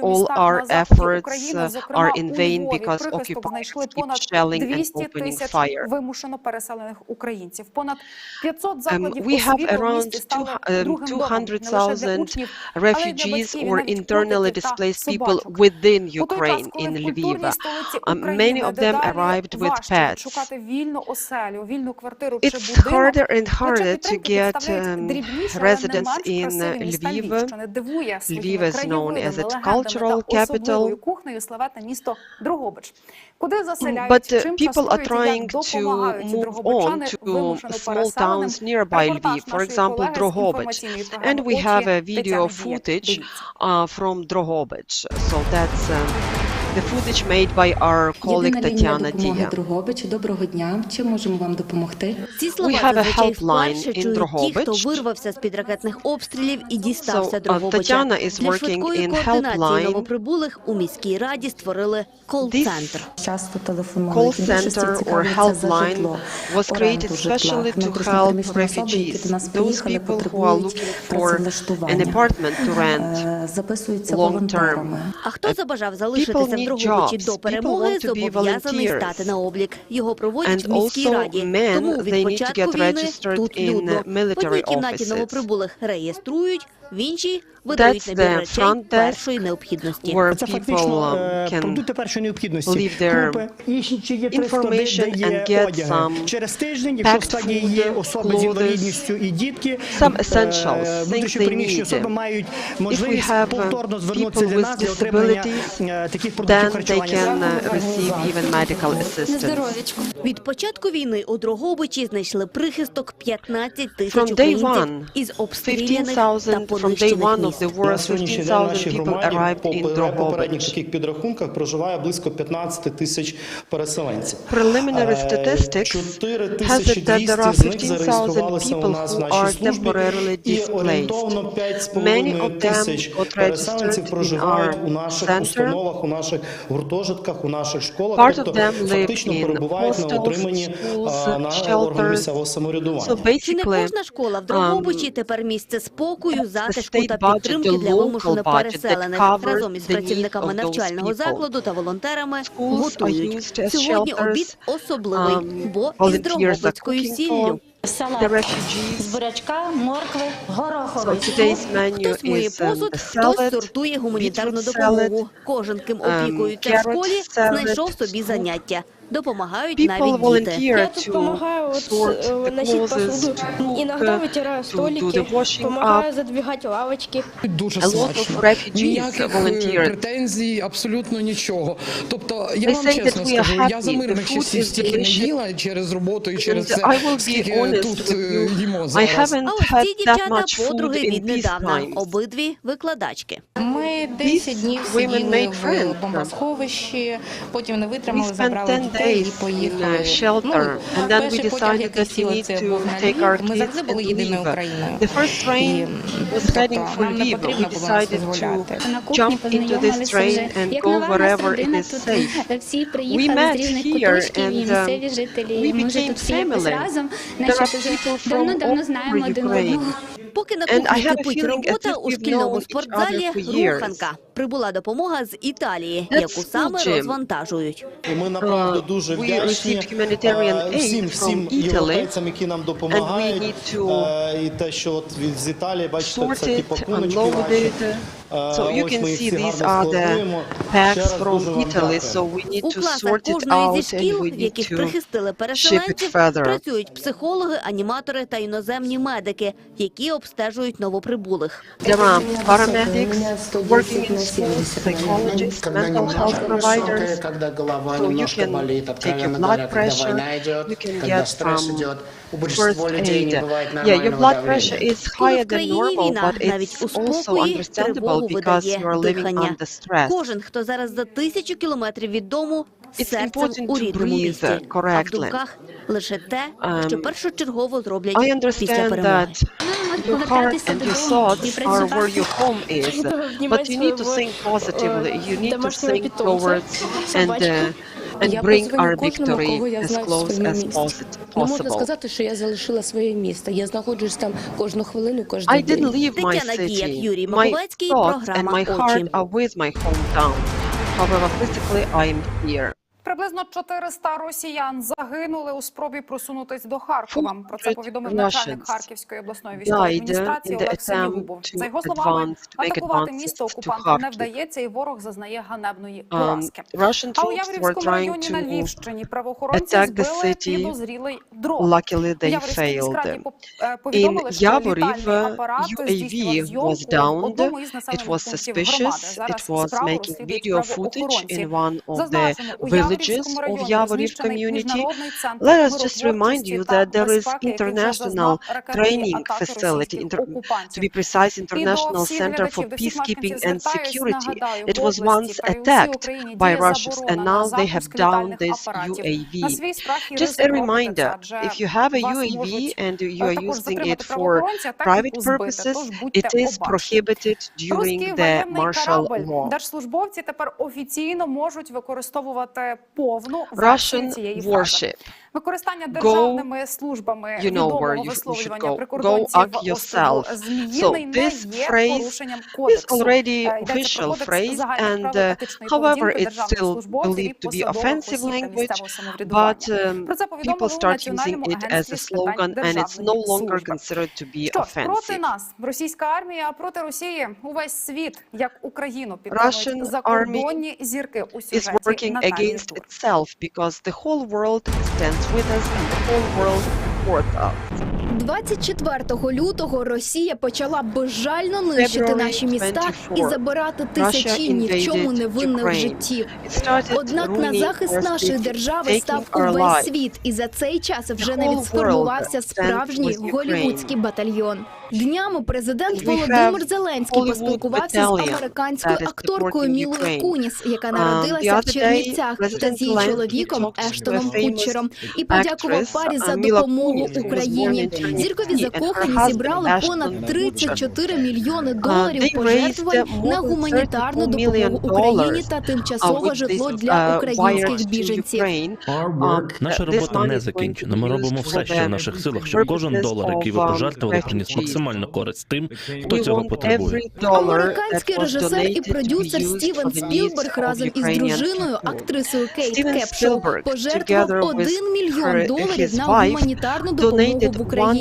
S16: all our efforts are in vain because occupiers keep shelling and opening fire.
S3: Вимушено переселених українців. Понад 500 закладів
S16: We have
S3: освіти в
S16: around
S3: місті стали другим домом не лише для
S16: 200,000
S3: учнів, але й для
S16: refugees
S3: батьків і
S16: or
S3: навіть
S16: internally
S3: котиків та
S16: displaced people
S3: собачок.
S16: within
S3: У той час,
S16: Ukraine
S3: коли
S16: in
S3: в
S16: Lviv.
S3: культурній столиці
S16: Many
S3: України
S16: of them
S3: дедалі
S16: arrived with
S3: важче
S16: pets.
S3: шукати вільну оселю, вільну квартиру чи
S16: It's
S3: будинок,
S16: harder and
S3: плече
S16: harder to
S3: підтримки
S16: get
S3: підставляють дрібніші, але не
S16: residents
S3: менш
S16: in
S3: красиві міста
S16: Lviv.
S3: Львів, що не дивує
S16: Lviv
S3: своїми
S16: is known as
S3: краєвидами,
S16: its
S3: легендами
S16: cultural
S3: та особливою
S16: capital.
S3: кухнею славетне місто Дрогобич. Куди заселяють,
S16: But
S3: чим
S16: people are
S3: частують і
S16: trying
S3: як
S16: to
S3: допомагають
S16: move on
S3: дрогобичани
S16: to
S3: вимушено
S16: small
S3: переселеним.
S16: towns nearby
S3: Репортаж
S16: Lviv, for
S3: нашої
S16: example,
S3: колеги з
S16: Drohobych.
S3: інформаційної програми
S16: And we have a
S3: «Очі»
S16: video
S3: Тетяни Дієк.
S16: footage
S3: Дивіться.
S16: from Drohobych. So that's the footage made by our colleague Tatiana Dia.
S18: Дрогобич. Доброго дня. Чим можемо вам допомогти?
S19: Ці слова
S16: We have a
S19: зазвичай
S16: helpline
S19: вперше
S16: in
S19: чують ті, хто
S16: Drohobych.
S19: вирвався з-під ракетних обстрілів і дістався Дрогобича.
S16: Tatiana is
S19: Для
S16: working
S19: швидкої
S16: in
S19: координації
S16: helpline.
S19: новоприбулих у міській раді створили кол-центр.
S18: Часто телефонують.
S16: Call
S18: Більшості
S16: center or
S18: цікавляться за
S16: helpline
S18: житло,
S16: was created
S18: оренду житла.
S16: specially to
S18: Внутрішньо
S16: help
S18: переміщені особи, які
S16: refugees,
S18: до нас
S16: those
S18: приїхали,
S16: people who are
S18: потребують
S16: looking for an
S18: працевлаштування.
S16: apartment to rent
S18: Записуються
S16: long term.
S18: волонтерами.
S19: А хто забажав
S16: People
S19: залишитися в
S16: need
S19: Дрогобичі
S16: jobs.
S19: до
S16: People
S19: перемоги,
S16: want to be
S19: зобов'язаний
S16: volunteers.
S19: стати на облік. Його проводять
S16: And
S19: в міській
S16: also
S19: раді.
S16: men,
S19: Тому
S16: they
S19: від
S16: need to
S19: початку
S16: get
S19: війни
S16: registered
S19: тут
S16: in
S19: людно. В
S16: military
S19: одній кімнаті
S16: offices.
S19: новоприбулих реєструють, в іншій видають
S16: That's
S19: набір
S16: the
S19: речей
S16: front desk
S19: першої необхідності.
S16: where
S20: Це
S16: people
S20: фактично
S16: can
S20: продукти першої необхідності.
S16: leave their
S20: Крупи, і ще є 3 склади,
S16: information
S20: де
S16: and
S20: є
S16: get
S20: одяги.
S16: some
S20: Через тиждень, якщо в
S16: packed
S20: стадії є
S16: food,
S20: особи з
S16: clothes,
S20: інвалідністю і дітки,
S16: some essentials, things
S20: внутрішньо
S16: they
S20: переміщені особи
S16: need.
S20: мають
S16: If we
S20: можливість
S16: have
S20: повторно звернутися
S16: people
S20: для
S16: with
S20: нас для отримання таких продуктів
S16: then they
S20: харчування.
S16: can receive even medical assistance.
S19: Від початку війни у Дрогобичі знайшли прихисток 15
S16: From
S19: тисяч
S16: day
S19: українців
S16: one,
S19: із обстріляних та
S16: 15,000 from day
S19: понищених
S16: one of
S19: міст.
S16: the war, 15,000 people arrived in
S20: попередніх
S16: Drohobych.
S20: таких підрахунках проживає близько 15 тисяч переселенців.
S16: Preliminary statistics has it that there are 15,000 people who are temporarily
S20: І
S16: displaced.
S20: орієнтовно
S16: Many
S20: 5,5
S16: of
S20: тисяч
S16: them got
S20: переселенців
S16: registered in
S20: проживають
S16: our
S20: у наших
S16: center.
S20: установах, у наших гуртожитках, у наших школах,
S16: Part of
S20: тобто
S16: them live
S20: фактично
S16: in
S20: перебувають на
S16: hostels,
S20: утриманні
S16: schools,
S20: на
S16: shelters.
S20: орган місцевого самоврядування.
S16: So
S19: Чи не
S16: basically,
S19: кожна школа в Дрогобичі тепер місце спокою, затишку
S16: state
S19: та
S16: budget,
S19: підтримки
S16: the
S19: для
S16: local
S19: вимушено
S16: budget that
S19: переселених?
S16: covers
S19: Разом із
S16: the needs
S19: працівниками
S16: of those
S19: навчального
S16: people.
S19: закладу та волонтерами
S16: Schools are
S19: готують.
S16: used as
S19: Сьогодні
S16: shelters.
S19: обід особливий, бо із
S16: Volunteers are
S19: дрогобицькою
S16: cooking
S19: сіллю.
S16: for the refugees.
S18: З бурячка, моркви, гороховий
S16: So today's menu
S19: Хтось миє
S16: is
S19: посуд,
S16: the
S19: хтось
S16: salad,
S19: сортує гуманітарну
S16: beetroot salad,
S19: допомогу. Кожен, ким опікуються в
S16: carrot
S19: школі,
S16: salad,
S19: знайшов собі заняття. Допомагають
S16: People
S19: навіть діти.
S16: volunteer to sort the clothes, to
S21: Иногда
S16: cook,
S21: вытираю
S16: to do
S21: столики,
S16: the washing
S21: помогаю
S16: up.
S21: задвигать лавочки.
S22: Дуже
S16: A lot
S22: смачно.
S16: of refugees
S22: Ніяких
S16: volunteered.
S22: претензій, абсолютно нічого. Тобто, я
S16: They
S22: вам
S16: say
S22: чесно
S16: that we are
S22: скажу, я
S16: happy.
S22: за мирних
S16: The food
S22: часів
S16: is
S22: стільки не
S16: delicious.
S22: їла через роботу і через
S16: And
S22: це,
S16: I will be
S22: скільки
S16: honest
S22: тут
S16: with you.
S22: їмо
S16: I
S22: зараз.
S16: haven't
S19: А ось
S16: had
S19: ці
S16: that
S19: дівчата
S16: much food
S19: подруги
S16: in
S19: віднедавна,
S16: peacetime.
S19: обидві викладачки.
S23: Ми 10 днів
S16: women
S23: сиділи
S16: made
S23: в
S16: friends.
S23: бомбосховищі, потім не
S16: We
S23: витримали,
S16: spent
S23: забрали
S16: 10
S23: дітей і
S16: days in
S23: поїхали.
S16: a shelter, and then we
S23: перший потяг,
S16: decided
S23: який
S16: that we
S23: сіли,
S16: need
S23: це
S16: to
S23: був на
S16: take
S23: Львів.
S16: our
S23: Ми
S16: kids
S23: завжди були
S16: and
S23: єдиною
S16: leave.
S23: Україною.
S16: The first train was heading for
S23: нам не
S16: Lviv.
S23: потрібно
S16: We
S23: було нас
S16: decided to
S23: визволяти.
S16: jump into this train and go wherever it is safe.
S24: Всі
S16: We
S24: приїхали
S16: met
S24: з різних
S16: here
S24: куточків, і
S16: and
S24: місцеві жителі,
S16: we
S24: і ми вже
S16: became
S24: тут всі якось
S16: family.
S24: разом,
S16: There
S24: наче
S16: are
S24: вже
S16: people from
S24: давно
S16: all
S24: знаємо
S16: over
S24: один
S16: Ukraine.
S24: одного.
S19: Поки на
S16: And I
S19: кухні
S16: have a
S19: кипить
S16: feeling as
S19: робота,
S16: if
S19: у
S16: we've
S19: шкільному
S16: known each
S19: спортзалі
S16: other for years.
S19: руханка. Прибула допомога з Італії,
S16: That's
S19: яку саме
S16: school gym.
S19: розвантажують.
S20: І ми направду дуже
S16: We
S20: вдячні
S16: received humanitarian aid
S20: всім
S16: from Italy,
S20: європейцям, які нам допомагають.
S16: and we need to
S20: І те, що от з Італії, бачите,
S16: sort
S20: це ті
S16: it,
S20: пакуночки
S16: unload
S20: ваші.
S16: it. So you
S20: Ось
S16: can
S20: ми їх
S16: see
S20: всі
S16: these
S20: гарно
S16: are the
S20: складуємо. Ще
S16: packs
S20: раз
S16: from
S20: дуже вам
S16: Italy,
S20: дякую.
S16: so we need
S19: У
S16: to
S19: класах
S16: sort it
S19: кожної
S16: out
S19: зі
S16: and
S19: шкіл,
S16: we
S19: в
S16: need
S19: яких
S16: to
S19: прихистили
S16: ship it
S19: переселенців,
S16: further.
S19: працюють психологи, аніматори та іноземні медики, які обстежують новоприбулих.
S16: There are paramedics working in schools, psychologists, mental health providers. So you can take your blood pressure, you can get some first aid. Yeah, your blood pressure is
S19: Коли
S16: higher
S19: в
S16: than
S19: країні
S16: normal,
S19: війна,
S16: but
S19: навіть у
S16: it's also
S19: спокої
S16: understandable
S19: тривогу
S16: because you
S19: видає
S16: are living
S19: дихання.
S16: under stress.
S19: Кожен, хто зараз за 1000 кілометрів від дому,
S16: It's
S19: серцем
S16: important
S19: у
S16: to
S19: рідному
S16: breathe
S19: місті, а в
S16: correctly.
S19: думках лише те, що першочергово зроблять
S16: I
S19: після
S16: understand
S19: перемоги.
S16: that your heart and your thoughts are where your home is, but you need to think positively. You need to think towards and and bring our victory as close as
S4: Можна сказати, що я залишила своє місто. Я знаходжусь там кожну хвилину,
S16: I
S4: кожен день.
S16: didn't leave my
S19: Тетяна Діяк,
S16: city.
S19: Юрій
S16: My
S19: Маковецький,
S16: thoughts and
S19: програма
S16: my heart
S19: «Очі».
S16: are with my hometown. However, physically I'm here.
S3: Приблизно 400 росіян загинули у спробі просунутись до Харкова. Про це повідомив начальник Харківської обласної військової адміністрації Олег Селігубов. За його словами, атакувати місто окупантам не вдається, і ворог зазнає ганебної поразки. А у Яворівському районі на Львівщині правоохоронці збили підозрілий дрон.
S16: Luckily they failed. In Yavorів, UAV was downed. It was suspicious. It was making video footage in one of the villages of Yavorів community. Let us just remind you that there is international training facility, to be precise, International Center for Peacekeeping and Security. It was once attacked by Russians and now they have downed this UAV. Just a reminder, if you have a UAV and you are using it for private purposes, it is prohibited during the martial law.
S3: Держслужбовці тепер офіційно можуть використовувати повну версію цієї фрази. Використання державними службами відомого висловлювання прикордонців острову Зміїний не є порушенням кодексу. Йдеться про кодекс загальних правил етичної поведінки державних службовців і посадових осіб місцевого самоврядування. Про це повідомили у Національному агентстві з питань державної служби. Проти нас російська армія, а проти Росії увесь світ, як Україну, підтримують закордонні зірки у сюжеті Наталії Тур.
S16: Because the whole world stands with us and the whole world supports us.
S6: 24 лютого Росія почала безжально нищити наші міста і забирати тисячі ні в чому невинних життів. Однак на захист нашої держави став увесь світ, і за цей час вже навіть сформувався справжній голлівудський батальйон. Днями президент Володимир Зеленський поспілкувався з американською акторкою Мілою Куніс, яка народилася в Чернівцях, та з її чоловіком Ештоном Кутчером, і подякував парі за допомогу Україні. Зіркові закохані зібрали понад 34 мільйони доларів пожертвувань на гуманітарну допомогу Україні та тимчасове житло для українських біженців.
S7: Наша робота не закінчена. Ми робимо все, що в наших силах, щоб кожен долар, який ви пожертвували, приніс максимальну користь тим, хто цього потребує.
S6: Американський режисер і продюсер Стівен Спілберг разом із дружиною, актрисою Кейт Кепшел, пожертвував $1 мільйон на гуманітарну допомогу в Україні.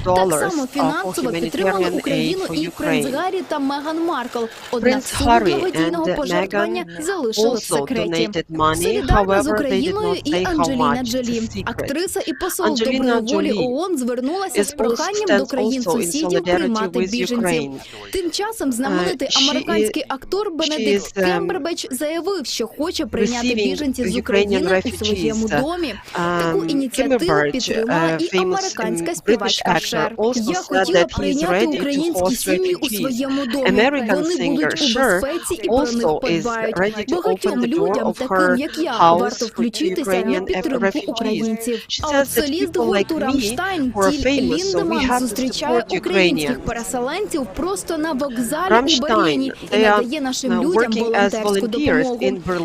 S6: Так само фінансово підтримали Україну і принц Гаррі та Меган Маркл. Однак суму благодійного пожертвування залишили в секреті. Солідарно з Україною і Анджеліна Джолі. Актриса і посол доброї волі ООН звернулася з проханням до країн-сусідів приймати біженців. Тим часом знаменитий американський актор Бенедикт Кембербедж заявив, що хоче прийняти біженців з України у своєму домі. Таку ініціативу підтримала і американська співачка Шер. Я хотіла прийняти українські сім'ї у своєму домі. Вони будуть у безпеці і про них подбають. Багатьом людям, таким як я, варто включитися на підтримку українців. А от соліст гурту «Рамштайн» Тіль Ліндеман зустрічає українських переселенців просто на вокзалі у Берліні і надає нашим людям волонтерську допомогу.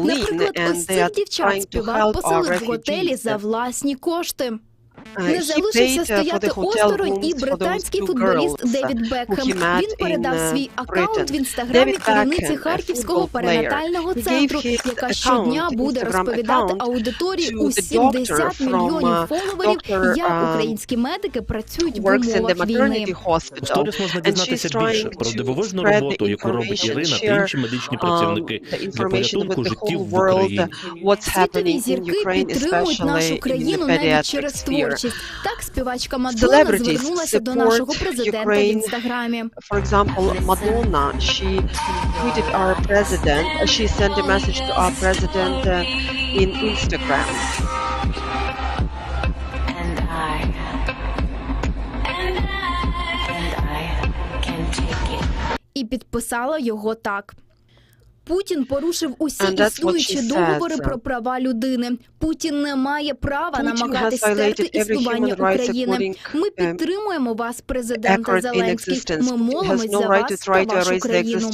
S6: Наприклад, ось цих дівчат співак поселив в готелі за власні кошти. Не залишився стояти осторонь і британський футболіст Девід Бекхем. Він передав свій аккаунт в інстаграмі керівниці Харківського перинатального центру, яка щодня буде розповідати аудиторії у 70 мільйонів фоловерів, як українські медики працюють в умовах війни.
S7: В сторіс можна дізнатися більше про дивовижну роботу, яку робить Ірина та інші медичні працівники для порятунку життів в Україні.
S6: Світові зірки підтримують нашу країну навіть через творчість. Так, співачка Мадонна звернулася до нашого президента в інстаграмі.
S16: For example, Madonna, she tweeted our president, she sent a message to our president in Instagram.
S21: And I can take it.
S6: І підписала його так. Путін порушив усі існуючі договори про права людини. Путін не має права намагатись стерти існування України. Ми підтримуємо вас, президенте Зеленський. Ми молимось за вас та вашу країну.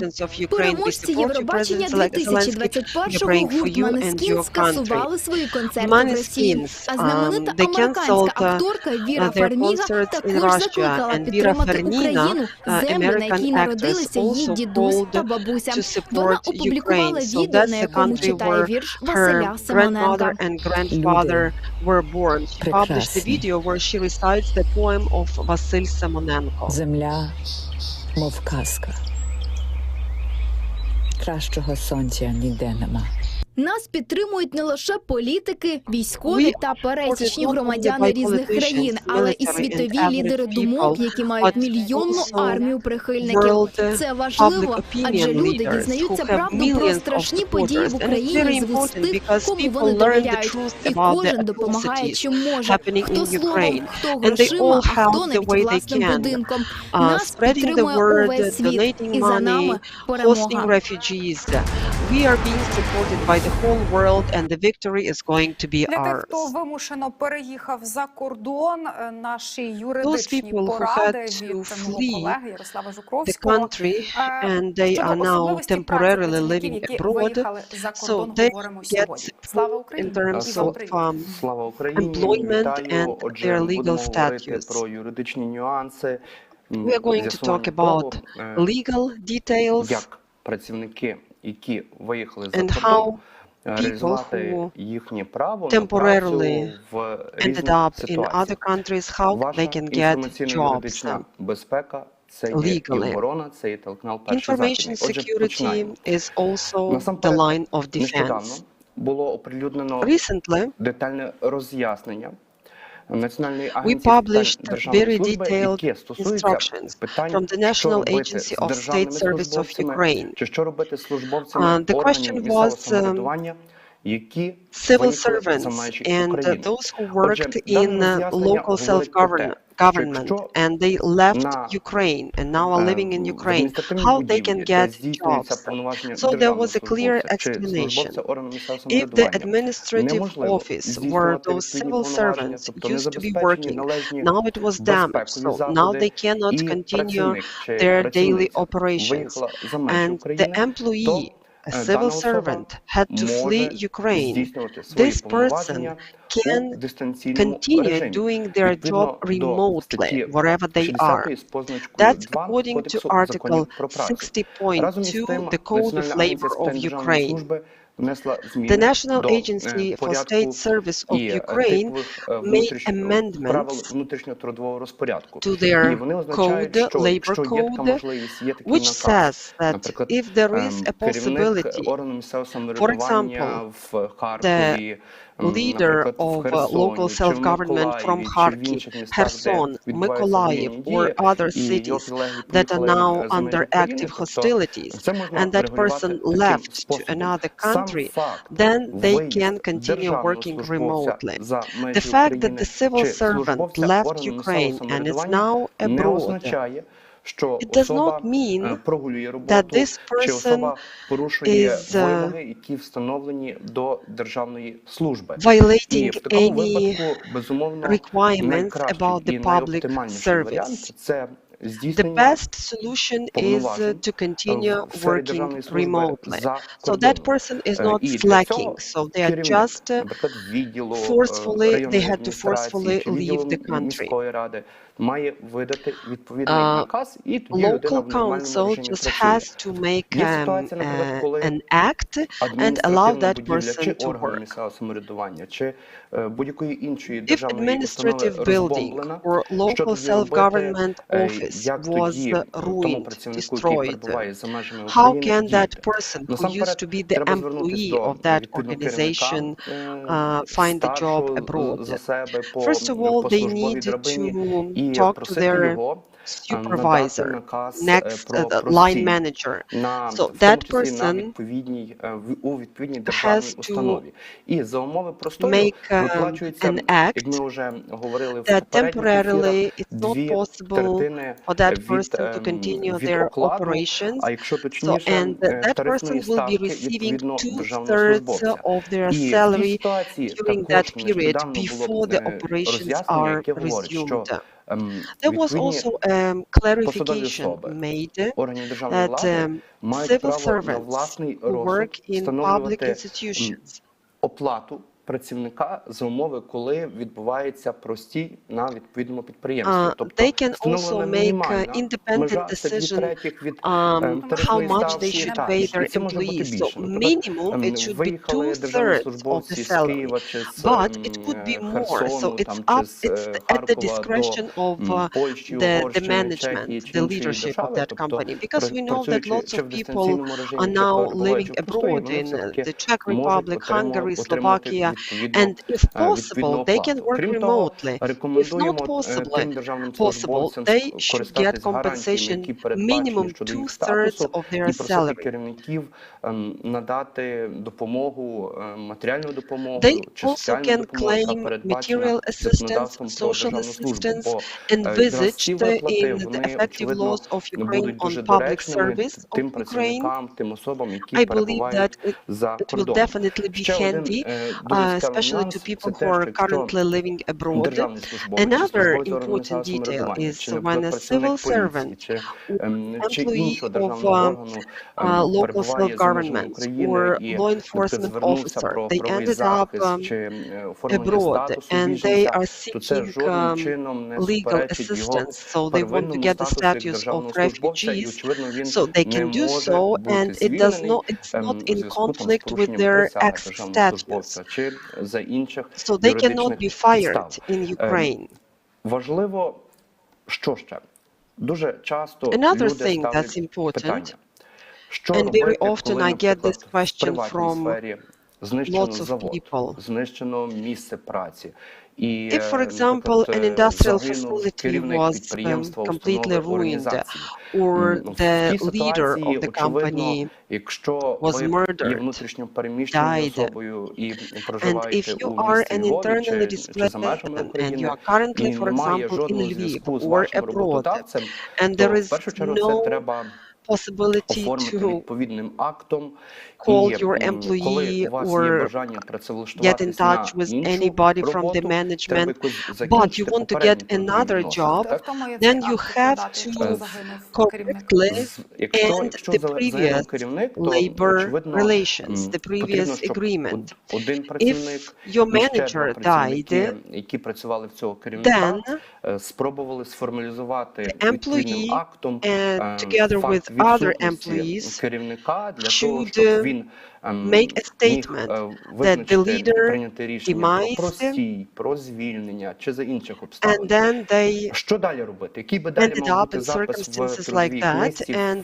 S6: Переможці Євробачення 2021-го гурт Måneskin скасували свої концерти в Росії. А знаменита американська акторка Віра Фарміга також закликала підтримати Україну, землю, на якій народилися її дідусь та бабуся. Вона опублікувала відео, на якому читає вірш Василя Симоненка.
S2: Земля, мов казка. Кращого сонця ніде нема.
S6: Нас підтримують не лише політики, військові та пересічні громадяни різних країн, але і світові лідери думок, які мають мільйонну армію прихильників. Це важливо, адже люди дізнаються правду про страшні події в Україні з вуст тих, кому вони довіряють. І кожен допомагає, чим може. Хто словом, хто грошима, а хто навіть власним будинком. Нас підтримує увесь світ, і за нами перемога.
S16: We are being supported by the whole world, and the victory is going to be
S3: Для тих, хто
S16: ours.
S3: вимушено переїхав за кордон, наші юридичні поради від мого колеги Ярослава Жукровського щодо особливості праці працівників, які виїхали за кордон, говоримо сьогодні. Слава Україні!
S8: Слава Україні! Вітаю! Отже, будемо говорити про юридичні нюанси.
S16: We are going to talk about legal details,
S8: як працівники, які виїхали за кордон, реалізувати їхнє право на працю в різних ситуаціях. Ваша інформаційно-юридична безпека – це є і оборона, це є телеканал «Перший західний». Отже, починаємо. Насамперед, нещодавно було оприлюднено детальне роз'яснення Національної агенції державної служби, яке стосується питань, що робити з державними службовцями, чи що робити з службовцями органів місцевого самоврядування, які виїхали за межі України. Отже, дане роз'яснення говорить
S16: government and they left Ukraine and now are living in Ukraine, how they can get jobs. So there was a clear explanation. If the administrative office where those civil servants used to be working, now it was damaged, so now they cannot continue their daily operations. And the employee, a civil servant, had to flee Ukraine. This person can continue doing their job remotely, wherever they are. That's according to Article 60.2, the Code of Labor of Ukraine. The National Agency for State Service of Ukraine made amendments to their code, labor code, which says that if there is a possibility, for example, the leader of local self-government from Kharkiv, Kherson, Mykolaiv, or other cities that are now under active hostilities, and that person left to another country, then they can continue working remotely. The fact that the civil servant left Ukraine and is now abroad, it does not mean that this person is violating any requirements about the public service. The best solution is to continue working remotely. So that person is not slacking. So they are just they had to forcefully leave the country. Local council just has to make an act and allow that person to work. If administrative building or local self-government office was ruined, destroyed, how can that person who used to be the employee of that organization find a job abroad? First of all, they need to talk to their supervisor, next line manager. So that person has to make an act that temporarily it's not possible for that person to continue their operations. So, and that person will be receiving 2/3 of their salary during that period before the operations are resumed. There was also a clarification made that civil servants who work in public institutions
S8: працівника за умови, коли відбуваються прості на відповідному підприємстві. Тобто,
S16: they can also make independent decision how much they should pay their employees. So minimum it should be 2/3 of the salary, but it could be more. So it's at the discretion of the management, the leadership of that company, because we know that lots of people are now living abroad in the Czech Republic, Hungary, Slovakia. And if possible, they can work remotely. If not possible, they should get compensation minimum 2/3 of their salary. They also can claim material assistance, social assistance, envisaged in the effective laws of Ukraine on public service of Ukraine. I believe that it will definitely be handy, especially to people who are currently living abroad. Another important detail is when a civil servant, employee of local self-government or law enforcement officer, they ended up abroad and they are seeking legal assistance, so they want to get the status of refugees, so they can do so, and it's not in conflict with their ex-status. So they cannot be fired in Ukraine. Another thing that's important, and very often I get this question from lots of people. If, for example, an industrial facility was completely ruined, or the leader of the company was murdered, died, and if you are an internally displaced person and you are currently, for example, in Lviv or abroad, and there is no possibility to call your employee or get in touch with anybody from the management, but you want to get another job, then you have to correctly end the previous labor relations, the previous agreement. If your manager died, then the employee, together with other employees, should make a statement that the leader demised, and then they ended up in circumstances like that, and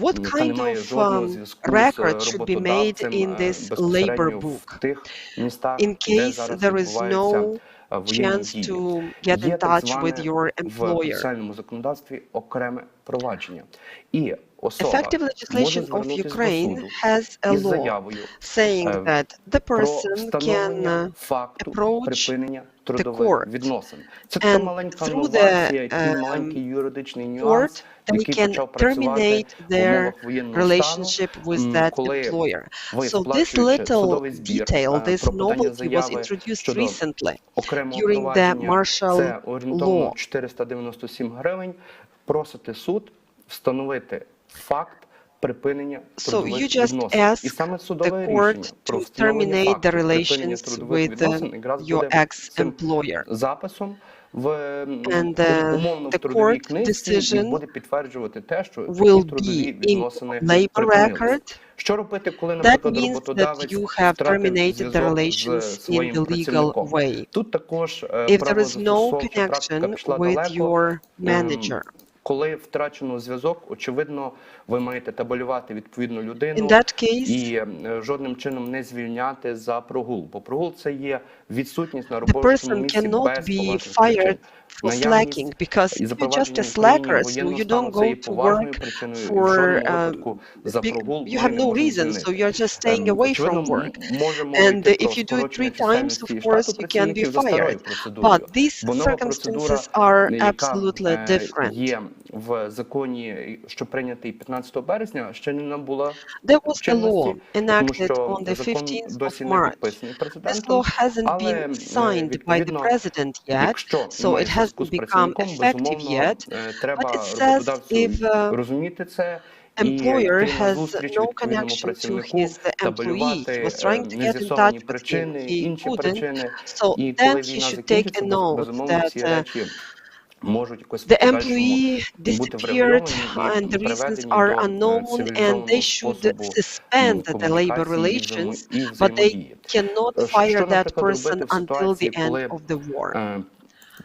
S16: what kind of record should be made in this labor book in case there is no chance to get in touch with your employer. Effective legislation of Ukraine has a law saying that the person can approach the court, and through the court they can terminate their relationship with that employer. So this little detail, this novelty was introduced recently during the martial law. So you just ask the court to terminate the relations with your ex-employer. And the court decision will be in labor record. That means that you have terminated the relations in the legal way. If there is no connection with your manager,
S8: коли втрачено зв'язок, очевидно, ви маєте табелювати відповідну людину і жодним чином не звільняти за прогул. Бо прогул – це є відсутність на робочому місці без поважних причин.
S16: for slacking, because if you're just a slacker, so you don't go to work for, you have no reason, so you're just staying away from work. And if you do it 3 times, of course, you can be fired. But these circumstances are absolutely different.
S8: В законі, що прийнятий 15 березня, ще не набула
S16: There was a law
S8: чинності, тому
S16: enacted
S8: що
S16: on the
S8: закон
S16: 15th
S8: досі
S16: of
S8: не
S16: March.
S8: підписаний
S16: This
S8: президентом,
S16: law hasn't
S8: але
S16: been signed by the
S8: відповідно,
S16: president yet,
S8: якщо
S16: so
S8: немає
S16: it
S8: зв'язку
S16: hasn't
S8: з
S16: become
S8: працівником,
S16: effective
S8: безумовно,
S16: yet.
S8: треба
S16: But it says
S8: роботодавцю
S16: if
S8: розуміти це і
S16: employer
S8: йти на
S16: has
S8: зустріч
S16: no
S8: відповідному
S16: connection to
S8: працівнику,
S16: his employee, he
S8: табелювати
S16: was trying to get in
S8: нез'ясовані
S16: touch with him,
S8: причини,
S16: he
S8: інші
S16: couldn't,
S8: причини,
S16: so
S8: і
S16: then
S8: коли
S16: he
S8: війна
S16: should take a
S8: закінчиться,
S16: note
S8: безумовно, всі
S16: that
S8: речі можуть якось в
S16: the
S8: подальшому
S16: employee
S8: бути
S16: disappeared
S8: врегульовані
S16: and the
S8: і
S16: reasons
S8: приведені
S16: are
S8: до
S16: unknown, and
S8: цивілізованого
S16: they should
S8: способу
S16: suspend the labor
S8: комунікації
S16: relations,
S8: і
S16: but they
S8: взаємодії.
S16: cannot
S8: Що,
S16: fire that
S8: наприклад,
S16: person
S8: робити в
S16: until
S8: ситуації,
S16: the end
S8: коли
S16: of the war?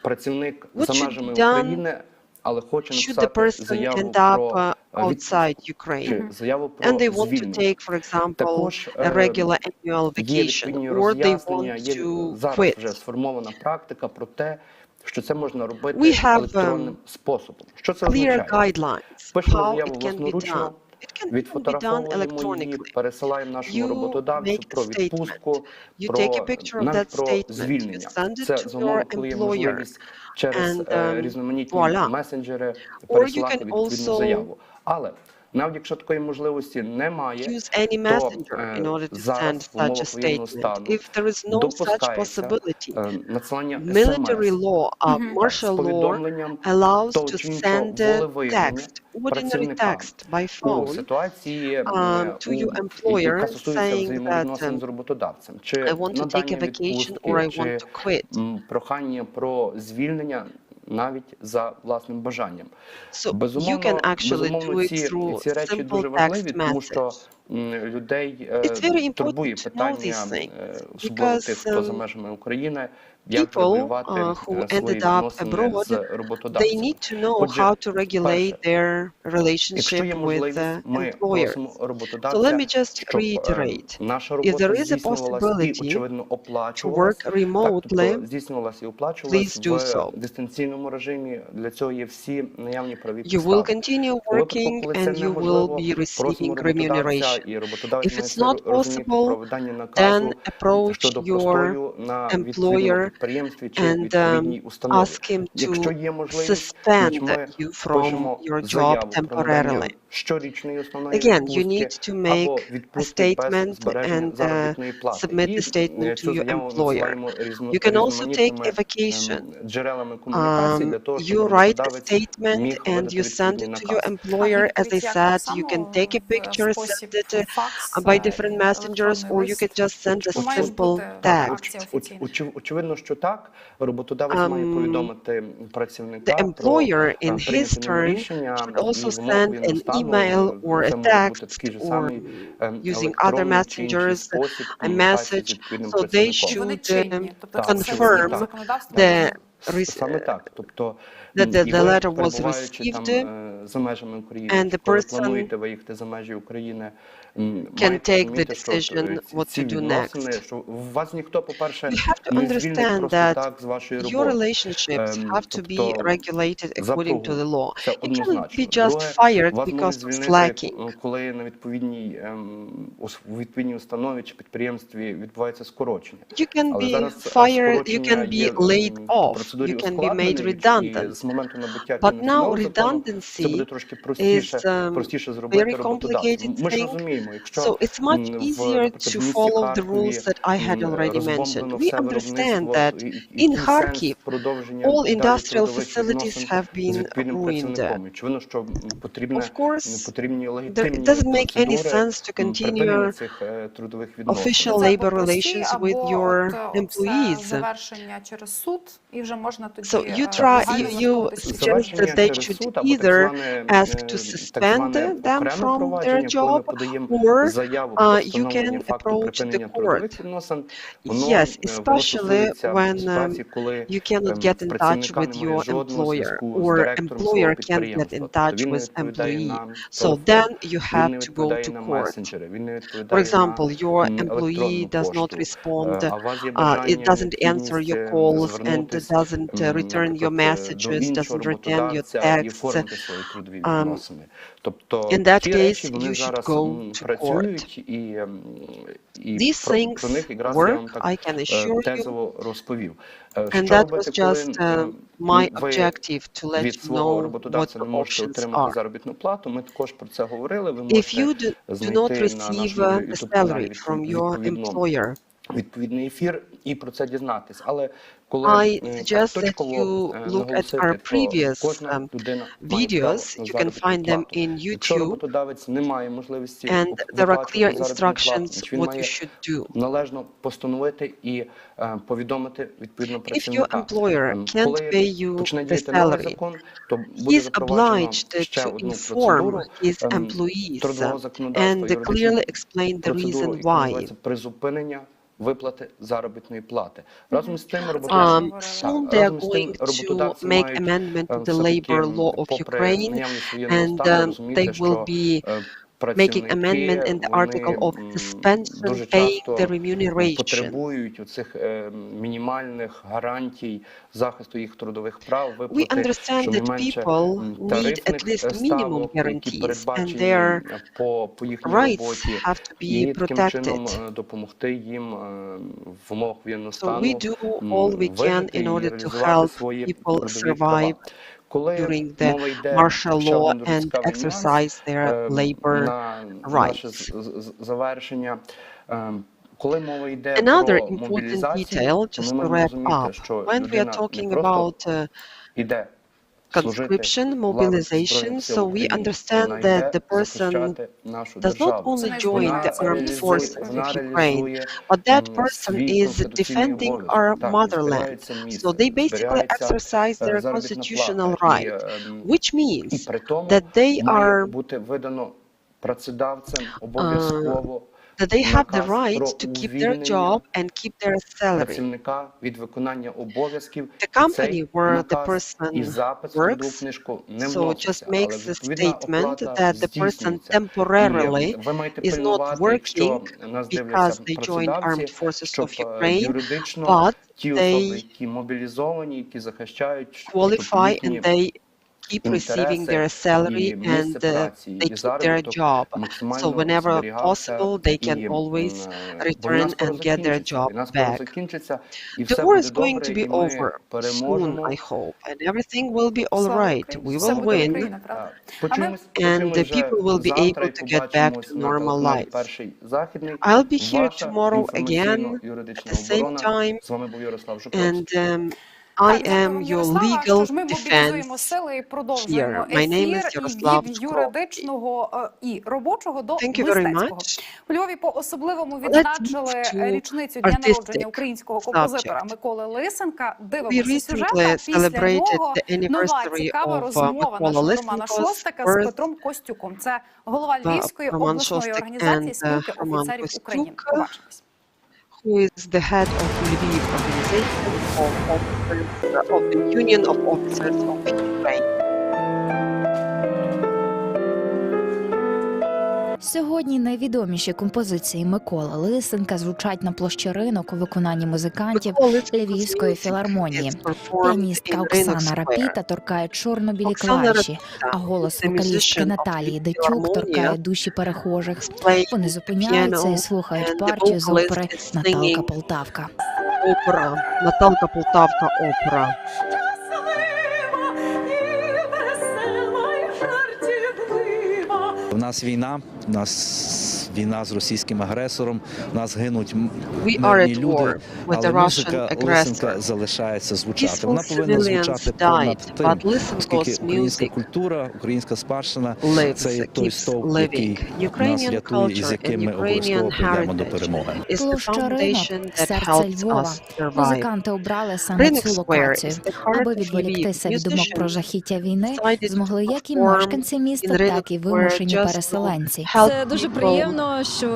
S8: працівник
S16: What
S8: за
S16: should
S8: межами
S16: be done
S8: України, але хоче
S16: should the
S8: написати
S16: person
S8: заяву
S16: end up
S8: про
S16: outside
S8: відпустку
S16: Ukraine,
S8: чи заяву про
S16: and they want to
S8: звільнення.
S16: take, for example,
S8: Також
S16: a regular annual
S8: є
S16: vacation,
S8: відповідні
S16: or they
S8: роз'яснення,
S16: want
S8: є
S16: to
S8: зараз
S16: quit.
S8: вже сформована практика про те, що це можна робити
S16: We have
S8: електронним способом. Що це
S16: clear
S8: означає?
S16: guidelines
S8: Пишемо
S16: how
S8: заяву
S16: it can be
S8: власноручно,
S16: done. It can be done
S8: відфотографовуємо її,
S16: electronically.
S8: пересилаємо нашому
S16: You
S8: роботодавцю
S16: make a
S8: про
S16: statement.
S8: відпустку,
S16: You
S8: про
S16: take a picture of
S8: навіть
S16: that
S8: про
S16: statement. You
S8: звільнення.
S16: send it
S8: Це
S16: to
S8: за умови,
S16: your
S8: коли є
S16: employer,
S8: можливість через
S16: and
S8: різноманітні
S16: voila.
S8: месенджери
S16: Or you
S8: пересилати
S16: can
S8: відповідну
S16: also
S8: заяву. Але навіть якщо такої можливості немає,
S16: use any
S8: то
S16: messenger in order to send
S8: зараз в
S16: such a
S8: умовах воєнного
S16: statement.
S8: стану
S16: If there is no such
S8: допускається
S16: possibility,
S8: надсилання
S16: military
S8: СМС
S16: law,
S8: з
S16: martial law
S8: повідомленням
S16: allows
S8: того
S16: to
S8: чи іншого
S16: send
S8: волевиявлення
S16: text, ordinary
S8: працівника
S16: text by
S8: у
S16: phone
S8: ситуації,
S16: to your
S8: яка
S16: employer
S8: стосується
S16: saying
S8: взаємовідносин
S16: that
S8: з роботодавцем, чи
S16: I want to take
S8: надання
S16: a vacation
S8: відпустки,
S16: or I
S8: чи
S16: want to quit.
S8: прохання про звільнення навіть за власним бажанням.
S16: So you
S8: Безумовно,
S16: can actually do it
S8: ці
S16: through
S8: речі
S16: simple
S8: дуже
S16: text
S8: важливі, тому що
S16: message.
S8: людей
S16: It's very
S8: турбує
S16: important to know
S8: питання,
S16: these things
S8: особливо тих, хто за
S16: because
S8: межами України, як
S16: people
S8: регулювати
S16: who
S8: свої
S16: ended up
S8: відносини
S16: abroad,
S8: з
S16: they
S8: роботодавцем.
S16: need to know
S8: Отже,
S16: how to regulate
S8: перше,
S16: their
S8: якщо
S16: relationship
S8: є
S16: with
S8: можливість, ми
S16: employers.
S8: просимо
S16: So let
S8: роботодавця,
S16: me just
S8: щоб
S16: reiterate.
S8: наша
S16: If
S8: робота
S16: there is a
S8: здійснювалася і,
S16: possibility
S8: очевидно,
S16: to
S8: оплачувалась,
S16: work
S8: так,
S16: remotely,
S8: тобто здійснювалася і оплачувалась
S16: please do
S8: в
S16: so.
S8: дистанційному режимі. Для цього є всі наявні праві
S16: You will
S8: підстави.
S16: continue
S8: У випадку,
S16: working
S8: коли це
S16: and you will
S8: неможливо,
S16: be
S8: просимо
S16: receiving
S8: роботодавця,
S16: remuneration.
S8: і роботодавець
S16: If
S8: має
S16: it's
S8: це
S16: not
S8: розуміти
S16: possible,
S8: про видання наказу
S16: then approach
S8: щодо
S16: your
S8: простою на відповідному
S16: employer
S8: підприємстві чи
S16: and
S8: відповідній установі.
S16: ask him
S8: Якщо
S16: to
S8: є можливість,
S16: suspend
S8: ми
S16: you from
S8: пишемо
S16: your job
S8: заяву про надання
S16: temporarily.
S8: щорічної основної
S16: Again, you
S8: відпустки
S16: need to
S8: або
S16: make a
S8: відпустки без
S16: statement
S8: збереження
S16: and
S8: заробітної плати.
S16: submit
S8: І
S16: the statement
S8: цю
S16: to your
S8: заяву
S16: employer.
S8: надсилаємо
S16: You can also take
S8: різноманітними
S16: a vacation.
S8: джерелами комунікації для того, щоб
S16: You write a
S8: роботодавець
S16: statement
S8: міг
S16: and
S8: видати
S16: you send
S8: відповідний
S16: it to your
S8: наказ.
S16: employer. As I said, you can take a picture, send it by different messengers, or you can just send a simple text.
S8: Очевидно, що так. Роботодавець має повідомити працівника
S16: The employer, in
S8: про
S16: his
S8: прийняте ним
S16: turn,
S8: рішення,
S16: should also
S8: і в умовах
S16: send
S8: воєнного
S16: an
S8: стану
S16: email or
S8: це
S16: a
S8: може бути
S16: text
S8: такий же
S16: or
S8: самий
S16: using other
S8: електронний чи інший
S16: messengers
S8: спосіб
S16: a
S8: комунікації з
S16: message,
S8: відповідним
S16: so they
S8: працівником.
S16: should
S8: Так,
S16: confirm
S8: так.
S16: the
S8: Саме так. Тобто,
S16: that
S8: і
S16: the
S8: ви,
S16: letter was
S8: перебуваючи там
S16: received,
S8: за межами України,
S16: and the
S8: коли
S16: person
S8: плануєте виїхати за межі України,
S16: can
S8: маєте
S16: take the
S8: розуміти, що
S16: decision what
S8: ці
S16: to do
S8: відносини,
S16: next.
S8: що вас ніхто, по-перше,
S16: You have to
S8: не звільнить
S16: understand
S8: просто
S16: that
S8: так з вашої
S16: your
S8: роботи.
S16: relationships have to be
S8: Тобто,
S16: regulated
S8: за
S16: according to the law.
S8: це
S16: You cannot
S8: однозначно.
S16: be just
S8: Друге,
S16: fired
S8: вас
S16: because
S8: можуть
S16: of
S8: звільнити,
S16: slacking.
S8: коли на відповідній у відповідній установі чи підприємстві відбувається скорочення.
S16: You can
S8: Але
S16: be
S8: зараз
S16: fired, you
S8: скорочення
S16: can
S8: є
S16: be laid
S8: в
S16: off,
S8: процедурі
S16: you can be made
S8: ускладненої, і з моменту набуття
S16: But now
S8: чинності закону це буде
S16: redundancy
S8: трошки простіше
S16: is
S8: зробити
S16: very
S8: роботодавцю.
S16: complicated
S8: Ми ж
S16: thing.
S8: розуміємо, якщо
S16: So it's much easier to follow the rules that I had already mentioned. We understand that in Kharkiv, all industrial facilities have been ruined. Of course, it doesn't make any sense to continue official labor relations with your employees. So you suggest that they should either ask to suspend them from their job, or you can approach the court. Yes, especially when you cannot get in touch with your employer, or employer can't get in touch with employee. So then you have to go to court. For example, your employee does not respond, it doesn't answer your calls, and doesn't return your messages, doesn't return your texts. In that case, you should go to court. These things work, I can assure you. And that was just my objective to let you know what the options are. If you do not receive a salary from your employer, I suggest that you look at our previous videos. You can find them in YouTube, and there are clear instructions what you should do. If your employer can't pay you the salary, he is obliged to inform his employees and clearly explain the reason why.
S8: Виплати заробітної плати. Разом з тим,
S16: soon they are going to make amendment to the labor law of Ukraine, and they will be making amendment in the article of suspension paying the remuneration. We understand that people need at least minimum guarantees, and their rights have to be protected. So we do all we can in order to help people survive during the martial law and exercise their labor rights. Another important detail, just to wrap up, when we are talking about conscription, mobilization, so we understand that the person does not only join the armed forces of Ukraine, but that person is defending our motherland. So they basically exercise their constitutional right, which means that they are that they have the right to keep their job and keep their salary. The company where the person works so just makes a statement that the person temporarily is not working because they joined armed forces of Ukraine, but they qualify and they keep receiving their salary and they keep their job. So whenever possible, they can always return and get their job back. The war is going to be over soon, I hope, and everything will be all right. We will win, and the people will be able to get back to normal life. I'll be here tomorrow again at the same time, and I am your legal defense here. My name is Ярослав
S3: юридичного і робочого до
S16: Thank you very
S3: мистецького.
S16: much.
S3: У Львові по-особливому відзначили річницю дня народження українського композитора Миколи Лисенка. Дивимося сюжет, а після нього нова цікава розмова нашого Романа Шостака з Петром Костюком. Це голова Львівської обласної організації спілки офіцерів України. Побачимось.
S16: Who is the head of Lviv organization of the Union of Officers of Ukraine.
S9: Сьогодні найвідоміші композиції Миколи Лисенка звучать на площі Ринок у виконанні музикантів Львівської філармонії. Піаністка Оксана Рапіта торкає чорно-білі клавіші, а голос вокалістки Наталії Дитюк торкає душі перехожих. Вони зупиняються і слухають партію з опери «Наталка Полтавка».
S16: Опера, Наталка Полтавка, опера.
S25: У нас війна з російським агресором, у нас гинуть мирні люди, але музика Лисенка залишається звучати. Вона повинна звучати понад тим, оскільки українська культура, українська спадщина – це є той стовп, який нас рятує і з яким ми обов'язково прийдемо до перемоги.
S9: Площа Ринок – серце Львова. Музиканти обрали саме цю локацію, аби відволіктися від думок про жахіття війни, змогли як і мешканці міста, так і вимушені переселенці.
S10: Це дуже приємно
S6: приємно, що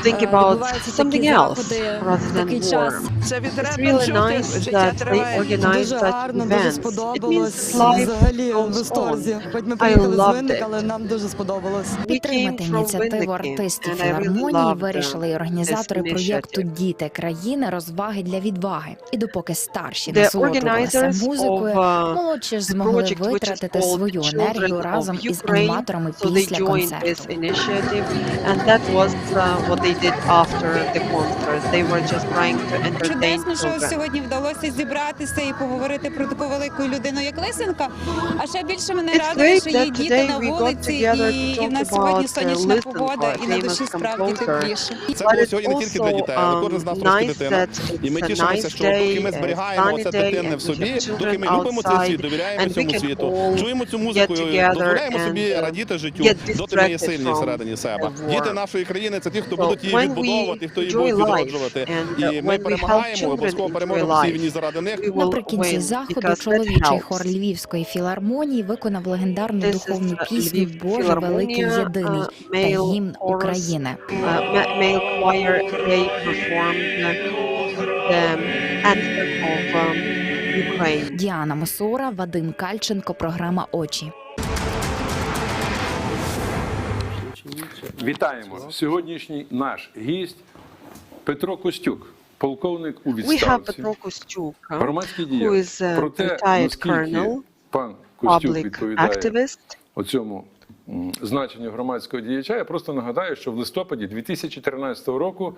S16: think about
S6: відбуваються
S16: something
S6: такі
S16: else
S6: заходи
S16: rather
S6: в
S16: than
S6: такий
S16: war.
S6: час.
S16: It's really nice that they organize
S6: Дуже
S16: such
S6: гарно, дуже
S16: events. It means
S6: сподобалось.
S16: life
S6: Взагалі в
S16: goes
S6: восторзі.
S16: on.
S6: Хоч ми
S16: I
S6: приїхали з
S16: loved
S6: Винника,
S16: it.
S6: але нам дуже сподобалось.
S9: Підтримати ініціативу артистів філармонії вирішили і організатори проєкту «Діти країни. Розваги для відваги». І допоки старші насолоджувалися музикою, молодші ж змогли витратити свою енергію разом із аніматорами після концерту.
S5: Чудесно, що сьогодні вдалося зібратися і поговорити про таку велику людину, як Лисенко. А ще більше мене радує, що є діти на вулиці, і в нас сьогодні сонячна погода, і на душі справді тепліше.
S10: Це було сьогодні не тільки для дітей, але кожен з нас трошки дитина. І ми тішимося, що поки ми зберігаємо це дитинне в собі, доки ми любимо цей світ, довіряємо цьому світу, чуємо цю музику, дозволяємо собі радіти життю, доти ми є сильні всередині себе. Діти нашої країни – це ті, хто будуть її відбудовувати, хто її будуть відроджувати. І ми перемагаємо, обов'язково переможемо в цій війні заради них.
S9: Наприкінці заходу чоловічий хор Львівської філармонії виконав легендарну духовну пісню «Боже великий єдиний» та гімн України. Діана Мосора, Вадим Кальченко, програма «Очі».
S11: Вітаємо. Сьогоднішній наш гість Петро Костюк, полковник у відставці, громадський діяч. Про те, наскільки пан Костюк відповідає оцьому значенню громадського діяча, я просто нагадаю, що в листопаді 2013 року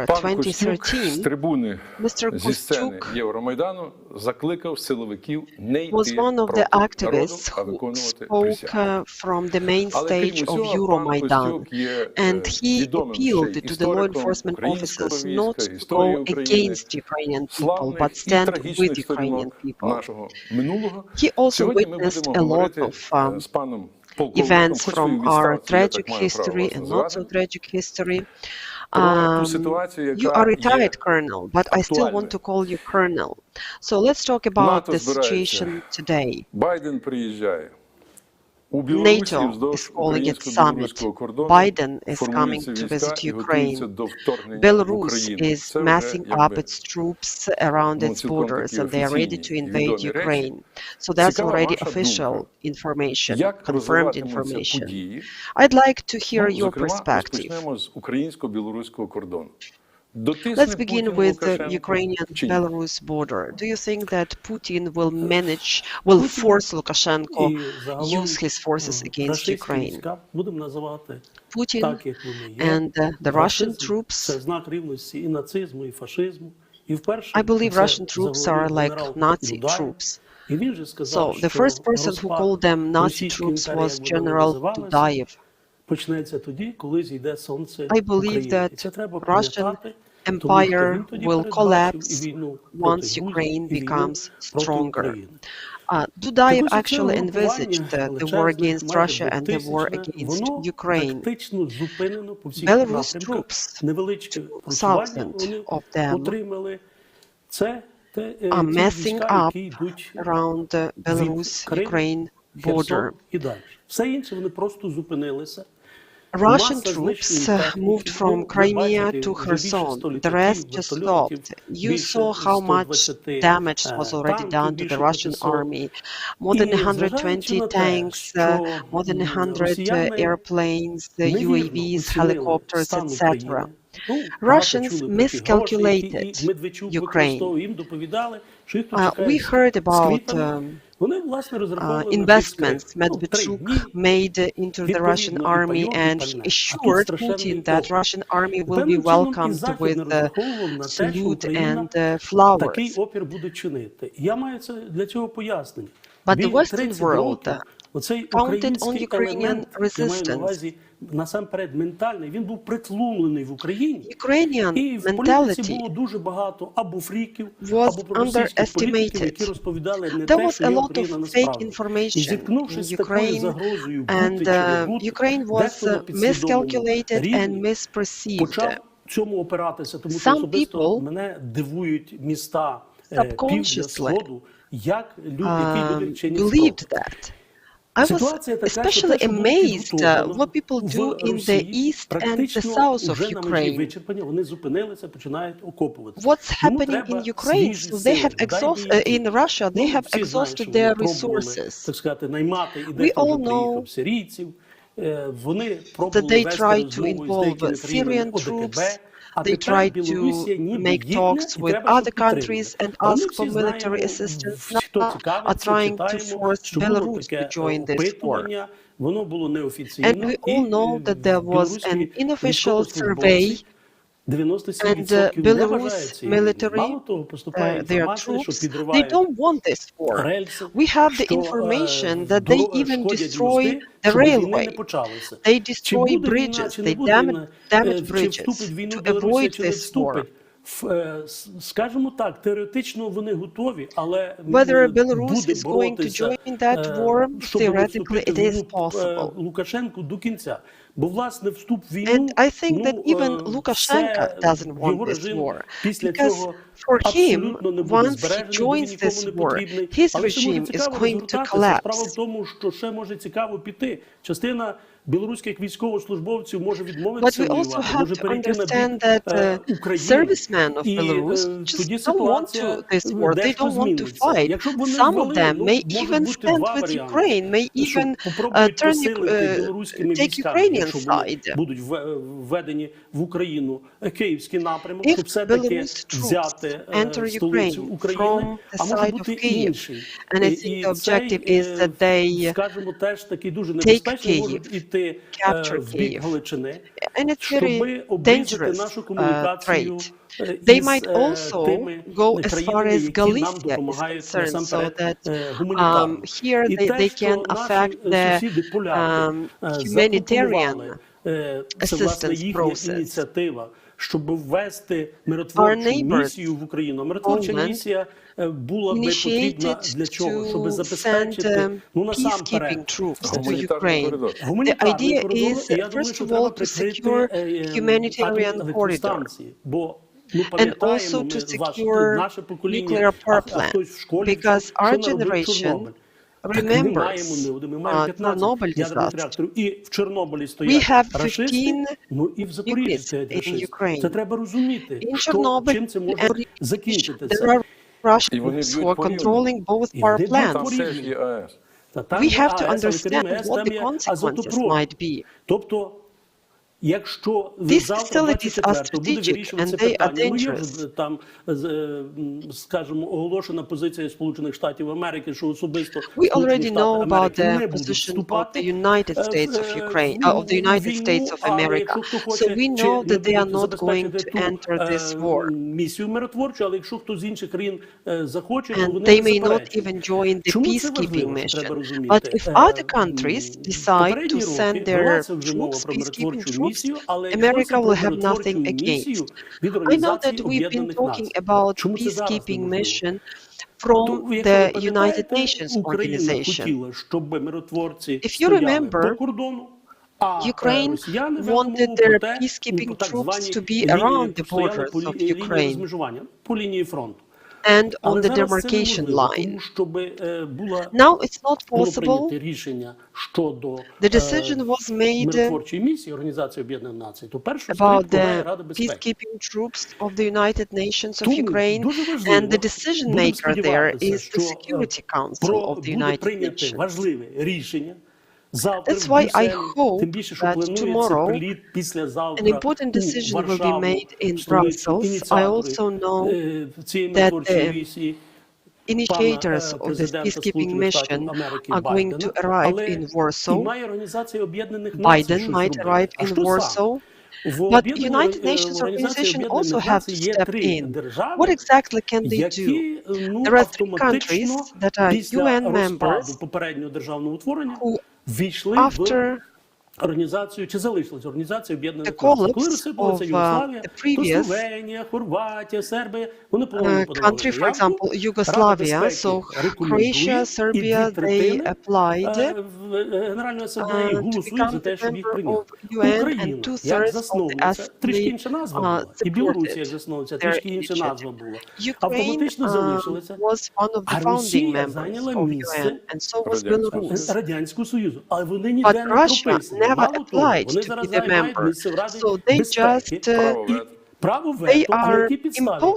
S11: пан Костюк з трибуни, зі сцени Євромайдану закликав силовиків не йти проти народу, а виконувати присягу. Але крім усього, пан Костюк є відомим ще й істориком українського війська, історії України, славних і трагічних сторінок нашого минулого. Сьогодні ми будемо говорити з паном
S16: events from our tragic history and not so tragic history. You are retired colonel, but I still want to call you colonel. So let's talk about the situation today.
S11: Байден приїжджає.
S16: NATO is calling it summit. Biden is coming to visit Ukraine. Belarus is massing up its troops around its borders and they are ready to invade Ukraine. So that's already official information, confirmed information. I'd like to hear your perspective. Let's begin with the Ukrainian-Belarus border. Do you think that Putin will force Lukashenko use his forces against Ukraine? Putin and the Russian troops, I believe Russian troops are like Nazi troops. So the first person who called them Nazi troops was General Dudayev. I believe that Russian empire will collapse once Ukraine becomes stronger. Dudayev actually envisaged the war against Russia and the war against Ukraine. Belarus troops, 2,000 of them, are massing up around the Belarus-Ukraine border. Russian troops moved from Crimea to Kherson. The rest just stopped. You saw how much damage was already done to the Russian army. More than 120 tanks, more than 100 airplanes, UAVs, helicopters, etc. Russians miscalculated Ukraine. We heard about investments Medvedchuk made into the Russian army, and he assured Putin that Russian army will be welcomed with salute and flowers. But the Western world counted on Ukrainian resistance. Ukrainian mentality was underestimated. There was a lot of fake information in Ukraine, and Ukraine was miscalculated and misperceived. Some people subconsciously believed that. I was especially amazed what people do in the east and the south of Ukraine. What's happening in Ukraine? So they have in Russia, they have exhausted their resources. We all know that they try to involve Syrian troops. They try to make talks with other countries and ask for military assistance. Now are trying to force Belarus to join this war. And we all know that there was an unofficial survey, and Belarus military, their troops, they don't want this war. We have the information that they even destroy the railway. They destroy bridges, they damage bridges to avoid this war.
S12: Скажімо так, теоретично вони готові, але
S16: Whether Belarus is going to join that war, theoretically it is possible.
S12: Лукашенку до кінця. Бо, власне, вступ в війну,
S16: And I think that even Lukashenko doesn't want this war, because for him, once he joins this war, his regime is going to collapse.
S12: Справа в тому, що ще може цікаво піти. Частина білоруських військовослужбовців може відмовитися воювати, може перейти на бік України.
S16: Servicemen of Belarus just don't want this war. They don't want to fight. Some of them may even stand with Ukraine, may even take Ukrainian side.
S12: Будуть введені в Україну київський напрямок, щоб все-таки взяти столицю України, а може бути інший.
S16: And I think the objective is that they
S12: скажімо, теж таки дуже небезпечно можуть іти в бік Галичини, щоб обрізати нашу комунікацію.
S16: They might also go as far as Galicia is concerned, so that here they can affect the humanitarian assistance process.
S12: Щоб ввести миротворчу місію в Україну. Миротворча місія була би потрібна для чого? Щоб забезпечити, насамперед,
S16: The idea is, first of all, to secure humanitarian corridor, and also to secure nuclear power plants, because our generation remembers Chernobyl disaster. We have 15 units in Ukraine. In Chernobyl, there are Russian troops who are controlling both power plants. We have to understand what the consequences might be. These facilities are strategic and they are dangerous. We already know about the position of the United States of Ukraine, of the United States of America. So we know that they are not going to enter this war. And they may not even join the peacekeeping mission. But if other countries decide to send their troops, peacekeeping troops, America will have nothing against. I know that we've been talking about peacekeeping mission from the United Nations organization. If you remember, Ukraine wanted their peacekeeping troops to be around the borders of Ukraine and on the demarcation line. Now it's not possible. The decision was made about the peacekeeping troops of the United Nations of Ukraine, and the decision maker there is the Security Council of the United Nations. That's why I hope that tomorrow an important decision will be made in Brussels. I also know that the initiators of the peacekeeping mission are going to arrive in Warsaw. Biden might arrive in Warsaw. But the United Nations organization also have to step in. What exactly can they do? There are 3 countries that are UN members who, after
S12: організацію, чи залишилась Організація Об'єднаних Націй. Коли розсипалася Югославія, то Словенія, Хорватія, Сербія, вони половину подавали
S16: country, for example, Yugoslavia, so Croatia, Serbia, they applied
S12: Генеральної асамблеї голосують за те, щоб їх прийняти.
S16: UN,
S12: Україна,
S16: and
S12: як
S16: 2/3
S12: засновниця, трішки інша назва була. І Білорусія, як засновниця, трішки інша назва була. Автоматично залишилася. А Росія зайняла місце Радянського Союзу. Але вони ніде не прописані. Мало того, вони зараз займають місце в Раді безпеки. Право вето, а на якій підставі?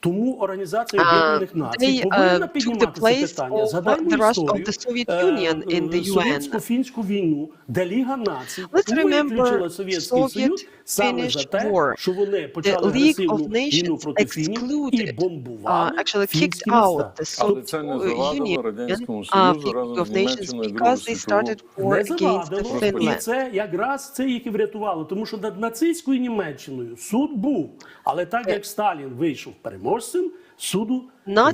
S12: Тому Організація Об'єднаних Націй повинна піднімати це питання. Згадаймо історію Совєтсько-фінську війну, де Ліга націй виключила Совєтський Союз саме за те, що вони почали агресивну війну проти фінів і бомбували фінські міста.
S11: Але це не завадило Радянському Союзу разом з Німеччиною Другу світову.
S12: Не завадило, і це якраз це їх і врятувало, тому що над нацистською Німеччиною суд був. Але так, як Сталін вийшов переможцем, суду не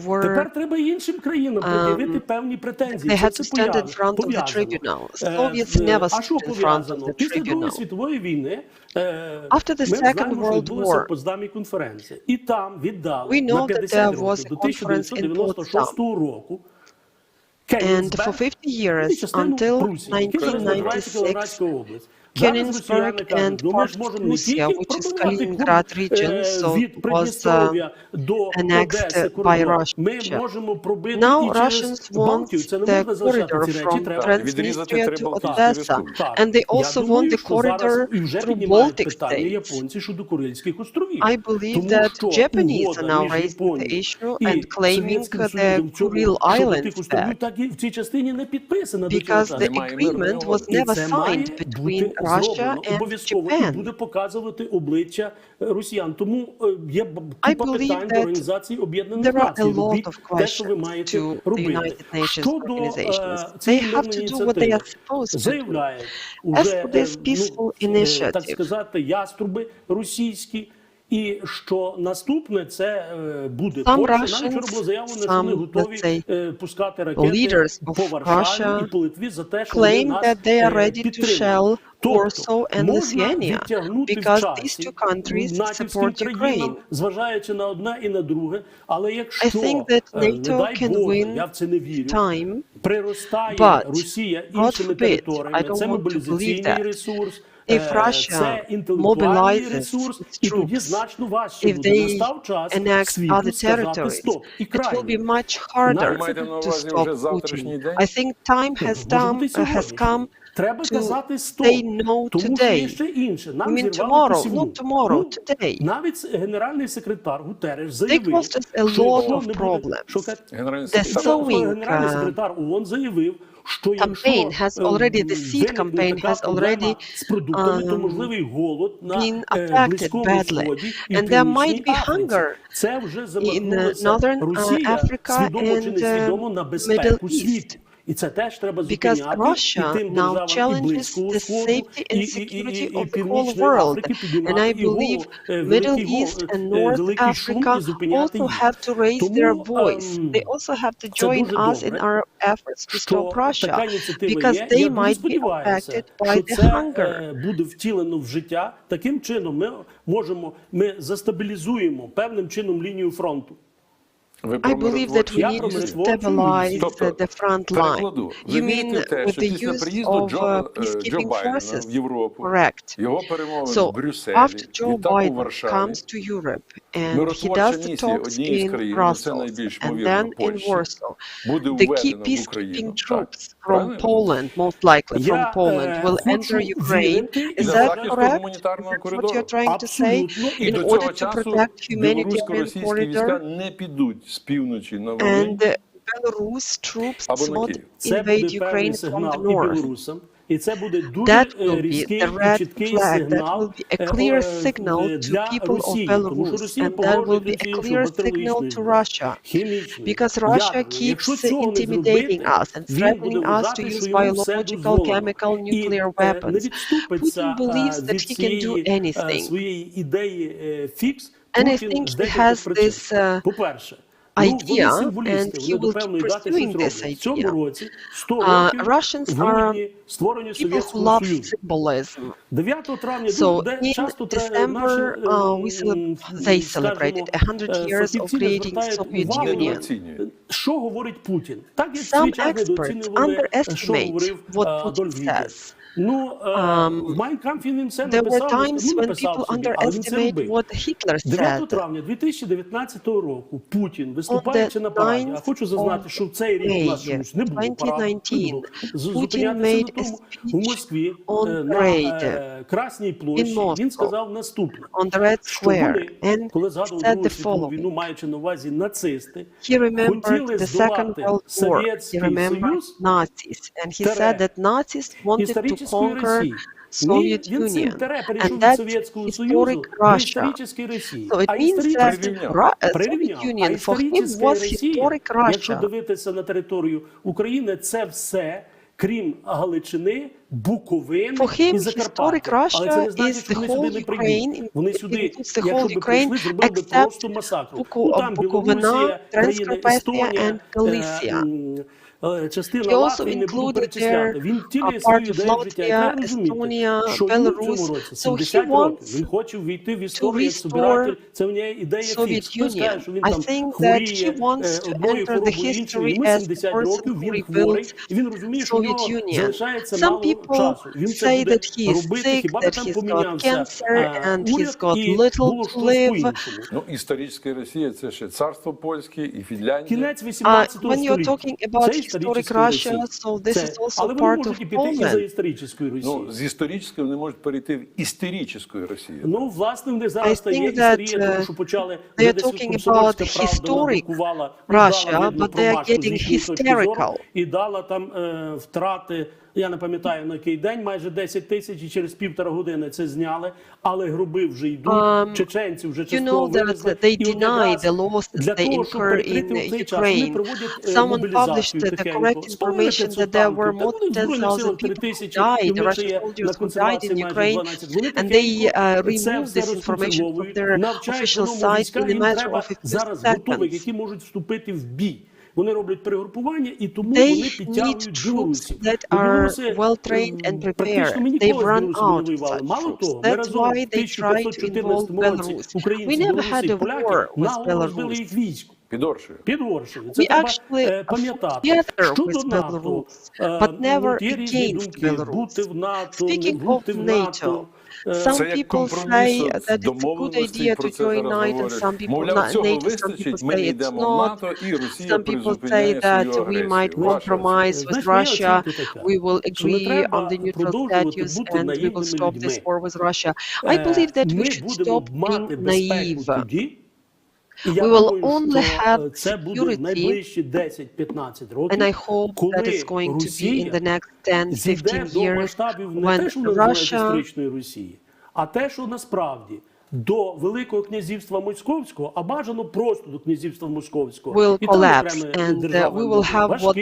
S12: було. Тепер треба іншим країнам пред'явити певні претензії. Це пов'язано. А що пов'язано? Після Другої світової війни ми знаємо, що відбулася Потсдамська конференція. І там віддали на 50 років, до 1996 року, Кенігсберг і частину Прусії, які зараз називається Кіровоградська область.
S16: Königsberg and part of Prussia, which is Kaliningrad region, so was annexed by Russia. Now Russians want the corridor from Transnistria to Odessa, and they also want the corridor through Baltic states. I believe that Japanese are now raising the issue and claiming the Kuril Islands back, because the agreement was never signed between Russia and Japan.
S12: Буде показувати обличчя росіян. Тому є купа питань до Організації Об'єднаних Націй. Робіть те, що ви маєте робити. Щодо цієї мирної ініціативи, заявляють уже, так сказати, яструби російські, і що наступне це буде Польща. Навіть вчора було заявлено, що вони готові пускати ракети по Варшаві і по Литві за те, що вони нас підтримують. Тобто, можна відтягнути в часі натівським країнам, зважаючи на одне і на друге, але якщо, не дай Боже, я в це не вірю, приростає Росія іншими територіями, це мобілізаційний ресурс, це інтелектуальний ресурс, і тоді значно важче буде. Настав час світу сказати стоп і крайні. Треба казати стоп, тому що є ще інше. Нам зірвали посівну. Навіть генеральний секретар Гутерреш заявив, що генеральний секретар ООН заявив, що
S16: campaign has already, the seed campaign has already been affected badly, and there might be hunger in Northern Africa and Middle East. Because Russia now challenges the safety and security of the whole world, and I believe Middle East and North Africa also have to raise their voice. They also have to join us in our efforts to stop Russia, because they might be affected by the hunger.
S12: Буде втілено в життя. Таким чином ми застабілізуємо певним чином лінію фронту.
S16: I believe that we need to stabilize the front line. You mean with the use of peacekeeping forces? Correct. So after Joe Biden comes to Europe and he does the talks in Brussels and then in Warsaw, the key peacekeeping troops from Poland, most likely from Poland, will enter Ukraine. Is that correct? Is that what you're trying to say? In order to protect humanitarian corridor? And Belarus troops not invade Ukraine from the north. That will be the red flag, that will be a clear signal to people of Belarus, and that will be a clear signal to Russia, because Russia keeps intimidating us and threatening us to use biological, chemical, nuclear weapons. Putin believes that he can do anything. And I think he has this idea, and he will keep pursuing this idea. Russians are people who love symbolism. So in December, they celebrated 100 years of creating Soviet Union. Some experts underestimate what Putin says. There were times when people underestimate what Hitler said.
S12: 9 травня 2019 року Путін, виступаючи на параді, а хочу зазначити, що в цей рік у нас чомусь не було параду, зупинятися на тому, у Москві на Красній площі, він сказав наступне, що вони, коли згадували Другу світову війну, маючи на увазі нацисти, хотіли здолати Совєтський Союз, історичну Росію.
S16: Soviet Union, and that's historic Russia. So it means that Soviet Union for him was historic
S12: Якщо
S16: Russia.
S12: дивитися на територію України, це все, крім Галичини, Буковини і Закарпаття. Але це не значить, що вони сюди не прийдуть. Вони сюди, якщо б прийшли, зробили би просто масакр. Там Білорусія, країни Естонія, частина Латвії, не буду перечисляти. Він втілює свою ідею життя. І треба розуміти, що він в цьому році 70 років. Він хоче ввійти в історію як собиратель. Це в нього ідея фікс. Хтось каже, що він там хворіє одною хворобою іншою. Йому 70 років, він хворий. І він розуміє, що в нього залишається мало часу. Він це буде робити, хіба би там помінявся уряд і було щось по-іншому.
S11: Ну, історична Росія – це ще царство польське і Фінляндія.
S12: Кінець 18 століття.
S16: Historic Russia, so this is also part of Poland.
S11: Ну, з історичної вони можуть перейти в історичну Росію.
S12: Ну, власне, вони зараз стає історія, тому що почали
S16: they are talking about historic Russia, but they are getting hysterical.
S12: І дала там втрати, я не пам'ятаю на який день, майже 10 тисяч, і через 1,5 години це зняли, але гроби вже йдуть, чеченці вже частково вивезли.
S16: They deny the losses they incur in Ukraine. Someone published the correct information that there were more than 10,000 people who died, Russian soldiers who died in Ukraine, and they removed this information from their official site in a matter of a few seconds.
S12: Які можуть вступити в бій. Вони роблять перегрупування, і тому вони підтягують білорусів. Білоруси практично ми ніколи з білорусами не воювали. Мало того, ми разом в 1514 році українці, білоруси і поляки наголо збили їх військо. Під Оршею. Це треба пам'ятати. Щодо НАТО, є різні думки. Бути в НАТО, не бути в НАТО.
S16: Some people say that it's a good idea to join NATO, some people NATO, some people say it's not. Some people say that we might compromise with Russia, we will agree on the neutral status and we will stop this war with Russia. I believe that we should stop being naive. We will only have security, and I hope that it's going to be in the next 10-15 years when Russia
S12: а те, що насправді до Великого князівства Московського, а бажано просто до князівства Московського.
S16: Will collapse, and we will have what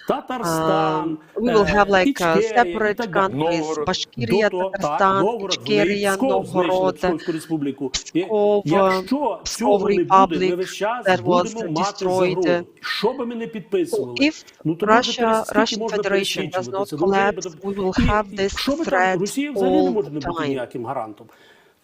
S12: Татарстан,
S16: we will have like separate countries: Bashkiria, Tatarstan, Ichkeria, Novgorod, Pskov Republic that was destroyed.
S12: Що би ми не підписували?
S16: If Russian Federation does not collapse, we will have this threat all the time.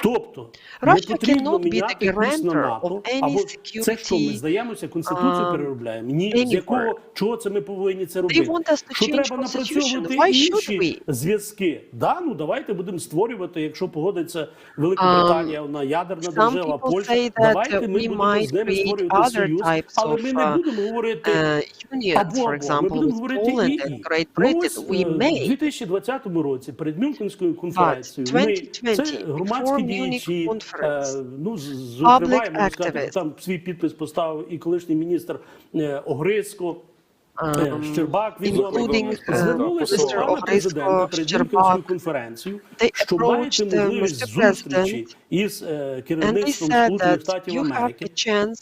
S12: Тобто,
S16: Russia cannot be the guarantor of any security
S12: це що, ми здаємося, Конституцію переробляємо? Ні, з якого, чого це ми повинні це робити? Що треба напрацьовувати інші зв'язки? Да, ну давайте будемо створювати, якщо погодиться Великобританія, вона ядерна держава, Польща, давайте ми будемо з ними створювати союз, але ми не будемо говорити або, ми будемо говорити і. Ну ось в 2020 році, перед Мюнхенською конференцією, це громадські діячі, ну, зокрема, я можу сказати, там свій підпис поставив і колишній міністр Огризко, Щербак,
S16: including
S12: звернулися до пана президента перед Мюнхенською конференцією, що маєте можливість зустрічі із керівництвом Сполучених Штатів Америки,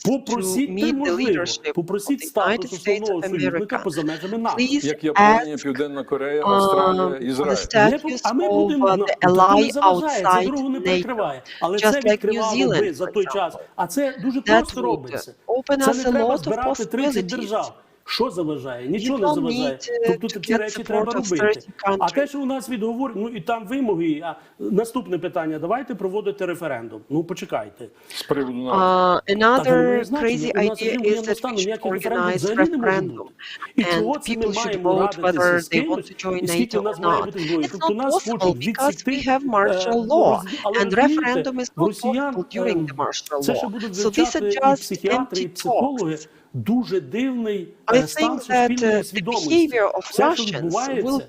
S12: попросіть, неможливо, попросіть статус основного союзника поза межами НАТО.
S11: Як Японія, Південна Корея, Австралія, Ізраїль.
S12: А ми будемо, це не заважає, це дорогу не перекриває. Але це відкривало би за той час. А це дуже просто робиться. Це не треба збирати 30 держав. Що заважає? Нічого не заважає. Тобто ці речі треба робити. А те, що у нас відговорять, ну і там вимоги. А наступне питання, давайте проводити референдум. Ну, почекайте.
S11: З приводу НАТО.
S16: Another crazy idea is that we should organize referendum and people should vote whether they want to join NATO or not. It's not possible because we have martial law and referendum is not possible during the martial law. So this is just empty talks.
S12: Дуже дивний стан
S16: суспільної свідомості.
S12: Все, що відбувається,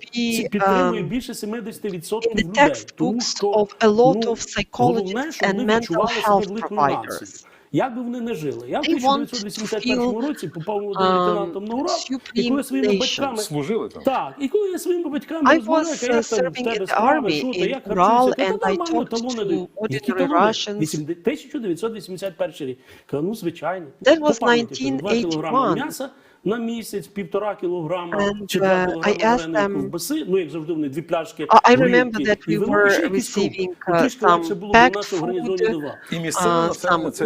S12: підтримує більше 70% людей. Тому що, головне, щоб вони відчували себе великою нацією. Як би вони не жили. Я в 1981 році попав лейтенантом на урок, і коли своїми батьками...
S11: Служили там?
S12: Так, і коли я своїми батьками розмовляю, як там в тебе справи, що ти, як харчуєшся, то нормально талони дають. Які талони? 1981 рік. Кажу, ну, звичайно. По пам'яті, 2 кілограми м'яса на місяць, 1,5 кілограма, чи 2 кілограми вареної ковбаси, ну, як завжди, вони 2 пляшки горілки, і вино, ще якийсь фрукт. Трішки легше було до нашого гарнізоні 2.
S11: І місцеве населення це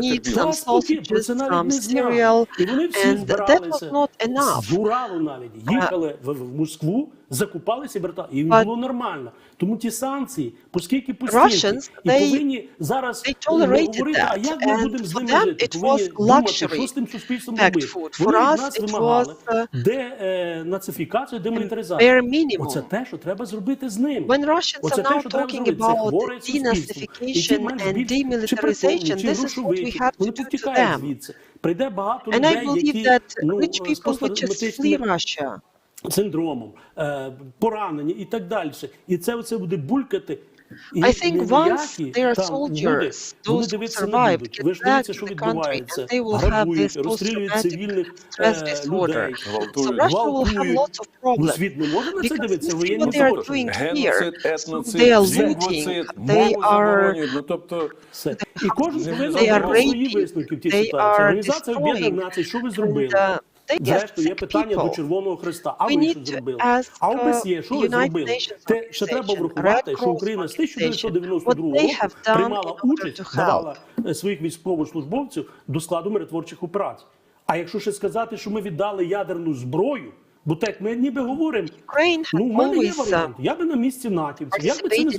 S12: Про це навіть не знали. І вони всі збиралися з Уралу навіть, їхали в Москву, закупалися і вертали. І їм було нормально. Тому ті санкції, оскільки постійні, і повинні зараз говорити, а як ми будемо з ними жити? Повинні думати, що з тим суспільством робити. Вони від нас вимагали денацифікацію, демілітаризацію. Оце те, що треба зробити з ними. Оце те, що треба зробити. Це хворе суспільство. І ті менш більш чи притомні, чи грошовиті, вони повтікають звідси. Прийде багато людей, які з посттравматичним синдромом, поранені і так далі. І це оце буде булькати.
S16: I think once they are soldiers, those who survive, get back to the country, and they will have this post-traumatic stress disorder. So Russia will have lots of problems. Because this is what they are doing here. So they are looting, they are raping, they are destroying.
S12: Зрештою, є питання до Червоного Хреста. А ви що зробили? А ОБСЄ що ви зробили? Те, що треба врахувати, що Україна з 1992 року приймала участь, давала своїх військовослужбовців до складу миротворчих операцій. А якщо ще сказати, що ми віддали ядерну зброю, бо так ми ніби говоримо, ну, в мене є варіант. Я би на місці натівців, як би це не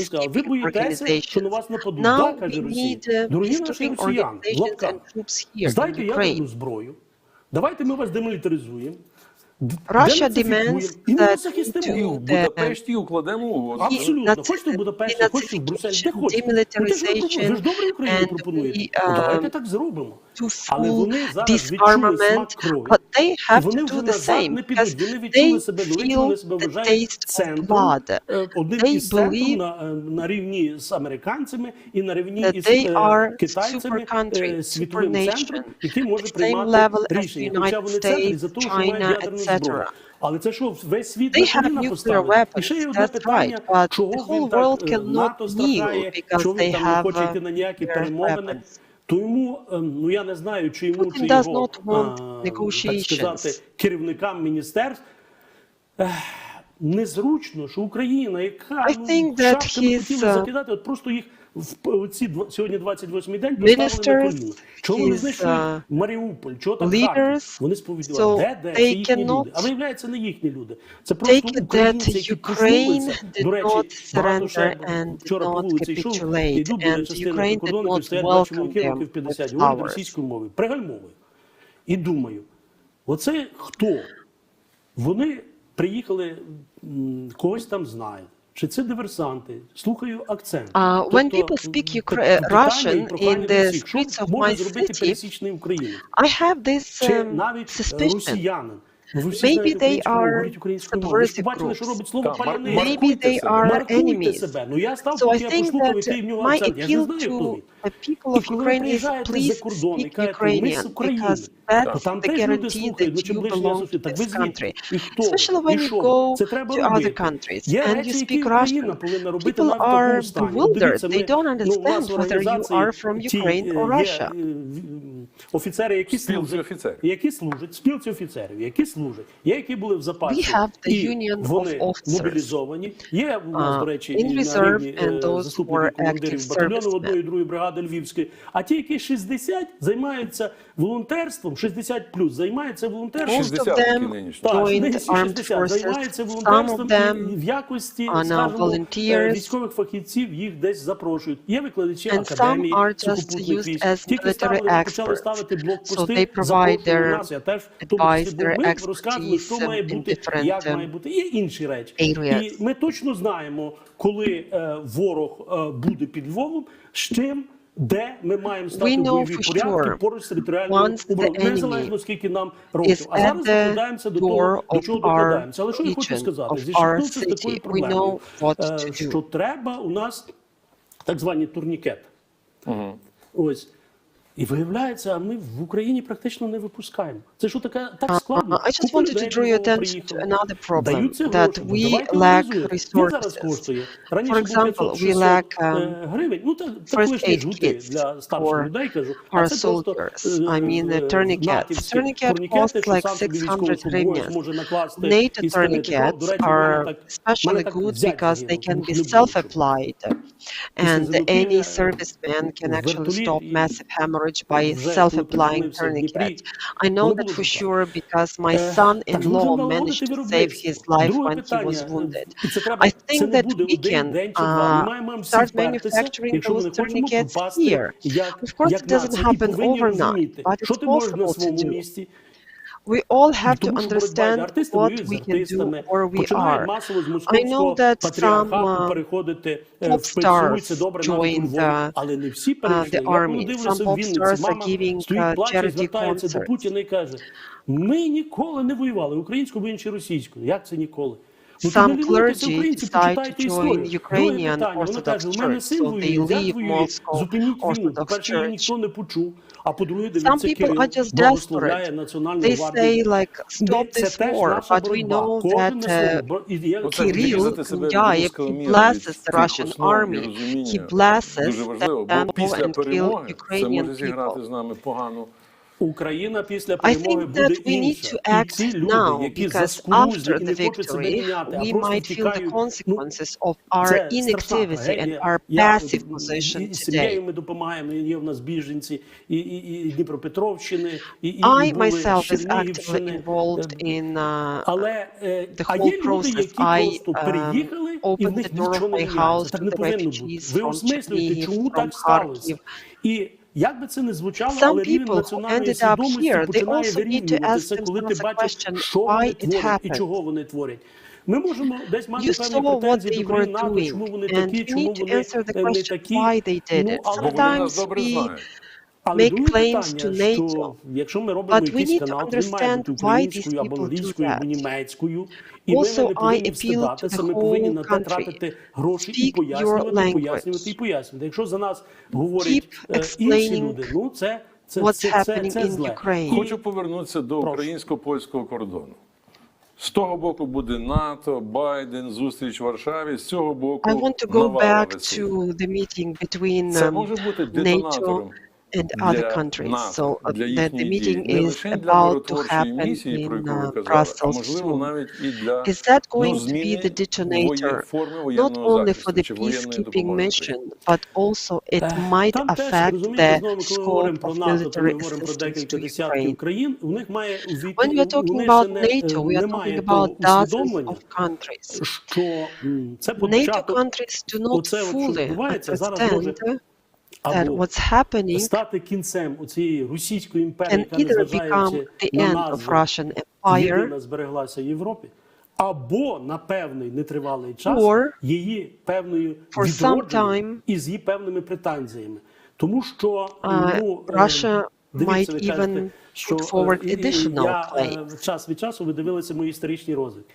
S12: сказав, ви боїтеся, що на вас нападуть. Так, каже Росія. Дорогі наші росіяни, в лапках, здайте ядерну зброю. Давайте ми вас демілітаризуємо.
S16: Russia demands that
S11: в Будапешті укладемо угоду.
S12: Абсолютно. Хочете в Будапешті, хочете в Брюсселі, де хочете. Ви ж добре Україну пропонуєте. Давайте так зробимо. Але вони зараз відчули смак крові. І вони вже назад не підуть. Вони відчули себе великими, вони себе вважають центром. Одним із центрів на рівні з американцями і на рівні із китайцями, світовим центром, який може приймати рішення. Хоча вони центри за того, що мають ядерну зброю. Але це що, весь світ на коліна поставить? І ще є одне питання, чого він так НАТО страхає, чого він там не хоче йти на ніякі перемовини. Тому, ну я не знаю, чи йому, чи його, так сказати, керівникам міністерств, незручно, що Україна, яка шапками хотіли закидати, от просто їх сьогодні 28-й день поставили на коліна. Чого вони знайшли Маріуполь? Чого так Харків? Вони сповідували, де це їхні люди. А виявляється, не їхні люди. Це просто українці, які проснулися. До речі, багато ще вчора по вулиці йшов, йду біля частини прикордонників, стоять два чоловіки років 50, говорять російською мовою, пригальмовою. І думаю, оце хто? Вони приїхали, когось там знають. Чи це диверсанти? Слухаю акцент.
S16: When people speak Russian in the streets of my city, I have this suspicion. Maybe they are subversive groups. Maybe they are enemies. So I think that my appeal to the people of Ukraine is please speak Ukrainian, because that's the guarantee that you belong to this country. Especially when you go to other countries and you speak Russian. People are bewildered. They don't understand whether you are from Ukraine or Russia.
S12: Офіцери, які служать, спілці офіцерів, які служать, є, які були в запасі, і вони мобілізовані. Є у нас, до речі, і на рівні заступників командирів батальйону 1-ї і 2-ї бригади Львівської. А ті, які 60, займаються волонтерством, 60 плюс, займаються волонтерством.
S10: 60
S12: займаються волонтерством і в якості, скажімо, військових фахівців їх десь запрошують. Є викладачі академії сухопутних військ. Тільки почали ставити блокпости, запрошували нас, я теж в тому числі, бо ми розказували, що має бути, як має бути. Є інші речі. І ми точно знаємо, коли ворог буде під Львовом, з чим, де ми маємо стати бойові порядки поруч з територіальною обороною, незалежно скільки нам років. А зараз докладаємося до того, до чого докладаємося. Але що я хочу сказати? Зіштовхнувся з такою проблемою, що треба у нас так звані турнікети. Ось. І виявляється, ми в Україні практично не випускаємо. Це що таке так складно?
S16: I just wanted to draw your attention to another problem, that we lack resources. For example, we lack first aid kits for our soldiers. I mean, tourniquets. Tourniquet costs like 600 hryvnias. NATO tourniquets are especially good because they can be self-applied, and any serviceman can actually stop massive hemorrhage by self-applying tourniquets. I know that for sure because my son-in-law managed to save his life when he was wounded. I think that we can start manufacturing those tourniquets here. Of course, it doesn't happen overnight, but it's possible to do. We all have to understand what we can do where we are. I know that some pop stars joined the army. Some pop stars are giving charity concerts.
S12: Ми ніколи не воювали українською, інші російською. Як це ніколи?
S16: Some clergy decide to join Ukrainian Orthodox Church, so they leave Moscow Orthodox Church. Some people are just desperate. They say, like, stop this war, but we know that Kirill Kunyayev, he blesses the Russian army. He blesses them go and kill Ukrainian people. I think that we need to act now, because after the victory, we might feel the consequences of our inactivity and our passive position today. I myself is actively involved in the whole process. I opened the door of my house to the refugees from Chernihiv, from Kharkiv. Some people who ended up here, they also need to ask themselves the question, why it happened. You saw what they were doing, and you need to answer the question why they did it. Sometimes we make claims to NATO, but we need to understand why these people do that. Also, I appeal to the whole country. Speak your language. Keep explaining what's happening in Ukraine.
S10: Хочу повернутися до українсько-польського кордону. З того боку буде НАТО, Байден, зустріч в Варшаві, з цього боку
S16: I want to go back to the meeting between NATO and other countries. So the meeting is about to happen in Brussels soon. Is that going to be the detonator, not only for the peacekeeping mission, but also it might affect the scope of military assistance to Ukraine? When we are talking about NATO, we are talking about dozens of countries. NATO countries do not fully understand that what's happening can either become the end of Russian Empire,
S12: або на певний нетривалий час її певною відродженням і з її певними претензіями. Тому що
S16: Russia might even put forward additional claims.
S12: Час від часу ви дивилися мої історичні розвитки.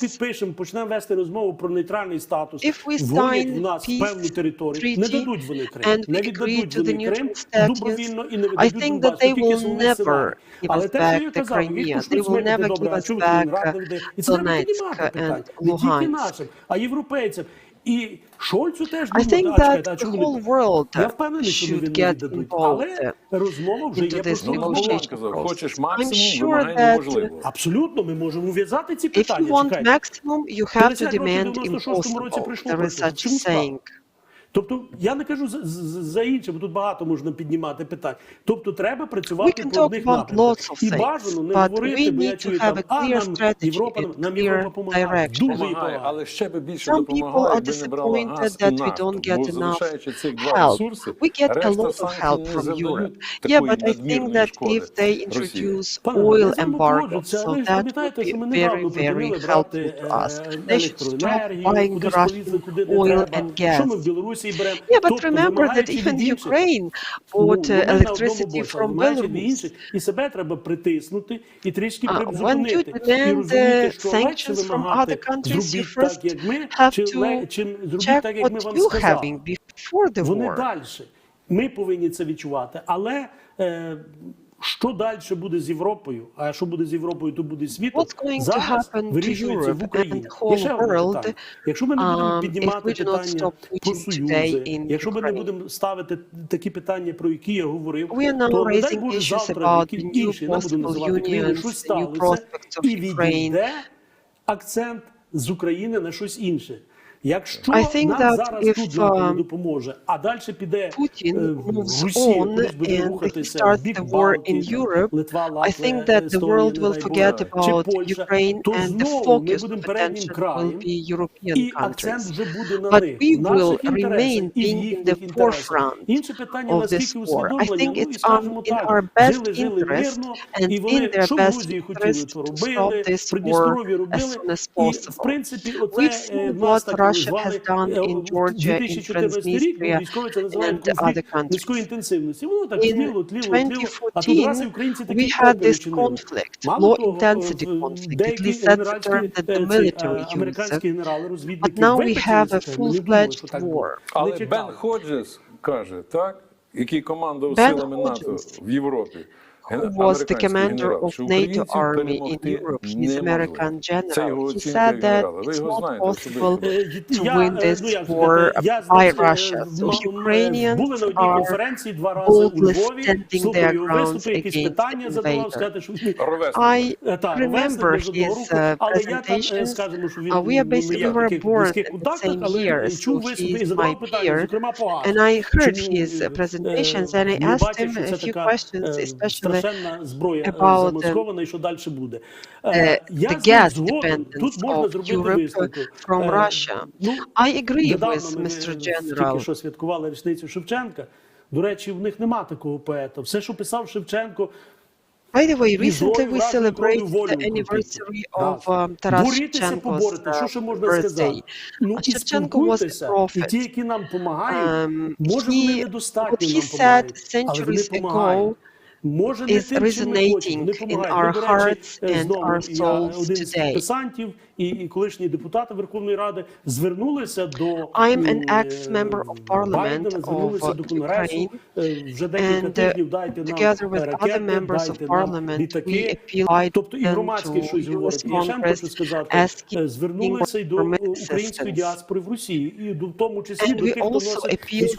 S12: підпишемо, почнемо вести розмову про нейтральний статус, вводять в нас певну територію, не дадуть вони Крим, не віддадуть вони Крим добровільно і не віддадуть Донбас, тільки свого сценарію. Але те, що я казав, відпустуть смерть добре, а чому він радив де? І це треба піднімати питання, не тільки нашим, а європейцям. І Шольцу теж думати, а чому не? Я впевнений, що він не віддадуть, але розмова вже є про
S10: хочеш максимум, вимагай неможливо.
S12: Абсолютно, ми можемо ув'язати ці питання.
S16: If you want maximum, you have to demand impossible. There is such a saying.
S12: Тобто, я не кажу за інше, бо тут багато можна піднімати питань. Тобто, треба працювати по одних напрямках. І бажано не говорити, бо я чую там, нам Європа допомагає. Дуже допомагає.
S11: Але ще би більше допомагає, якби не брала газ і нафту. Бо залишаючи цих два ресурси, решта санкцій не завдають такої надмірної шкоди Росії.
S12: Oil embargo, so that would be very, very helpful to us. They should stop buying Russian oil and gas. Yeah, but remember that even Ukraine bought electricity from Belarus. І себе треба притиснути і трішки
S16: When you demand sanctions from other countries, you first have to check what you having before the
S12: Вони
S16: war.
S12: далі. Ми повинні це відчувати. Але що далі буде з Європою? А що буде з Європою, то буде світом. Зараз вирішується в Україні. І ще одне питання. Якщо ми не будемо піднімати питання про союзи, якщо ми не будемо ставити такі питання, про які я говорив, то, не дай Боже, завтра якісь інші, не будемо називати країни, щось сталося, і відійде акцент з України на щось інше. Якщо нам зараз тут не допоможе, а далі піде в Росію, кудись буде рухатися в бік Балтії, Литва, Латвія, Естонія, чи Польща, то знову ми будемо переднім краєм, і акцент вже буде на них, в наших інтересах і в їхніх інтересах. Інше питання, наскільки усвідомлення, ну і скажімо так, жили мирно, і вони, що в Грузії хотіли, то робили, в Придністров'ї робили, і в принципі оце в нас так
S16: Russia has done in Georgia, in Transnistria, and other countries. In 2014, we had this conflict, low-intensity conflict. At least that's the term that the military uses. But now we have a full-fledged war.
S11: Але Бен Ходжес каже, так, який командував силами НАТО в Європі,
S16: who was the commander of NATO army in Europe, he's American general. He said that it's not possible to win this war by Russia. So Ukrainians are boldly standing their grounds against invasion. I remember his presentations. We were born the same year, so he is my peer. And I heard his presentations and I asked him a few questions, especially about the gas dependence of Europe from Russia. I agree with Mr. General.
S12: Тільки що святкували річницю Шевченка. До речі, в них нема такого поета. Все, що писав Шевченко,
S16: By the way, recently we celebrated the anniversary of Taras Shevchenko's birthday. Shevchenko was a prophet. What he said centuries ago is resonating in our hearts and our souls today.
S12: І колишні депутати Верховної Ради звернулися до
S16: I'm an ex-member of Parliament of Ukraine, and together with other members of Parliament, we appealed to US Congress asking for assistance. And we also appealed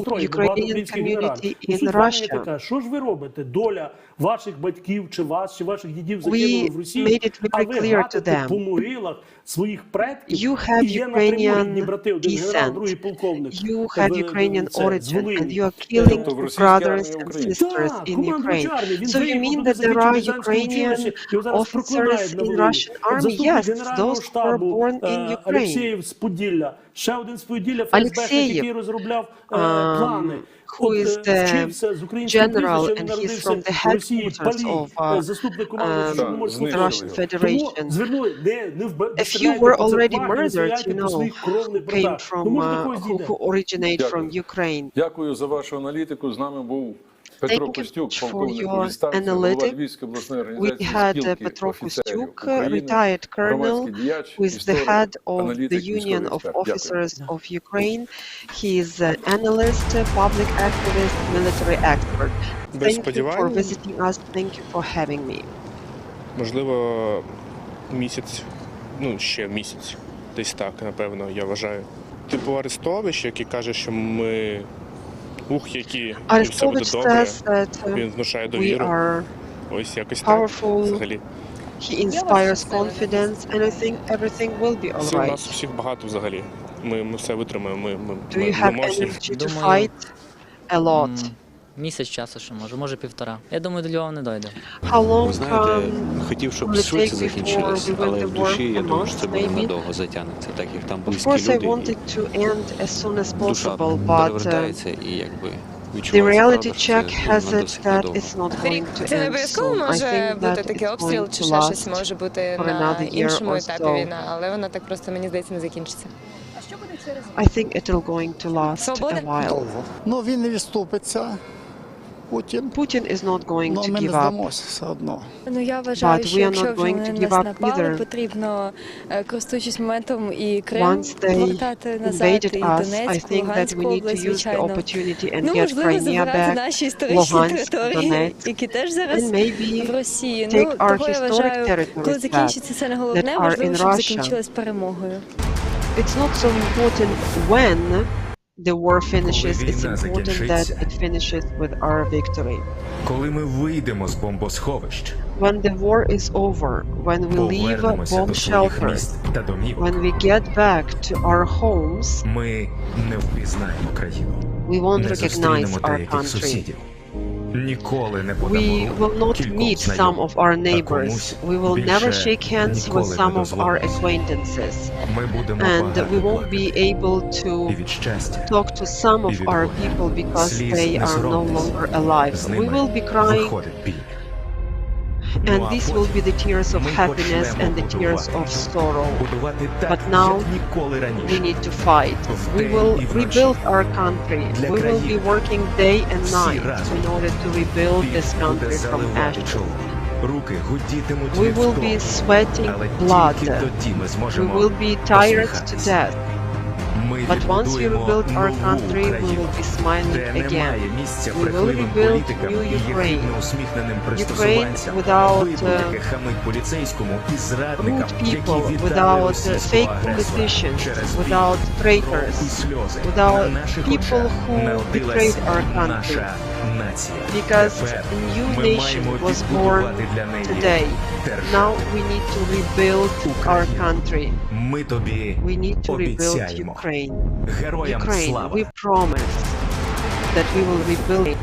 S16: to Ukrainian community in Russia.
S12: Що ж ви робите? Доля ваших батьків чи вас, чи ваших дідів
S16: We
S12: загинули в Росії,
S16: made it
S12: а
S16: very
S12: ви
S16: clear to
S12: гатите
S16: them.
S12: по могилах своїх предків,
S16: You have
S12: і є напряму рідні
S16: Ukrainian
S12: брати, один генерал, другий
S16: descent.
S12: полковник.
S16: You have Ukrainian origin, and you are killing brothers and sisters in Ukraine. So you mean that there are Ukrainian officers in Russian army? Yes, those who were born in Ukraine.
S12: Алексєєв з Поділля, ще один з Поділля, ФСБшник, який розробляв плани.
S16: Who is the general, and he's from the headquarters of the Russian Federation. A few were already murdered, you know, who came from, who originate from Ukraine.
S11: Дякую за вашу аналітику. З нами був Петро Костюк, полковник у відставці, голова Львівської обласної організації спілки офіцерів України, громадський діяч,
S16: head of the Union of Officers of Ukraine. He is an analyst, public activist, military expert. Thank you for visiting us. Thank you for having me.
S1: Можливо, місяць, ну, ще місяць. Десь так, напевно, я вважаю. Типу Арестович, який каже, що ми які все буде добре, він внушає довіру. Ось якось так, взагалі.
S16: He inspires confidence, and I think everything will be all
S1: У
S16: right.
S1: нас всіх багато взагалі. ми все витримаємо,
S16: Do you have energy to fight? A lot.
S13: Місяць часу ще може півтора. Я думаю, до Львова не дойде.
S16: Ви знаєте,
S14: хотів, щоб швидше закінчилось, але в душі я думаю, що це буде надовго затягнеться, так як там близькі люди, і душа перевертається і якби
S16: The reality check has it that it's not going to
S15: Це не
S16: end
S15: обов'язково
S16: soon. I
S15: може
S16: think
S15: бути
S16: that
S15: такий
S16: it's
S15: обстріл
S16: going
S15: чи
S16: to
S15: ще щось
S16: last
S15: може бути
S16: for
S15: на
S16: another year
S15: іншому
S16: or
S15: етапі
S16: so.
S15: війна, але вона так просто, мені здається, не закінчиться.
S16: I think it will going to last a while.
S21: Ну, він не відступиться.
S16: Putin is not going to
S21: ми не
S16: give up.
S21: здамося все одно.
S24: Ну, я вважаю,
S16: But
S24: що
S16: we are
S24: якщо
S16: not
S24: вже
S16: going
S24: вони
S16: to
S24: на
S16: give
S24: нас
S16: up
S24: напали,
S16: either.
S24: потрібно, користуючись моментом, і Крим
S16: Once they
S24: повертати назад,
S16: invaded
S24: і
S16: us, I
S24: Донецьк,
S16: think that
S24: Луганську
S16: we need to
S24: область,
S16: use the
S24: звичайно.
S16: opportunity and
S24: Ну,
S16: get
S24: можливо,
S16: Crimea
S24: забирати
S16: back,
S24: наші історичні
S16: Luhansk,
S24: території,
S16: Donetsk,
S24: які теж зараз
S16: and maybe
S24: в Росії.
S16: take
S24: Ну,
S16: our
S24: того я
S16: historic
S24: вважаю,
S16: territories
S24: коли
S16: back
S24: закінчиться це не
S16: that
S24: головне,
S16: are
S24: важливо,
S16: in
S24: щоб
S16: Russia.
S24: закінчилось перемогою.
S16: It's not so important when the war finishes, it's
S26: війна
S16: important that
S26: закінчиться.
S16: it finishes with our victory.
S26: Коли ми вийдемо з бомбосховищ,
S16: When the war is over, when we leave
S26: повернемося
S16: bomb
S26: до своїх
S16: shelters,
S26: міст та домів,
S16: when we get back to our homes,
S26: ми не впізнаємо країну,
S16: we won't
S26: не
S16: recognize
S26: зустрінемо
S16: our
S26: деяких
S16: country.
S26: сусідів, ніколи не подамо
S16: We
S26: руку
S16: will not
S26: кільком
S16: meet some
S26: знайомим,
S16: of our
S26: а
S16: neighbors.
S26: комусь
S16: We will never
S26: більше
S16: shake hands with
S26: ніколи
S16: some
S26: не
S16: of our
S26: дозволимося.
S16: acquaintances.
S26: Ми будемо
S16: And
S26: багато
S16: we won't
S26: плакати.
S16: be able
S26: І
S16: to
S26: від щастя,
S16: talk to some
S26: і
S16: of
S26: від
S16: our
S26: болю.
S16: people because
S26: Сліз
S16: they
S26: не
S16: are no
S26: соромтесь.
S16: longer alive.
S26: З
S16: We
S26: ними
S16: will be crying,
S26: виходить біль.
S16: and
S26: Ну, а
S16: this will be the tears of
S26: ми
S16: happiness
S26: почнемо
S16: and the tears
S26: будувати.
S16: of sorrow.
S26: Будувати так,
S16: But now
S26: як ніколи
S16: we
S26: раніше.
S16: need to fight. We
S26: Вдень
S16: will
S26: і вночі.
S16: rebuild our country.
S26: Для
S16: We will be
S26: країни.
S16: working day and
S26: Всі
S16: night
S26: разом.
S16: in order to rebuild
S26: Піт
S16: this
S26: буде
S16: country from
S26: заливати
S16: ashes.
S26: чоло. Руки гудітимуть
S16: We
S26: від
S16: will
S26: втому.
S16: be sweating
S26: Але
S16: blood.
S26: тільки тоді ми
S16: We
S26: зможемо
S16: will be tired to
S26: посміхатися.
S16: death.
S26: Ми
S16: But once we
S26: відбудуємо
S16: rebuild our
S26: нову
S16: country, we
S26: Україну,
S16: will be smiling
S26: де
S16: again.
S26: немає місця
S16: We will
S26: брехливим
S16: rebuild
S26: політикам
S16: new
S26: і
S16: Ukraine.
S26: єхидно усміхненим
S16: Ukraine
S26: пристосуванцям,
S16: without
S26: виду, яке хамить поліцейському і зрадникам,
S16: rude
S26: які
S16: people,
S26: віддали
S16: without
S26: російського
S16: fake
S26: агресора
S16: politicians,
S26: через біль,
S16: without
S26: кров і
S16: traitors,
S26: сльози.
S16: without
S26: На наших
S16: people
S26: очах
S16: who
S26: народилася
S16: betrayed our country.
S26: наша нація.
S16: Because
S26: Тепер
S16: a new
S26: ми
S16: nation
S26: маємо
S16: was born
S26: відбудувати для неї
S16: today. Now
S26: державу.
S16: we need to rebuild our country.
S26: Ми тобі
S16: We need to rebuild
S26: обіцяємо.
S16: Ukraine.
S26: Героям
S16: Ukraine,
S26: слава!
S16: we promise that we will rebuild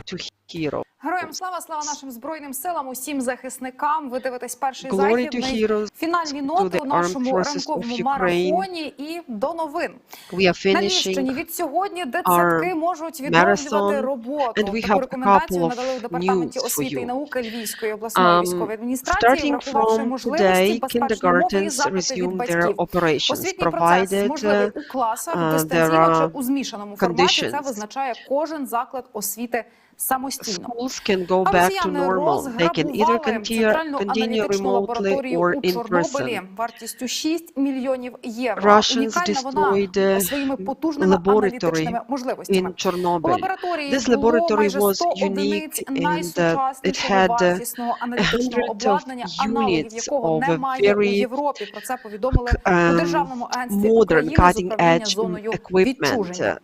S16: to hero.
S3: Героям слава, слава нашим Збройним силам, усім захисникам. Ви дивитесь «Перший
S16: Glory to
S3: західний».
S16: heroes,
S3: Фінальні
S16: to
S3: ноти
S16: the
S3: у
S16: armed
S3: нашому
S16: forces
S3: ранковому
S16: of Ukraine.
S3: марафоні і до новин.
S16: We are
S3: На Львівщині
S16: finishing
S3: від сьогодні
S16: our
S3: дитсадки можуть відновлювати
S16: marathon,
S3: роботу.
S16: and we
S3: Таку
S16: have a
S3: рекомендацію
S16: couple
S3: надали у
S16: of
S3: Департаменті
S16: news for
S3: освіти і
S16: you.
S3: науки Львівської обласної військової адміністрації,
S16: Starting
S3: врахувавши
S16: from
S3: можливості
S16: today,
S3: безпечної мови і
S16: kindergartens
S3: запити від
S16: resume their
S3: батьків.
S16: operations,
S3: Освітній процес можливий
S16: provided
S3: у класах,
S16: there
S3: дистанційно чи
S16: are
S3: у змішаному форматі. Це
S16: conditions.
S3: визначає кожен заклад освіти самостійно.
S16: Schools can go back to normal. They can either continue remotely or in person.
S3: Вартістю 6 мільйонів євро.
S16: Russians
S3: Унікальна вона
S16: destroyed
S3: своїми потужними
S16: laboratory
S3: аналітичними можливостями.
S16: in
S3: У
S16: Chernobyl.
S3: лабораторії
S16: This
S3: було
S16: laboratory
S3: майже
S16: was
S3: 100 одиниць
S16: unique and it
S3: найсучаснішого
S16: had
S3: вартісного аналітичного
S16: 100
S3: обладнання, аналогів
S16: units
S3: якого
S16: of
S3: немає у
S16: very
S3: Європі. Про це повідомили у Державному агентстві
S16: modern
S3: України з управління
S16: cutting-edge
S3: зоною
S16: equipment.
S3: відчуження.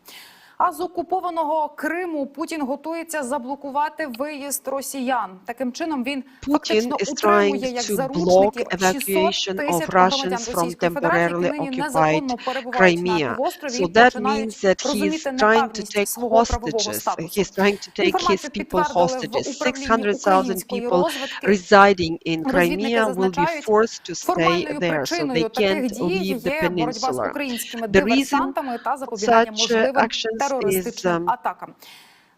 S3: А з окупованого Криму Путін готується заблокувати виїзд росіян. Таким чином він фактично утримує як заручників 600 тисяч громадян Російської Федерації, які нині незаконно перебувають на півострові і починають розуміти неправильність свого правового статусу. Інформацію підтвердили в управлінні української розвідки. Розвідники зазначають, формальною причиною таких дій є боротьба з українськими диверсантами та запобігання можливим терористичним атакам.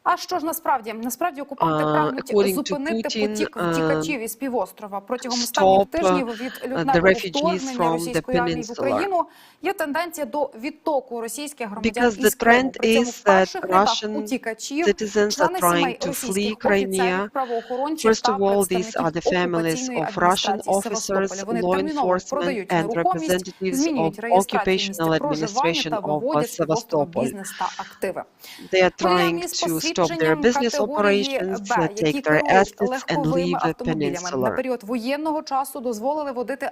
S3: А що ж насправді? Насправді окупанти прагнуть зупинити потік втікачів із півострова. Протягом останніх тижнів від лютневого вторгнення російської армії в Україну є тенденція до відтоку російських громадян із Криму. При цьому в перших рядах утікачів члени сімей російських офіцерів, правоохоронців та представників окупаційної адміністрації Севастополя. Вони терміново продають нерухомість, змінюють реєстрацію місця проживання та виводять з півострова бізнес та активи. Полігамія з
S16: stop their business operations, take their assets and leave the
S3: автомобілями. На
S16: peninsula.
S3: період воєнного часу дозволили водити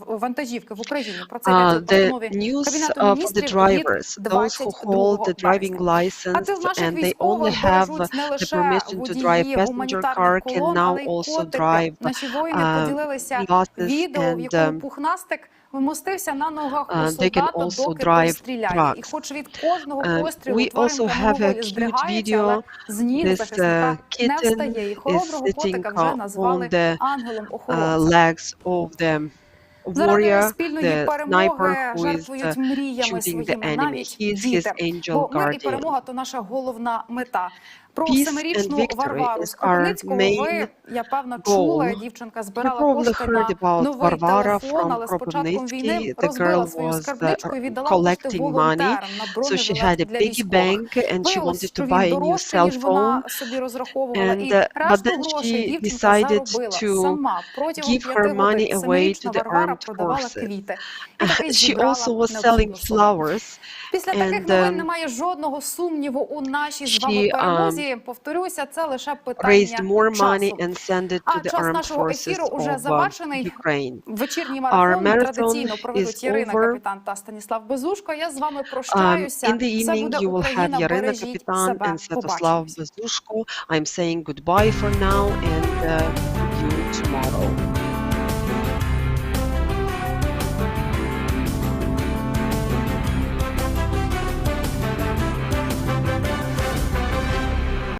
S3: вантажівки в Україні. Про це йдеться в
S16: The
S3: постанові
S16: news
S3: Кабінету
S16: of the
S3: міністрів
S16: drivers,
S3: від
S16: those who hold the
S3: 22
S16: driving
S3: березня.
S16: license
S3: А наших
S16: and they only
S3: військових
S16: have
S3: бережуть не
S16: the
S3: лише
S16: permission to drive
S3: водії
S16: passenger
S3: гуманітарних
S16: car can
S3: колон,
S16: now
S3: але й
S16: also
S3: котики.
S16: drive
S3: Наші воїни поділилися
S16: buses
S3: відео, в
S16: and
S3: якому Пухнастик вмостився на ногах у
S16: they can
S3: солдата,
S16: also
S3: доки той
S16: drive
S3: стріляє. І
S16: trucks.
S3: хоч від кожного пострілу
S16: We
S3: тваринка
S16: also have a
S3: мимоволі
S16: cute
S3: здригається, але
S16: video.
S3: з ніг
S16: This
S3: захисника не
S16: kitten
S3: встає. І
S16: is
S3: хороброго котика вже
S16: sitting
S3: назвали
S16: on the
S3: ангелом-охоронцем.
S16: legs of the
S3: Заради
S16: warrior,
S3: спільної
S16: the
S3: перемоги
S16: sniper who is
S3: жертвують мріями
S16: shooting the
S3: своїми
S16: enemy.
S3: навіть
S16: He is his
S3: діти.
S16: angel
S3: Бо мир і
S16: guardian.
S3: перемога – то наша головна мета. Про
S16: Peace and
S3: семирічну
S16: victory
S3: Варвару
S16: is
S3: з
S16: our
S3: Кропивницького
S16: main
S3: я певно,
S16: goal.
S3: чула. Дівчинка
S16: You
S3: збирала
S16: probably
S3: кошти
S16: heard
S3: на
S16: about
S3: новий
S16: Varvara
S3: телефон,
S16: from
S3: але з початком війни
S16: Kropivницький. The
S3: розбила
S16: girl
S3: свою
S16: was
S3: скарбничку і віддала кошти
S16: collecting money,
S3: волонтерам на
S16: so she had
S3: бронежилет
S16: a
S3: для
S16: piggy
S3: військових.
S16: bank and she
S3: Виявилось,
S16: wanted
S3: що
S16: to
S3: він
S16: buy a new
S3: дорожче,
S16: cell
S3: ніж вона
S16: phone.
S3: собі розраховувала. І
S16: But
S3: решту
S16: then
S3: грошей
S16: she
S3: дівчинка
S16: decided
S3: заробила
S16: to
S3: сама. Протягом
S16: give
S3: 5
S16: her money
S3: годин
S16: away to
S3: семирічна
S16: the
S3: Варвара
S16: armed
S3: продавала
S16: forces.
S3: квіти. І таки
S16: She
S3: зібрала
S16: also was selling
S3: необхідну суму.
S16: flowers.
S3: Після таких новин немає жодного сумніву у нашій з вами перемозі. Повторюся, це лише питання
S16: raised more money
S3: часу.
S16: and sent it to
S3: А
S16: the
S3: час
S16: armed
S3: нашого ефіру
S16: forces
S3: уже
S16: of
S3: завершений.
S16: Ukraine.
S3: Вечірній
S16: Our
S3: марафон
S16: marathon
S3: традиційно проведуть
S16: is
S3: Ірина
S16: over.
S3: Капітан та Станіслав Безушко. Я з вами прощаюся.
S16: In the
S3: Це
S16: evening
S3: буде
S16: you will have
S3: Україна.
S16: Yarina
S3: Бережіть
S16: Kapitan
S3: себе.
S16: and Svetoslav
S3: Побачимось.
S16: Bezushko. I'm saying goodbye for now and you tomorrow.